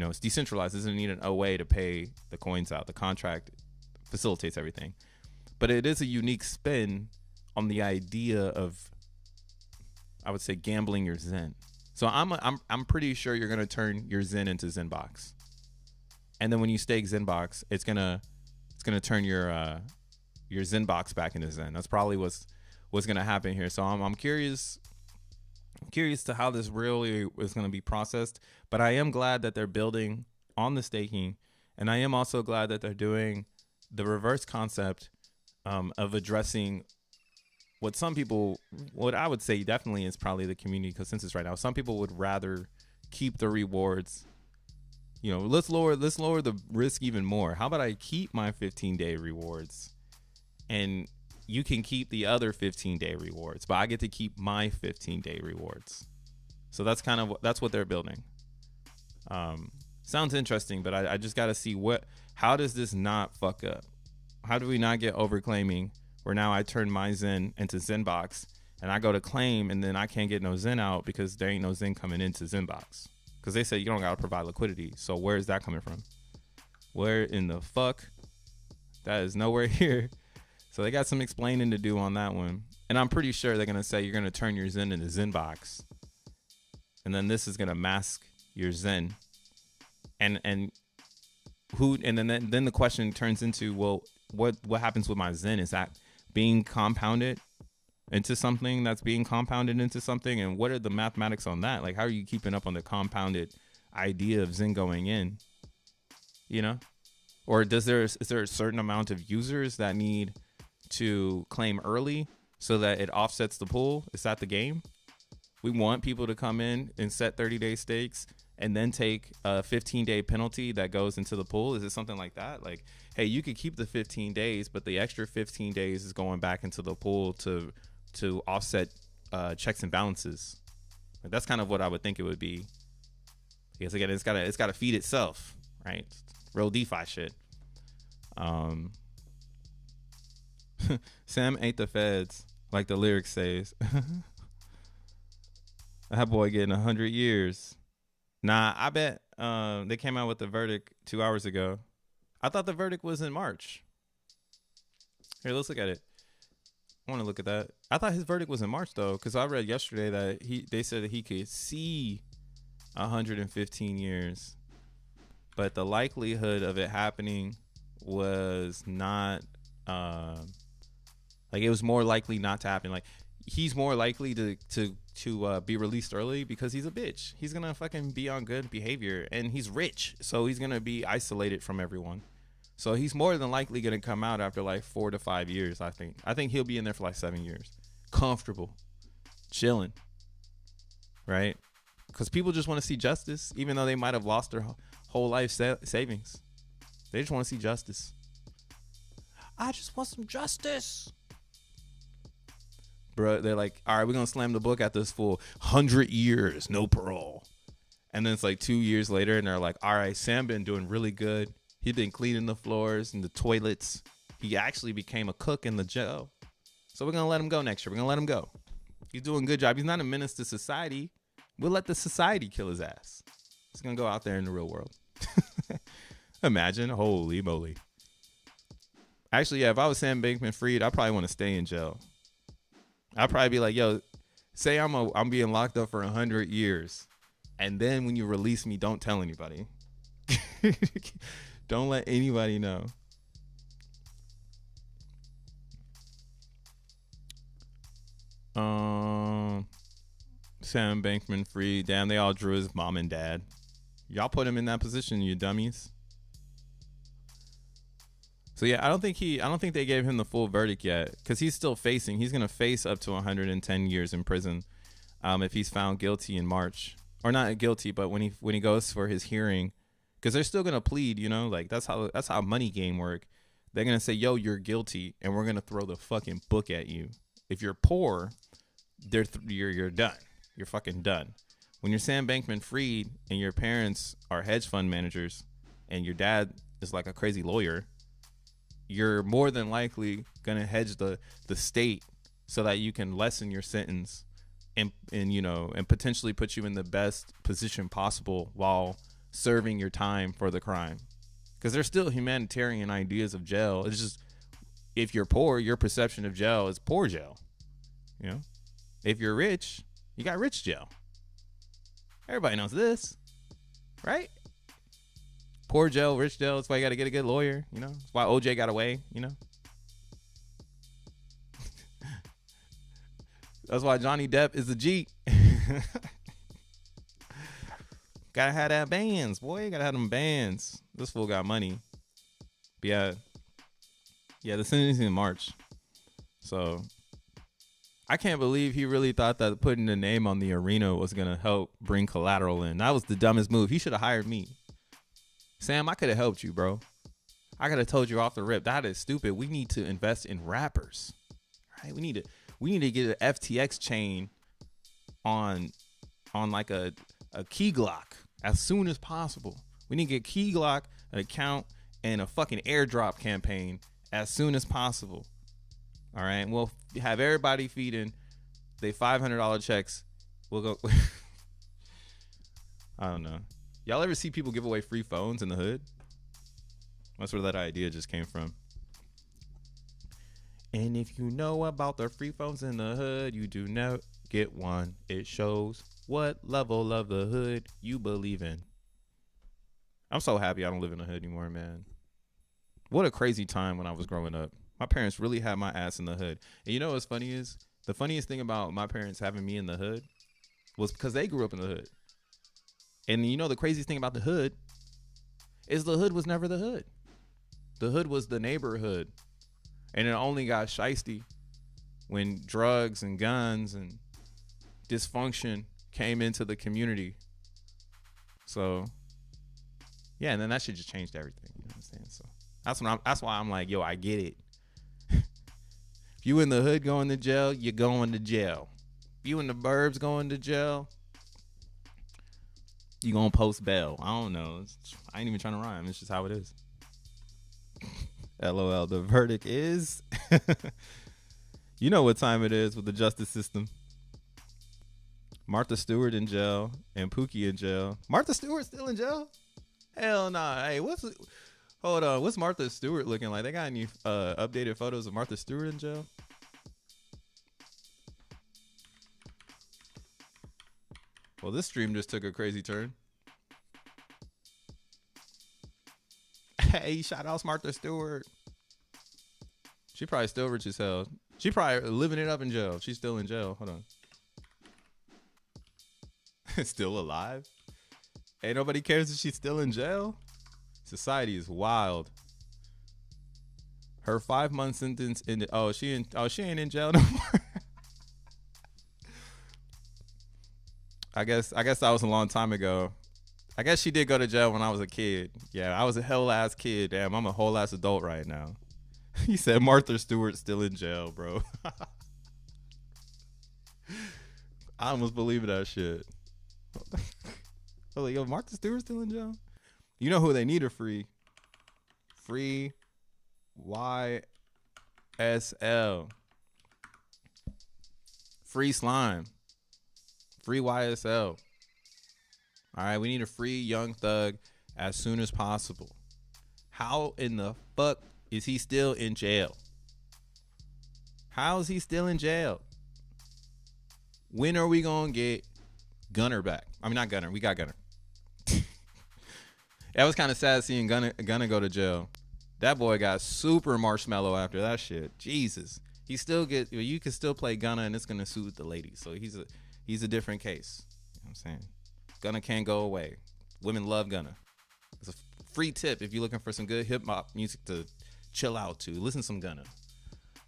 it's decentralized. It doesn't need an OA to pay the coins out. The contract facilitates everything. But it is a unique spin on the idea of, I would say, gambling your XEN. So I'm pretty sure you're gonna turn your XEN into XENblocks, and then when you stake XENblocks, it's gonna turn your XENbox back into XEN. That's probably what's gonna happen here. So I'm curious to how this really is gonna be processed. But I am glad that they're building on the staking, and I am also glad that they're doing the reverse concept of addressing what I would say definitely is probably the community consensus right now. Some people would rather keep the rewards. Let's lower the risk even more. How about I keep my 15-day rewards, and you can keep the other 15-day rewards, but I get to keep my 15-day rewards. So that's what they're building. Sounds interesting, but I just got to see how does this not fuck up? How do we not get overclaiming, where now I turn my XEN into XENbox, and I go to claim, and then I can't get no XEN out because there ain't no XEN coming into XENbox. Because they say you don't got to provide liquidity. So where is that coming from? Where in the fuck? That is nowhere here. So they got some explaining to do on that one. And I'm pretty sure they're going to say you're going to turn your XEN into XENbox. And then this is going to mask your XEN. And then the question turns into, well, what happens with my XEN? Is that being compounded into something that's being compounded into something? And what are the mathematics on that? Like, how are you keeping up on the compounded idea of XEN going in? Or is there a certain amount of users that need to claim early so that it offsets the pool? Is that the game? We want people to come in and set 30-day stakes and then take a 15-day penalty that goes into the pool. Is it something like that? Like, hey, you could keep the 15 days, but the extra 15 days is going back into the pool to offset checks and balances. Like, that's kind of what I would think it would be. Because again, it's gotta feed itself, right? Real DeFi shit. Sam ate the feds, like the lyrics says. That boy getting 100 years. Nah, I bet they came out with the verdict 2 hours ago. I thought the verdict was in March. Here, let's look at it. I want to look at that. I thought his verdict was in March, though, because I read yesterday that they said that he could see 115 years. But the likelihood of it happening was not, it was more likely not to happen. Like, he's more likely to be released early because he's a bitch. He's gonna fucking be on good behavior, and he's rich, so he's gonna be isolated from everyone. So he's more than likely gonna come out after like 4 to 5 years. I think he'll be in there for like 7 years, comfortable, chilling, right? Because people just want to see justice, even though they might have lost their whole life savings. They just want to see justice. I just want some justice. Bro, they're like, all right, we're going to slam the book at this fool. 100 years, no parole. And then it's like 2 years later, and they're like, all right, Sam been doing really good. He's been cleaning the floors and the toilets. He actually became a cook in the jail. So we're going to let him go next year. We're going to let him go. He's doing a good job. He's not a menace to society. We'll let the society kill his ass. He's going to go out there in the real world. Imagine. Holy moly. Actually, yeah, if I was Sam Bankman-Fried, I'd probably want to stay in jail. I'd probably be like, yo, say I'm being locked up for 100 years. And then when you release me, don't tell anybody. Don't let anybody know. Sam Bankman-Fried. Damn, they all drew his mom and dad. Y'all put him in that position, you dummies. So yeah, I don't think they gave him the full verdict yet, because he's still facing. He's gonna face up to 110 years in prison, if he's found guilty in March, or not guilty, but when he goes for his hearing, because they're still gonna plead. You know, like that's how money game work. They're gonna say, yo, you're guilty, and we're gonna throw the fucking book at you. If you're poor, you're done. You're fucking done. When you're Sam Bankman-Fried and your parents are hedge fund managers and your dad is like a crazy lawyer, you're more than likely going to hedge the state so that you can lessen your sentence and potentially put you in the best position possible while serving your time for the crime. Because there's still humanitarian ideas of jail. It's just, if you're poor, your perception of jail is poor jail. You know, if you're rich, you got rich jail. Everybody knows this, right? Poor jail, rich jail. That's why you got to get a good lawyer. You know, that's why OJ got away. You know, that's why Johnny Depp is a G. Gotta have that bands, boy. Gotta have them bands. This fool got money. But yeah, the sentencing in March. So I can't believe he really thought that putting the name on the arena was gonna help bring collateral in. That was the dumbest move. He should have hired me. Sam, I could have helped you, bro. I could have told you off the rip. That is stupid. We need to invest in rappers. Right? We need to get an FTX chain on like a key Glock as soon as possible. We need to get key Glock, an account, and a fucking airdrop campaign as soon as possible. All right, we'll have everybody feeding they $500 checks. We'll go. I don't know. Y'all ever see people give away free phones in the hood? That's where that idea just came from. And if you know about the free phones in the hood, you do not get one. It shows what level of the hood you believe in. I'm so happy I don't live in the hood anymore, man. What a crazy time when I was growing up. My parents really had my ass in the hood. And you know what's funny is? The funniest thing about my parents having me in the hood was because they grew up in the hood. And you know the craziest thing about the hood is the hood was never the hood. The hood was the neighborhood. And it only got shiesty when drugs and guns and dysfunction came into the community. So, yeah, and then that shit just changed everything. You know what I'm saying? So that's why I'm like, yo, I get it. If you in the hood going to jail, you're going to jail. If you in the burbs going to jail, you gonna post bail. I don't know. I ain't even trying to rhyme. It's just how it is. LOL. The verdict is, you know what time it is with the justice system. Martha Stewart in jail and Pookie in jail. Martha Stewart still in jail? Hell nah. Hey, hold on. What's Martha Stewart looking like? They got any updated photos of Martha Stewart in jail? Well, this stream just took a crazy turn. Hey, shout out Martha Stewart. She probably still rich as hell. She probably living it up in jail. She's still in jail. Hold on. Still alive? Ain't nobody cares if she's still in jail? Society is wild. Her 5-month sentence ended. She ain't in jail no more. I guess that was a long time ago. I guess she did go to jail when I was a kid. Yeah, I was a hell ass kid. Damn, I'm a whole ass adult right now. He said Martha Stewart's still in jail, bro. I almost believe that shit. I was like, yo, Martha Stewart's still in jail? You know who they need to free? Free YSL. Free slime. Free YSL. All right, we need a free Young Thug as soon as possible. How in the fuck is he still in jail? How is he still in jail? When are we going to get Gunner back? I mean, not Gunner. We got Gunner. That was kind of sad seeing Gunner go to jail. That boy got super marshmallow after that shit. Jesus. He still you can still play Gunner and it's going to soothe the ladies. So he's a different case. You know what I'm saying? Gunner can't go away. Women love Gunner. It's a free tip if you're looking for some good hip hop music to chill out to. Listen to some Gunner.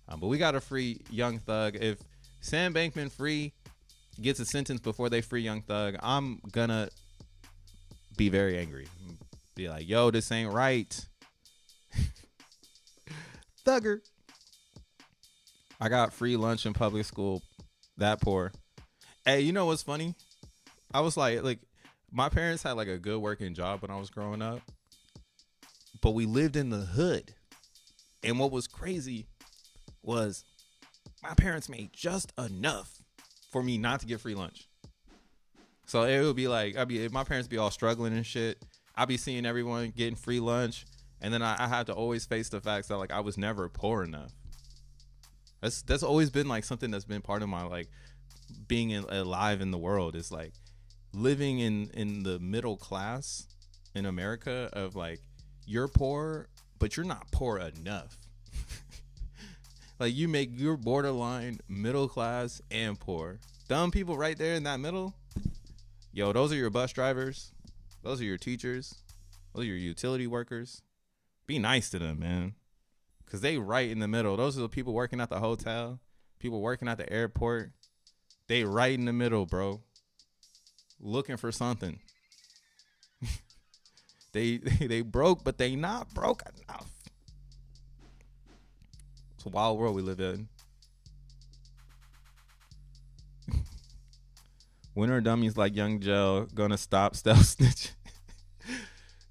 But we got a free Young Thug. If Sam Bankman-Fried gets a sentence before they free Young Thug, I'm gonna be very angry. Be like, yo, this ain't right. Thugger. I got free lunch in public school. That poor. Hey, you know what's funny? I was like my parents had like a good working job when I was growing up, but we lived in the hood. And what was crazy was my parents made just enough for me not to get free lunch. So it would be like, if my parents be all struggling and shit, I'd be seeing everyone getting free lunch. And then I had to always face the facts that like I was never poor enough. That's always been like something that's been part of my like being alive in the world. Is like living in the middle class in America of like, you're poor, but you're not poor enough. Like you're borderline middle class and poor. Dumb people right there in that middle. Yo, those are your bus drivers. Those are your teachers. Those are your utility workers. Be nice to them, man. Because they right in the middle. Those are the people working at the hotel. People working at the airport. They right in the middle, bro. Looking for something. They broke, but they not broke enough. It's a wild world we live in. When are dummies like Young Joe gonna stop stealth snitch?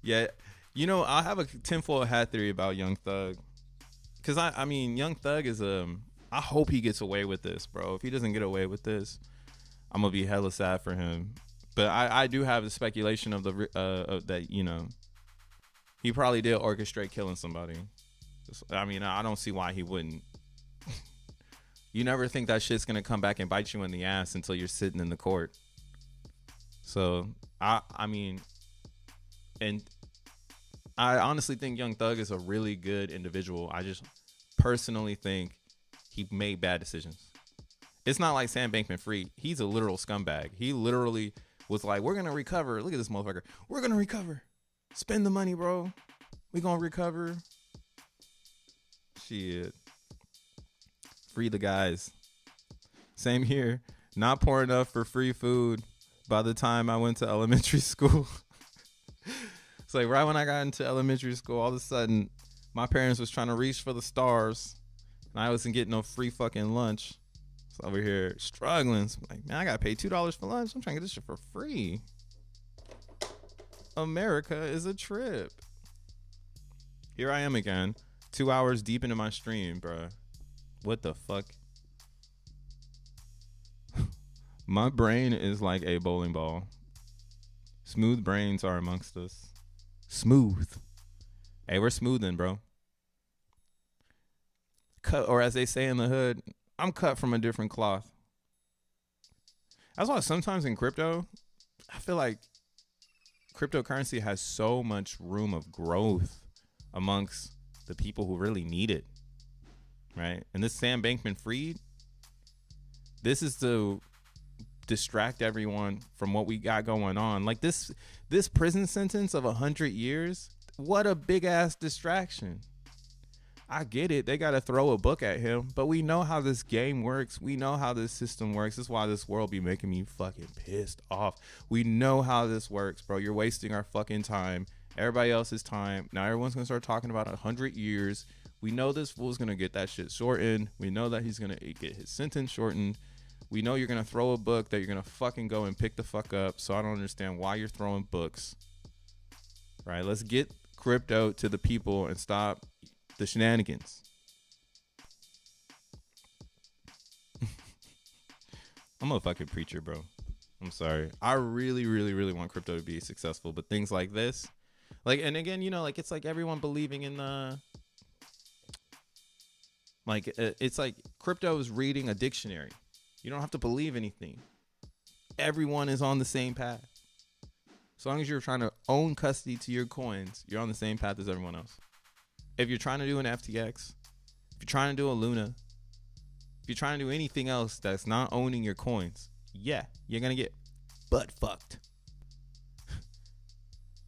Yeah, you know, I have a tinfoil hat theory about Young Thug. Cause I mean, Young Thug is I hope he gets away with this, bro. If he doesn't get away with this, I'm gonna be hella sad for him. But I do have the speculation of that, you know, he probably did orchestrate killing somebody. I mean, I don't see why he wouldn't. You never think that shit's gonna come back and bite you in the ass until you're sitting in the court. So I mean, and I honestly think Young Thug is a really good individual. I just personally think he made bad decisions. It's not like Sam Bankman-Fried. He's a literal scumbag. He literally was like, we're going to recover. Look at this motherfucker. We're going to recover. Spend the money, bro. We going to recover. Shit. Free the guys. Same here. Not poor enough for free food by the time I went to elementary school. It's like right when I got into elementary school, all of a sudden my parents was trying to reach for the stars and I wasn't getting no free fucking lunch. So over here struggling. So I'm like, man, I gotta pay $2 for lunch. I'm trying to get this shit for free. America is a trip. Here I am again, 2 hours deep into my stream, bruh. What the fuck? My brain is like a bowling ball. Smooth brains are amongst us. Smooth. Hey, we're smoothing, bro. Cut, or as they say in the hood, I'm cut from a different cloth. That's why sometimes in crypto, I feel like cryptocurrency has so much room of growth amongst the people who really need it. Right? And this Sam Bankman-Fried, this is to distract everyone from what we got going on. Like this prison sentence of 100 years, what a big ass distraction. I get it. They got to throw a book at him, but we know how this game works. We know how this system works. That's why this world be making me fucking pissed off. We know how this works, bro. You're wasting our fucking time. Everybody else's time. Now everyone's going to start talking about 100 years. We know this fool's gonna get that shit shortened. We know that he's gonna get his sentence shortened. We know you're gonna throw a book that you're gonna fucking go and pick the fuck up. So I don't understand why you're throwing books. Right? Let's get crypto to the people and stop the shenanigans. I'm a fucking preacher, bro. I'm sorry. I really, really, really want crypto to be successful, but things like this, like, and again, you know, like, it's like everyone believing in the, like, it's like crypto is reading a dictionary. You don't have to believe anything. Everyone is on the same path. As long as you're trying to own custody to your coins, you're on the same path as everyone else. If you're trying to do an FTX, if you're trying to do a Luna, if you're trying to do anything else that's not owning your coins, yeah, you're going to get butt fucked.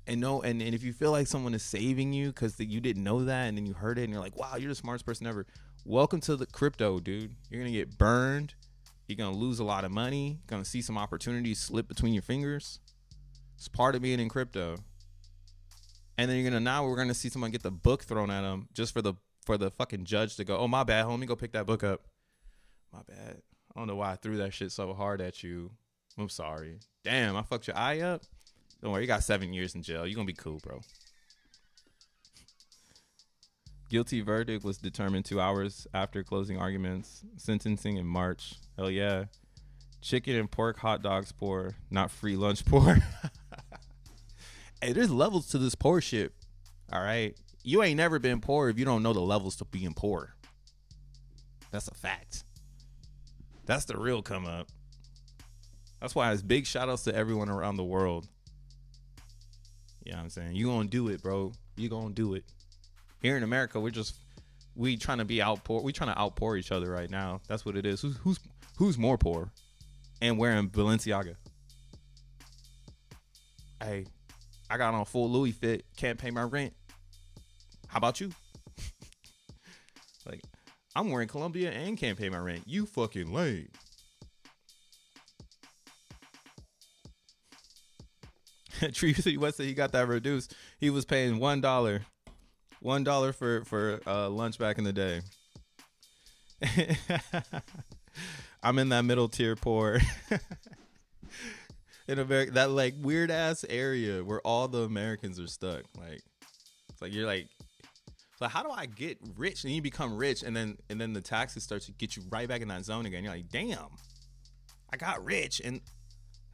And if you feel like someone is saving you because you didn't know that and then you heard it and you're like, wow, you're the smartest person ever. Welcome to the crypto, dude. You're going to get burned. You're going to lose a lot of money. You're going to see some opportunities slip between your fingers. It's part of being in crypto. And then we're going to see someone get the book thrown at them just for the fucking judge to go, oh, my bad, homie, go pick that book up. My bad. I don't know why I threw that shit so hard at you. I'm sorry. Damn, I fucked your eye up. Don't worry, you got 7 years in jail. You're going to be cool, bro. Guilty verdict was determined 2 hours after closing arguments. Sentencing in March. Hell yeah. Chicken and pork hot dogs poor, not free lunch poor. Hey, there's levels to this poor shit. All right. You ain't never been poor if you don't know the levels to being poor. That's a fact. That's the real come up. That's why it's big shout outs to everyone around the world. You know what I'm saying? You gonna do it, bro. You gonna do it. Here in America, we trying to be outpour. We trying to outpour each other right now. That's what it is. Who's more poor and wearing Balenciaga? Hey, I got on full Louis fit. Can't pay my rent. How about you? Like, I'm wearing Columbia and can't pay my rent. You fucking lame. Tree City West said he got that reduced. He was paying $1 for lunch back in the day. I'm in that middle tier poor. In America, that like weird ass area where all the Americans are stuck. Like, it's like you're like, so how do I get rich? And you become rich, and then the taxes start to get you right back in that zone again. You're like, damn, I got rich and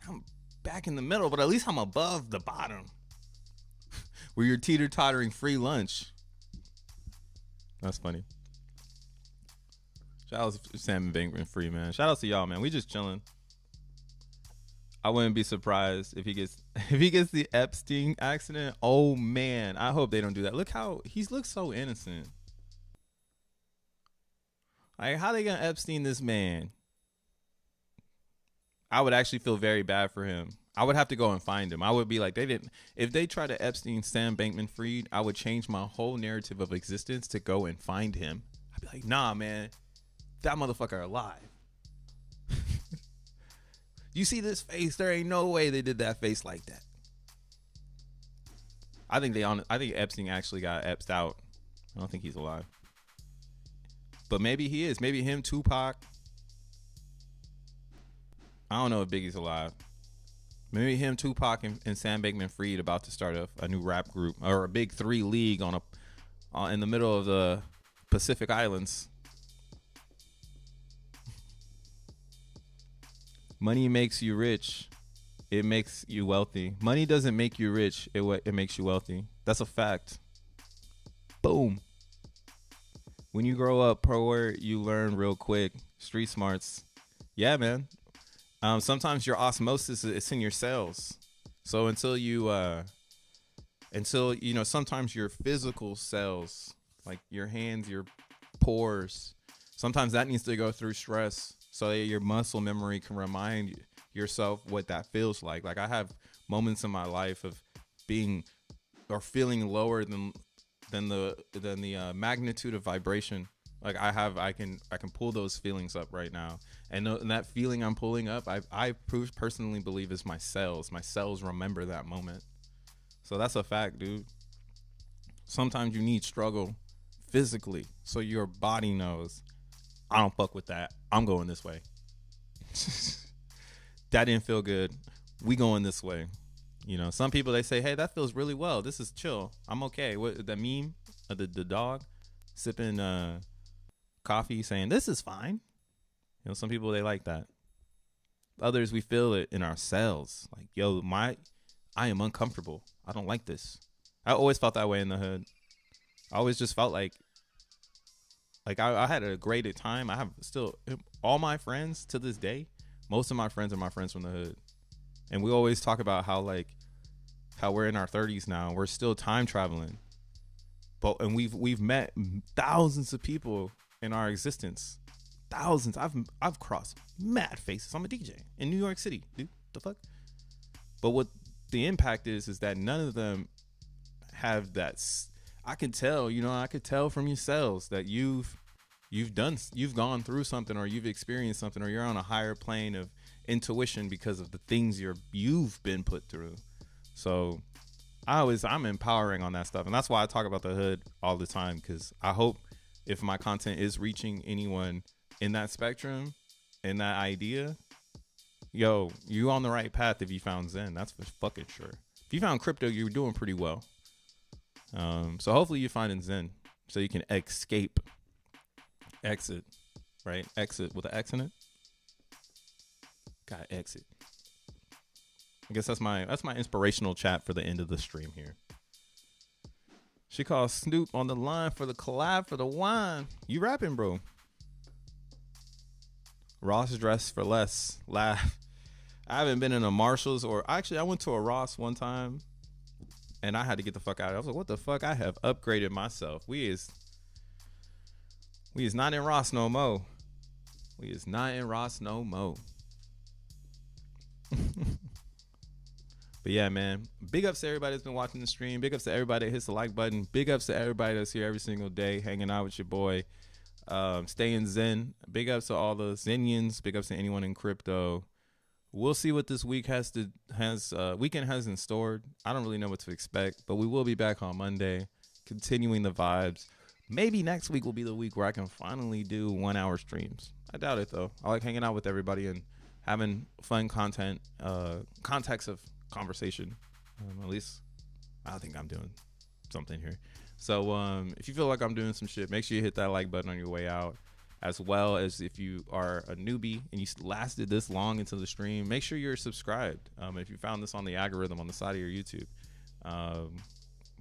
I'm back in the middle, but at least I'm above the bottom where you're teeter-tottering free lunch. That's funny. Shout out to Sam Bankman-Fried, man. Shout out to y'all, man. We just chilling. I wouldn't be surprised if he gets the Epstein accident. Oh man, I hope they don't do that. Look how he looks so innocent. Like, how they gonna Epstein this man? I would actually feel very bad for him. I would have to go and find him. I would be like, if they try to Epstein Sam Bankman-Fried, I would change my whole narrative of existence to go and find him. I'd be like, nah, man, that motherfucker alive. You see this face? There ain't no way they did that face like that. I think Epstein actually got Epsed out. I don't think he's alive. But maybe he is. Maybe him, Tupac. I don't know if Biggie's alive. Maybe him, Tupac, and Sam Bankman-Fried about to start a new rap group or a big 3 league in the middle of the Pacific Islands. Money makes you rich. It makes you wealthy. Money doesn't make you rich. It makes you wealthy. That's a fact. Boom. When you grow up poor, you learn real quick. Street smarts. Yeah, man. Sometimes your osmosis is in your cells. So until sometimes your physical cells, like your hands, your pores, sometimes that needs to go through stress so that your muscle memory can remind yourself what that feels like. Like, I have moments in my life of being or feeling lower than the magnitude of vibration. Like, I can pull those feelings up right now, and that feeling I'm pulling up, I personally believe is my cells. My cells remember that moment. So that's a fact, dude. Sometimes you need struggle physically, so your body knows, I don't fuck with that. I'm going this way. That didn't feel good. We going this way. You know, some people, they say, hey, that feels really well. This is chill. I'm okay. What, that meme of the dog sipping coffee saying, this is fine. You know, some people, they like that. Others, we feel it in our cells. Like, yo, I am uncomfortable. I don't like this. I always felt that way in the hood. I always just felt like I had a great time. I have still all my friends to this day. Most of my friends are my friends from the hood. And we always talk about how we're in our 30s now. We're still time traveling. And we've met thousands of people in our existence. Thousands. I've crossed mad faces. I'm a DJ in New York City, dude. The fuck? But what the impact is that none of them have that. I can tell, I could tell from your cells that you've gone through something, or you've experienced something, or you're on a higher plane of intuition because of the things you've been put through. So I'm empowering on that stuff, and that's why I talk about the hood all the time, because I hope if my content is reaching anyone in that spectrum, in that idea, yo, you on the right path if you found Zen. That's for fucking sure. If you found crypto, you're doing pretty well. So hopefully you find in Zen so you can exit, right? Exit with an X in it. Gotta exit. I guess that's my inspirational chat for the end of the stream here. She calls Snoop on the line for the collab for the wine. You rapping, bro? Ross dress for less. Laugh. I haven't been in a Marshalls, or actually I went to a Ross one time and I had to get the fuck out. I was like, what the fuck? I have upgraded myself. We is not in Ross no more. We is not in Ross no more. But yeah, man, big ups to everybody that's been watching the stream. Big ups to everybody that hits the like button. Big ups to everybody that's here every single day hanging out with your boy, staying Zen. Big ups to all the Zenians. Big ups to anyone in crypto. We'll see what this week weekend has in store. I don't really know what to expect, but we will be back on Monday, continuing the vibes. Maybe next week will be the week where I can finally do 1 hour streams. I doubt it though. I like hanging out with everybody and having fun content, context of conversation. At least I think I'm doing something here. So if you feel like I'm doing some shit, make sure you hit that like button on your way out. As well as if you are a newbie and you lasted this long into the stream, make sure you're subscribed. If you found this on the algorithm on the side of your YouTube,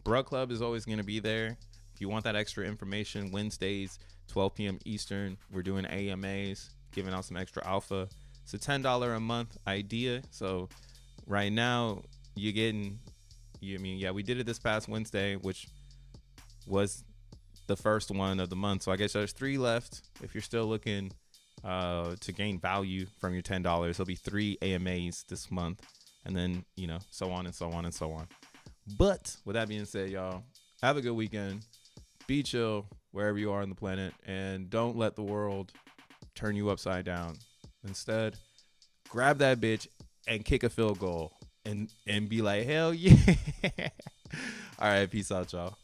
Bruh Club is always going to be there. If you want that extra information, Wednesdays, 12 p.m. Eastern, we're doing AMAs, giving out some extra alpha. It's a $10 a month idea. So right now you're getting, we did it this past Wednesday, which was the first one of the month. So I guess there's 3 left. If you're still looking to gain value from your $10, there'll be 3 AMAs this month, and then so on and so on and so on. But with that being said, y'all, have a good weekend. Be chill wherever you are on the planet, and don't let the world turn you upside down. Instead, grab that bitch and kick a field goal and be like, hell yeah. All right, peace out, y'all.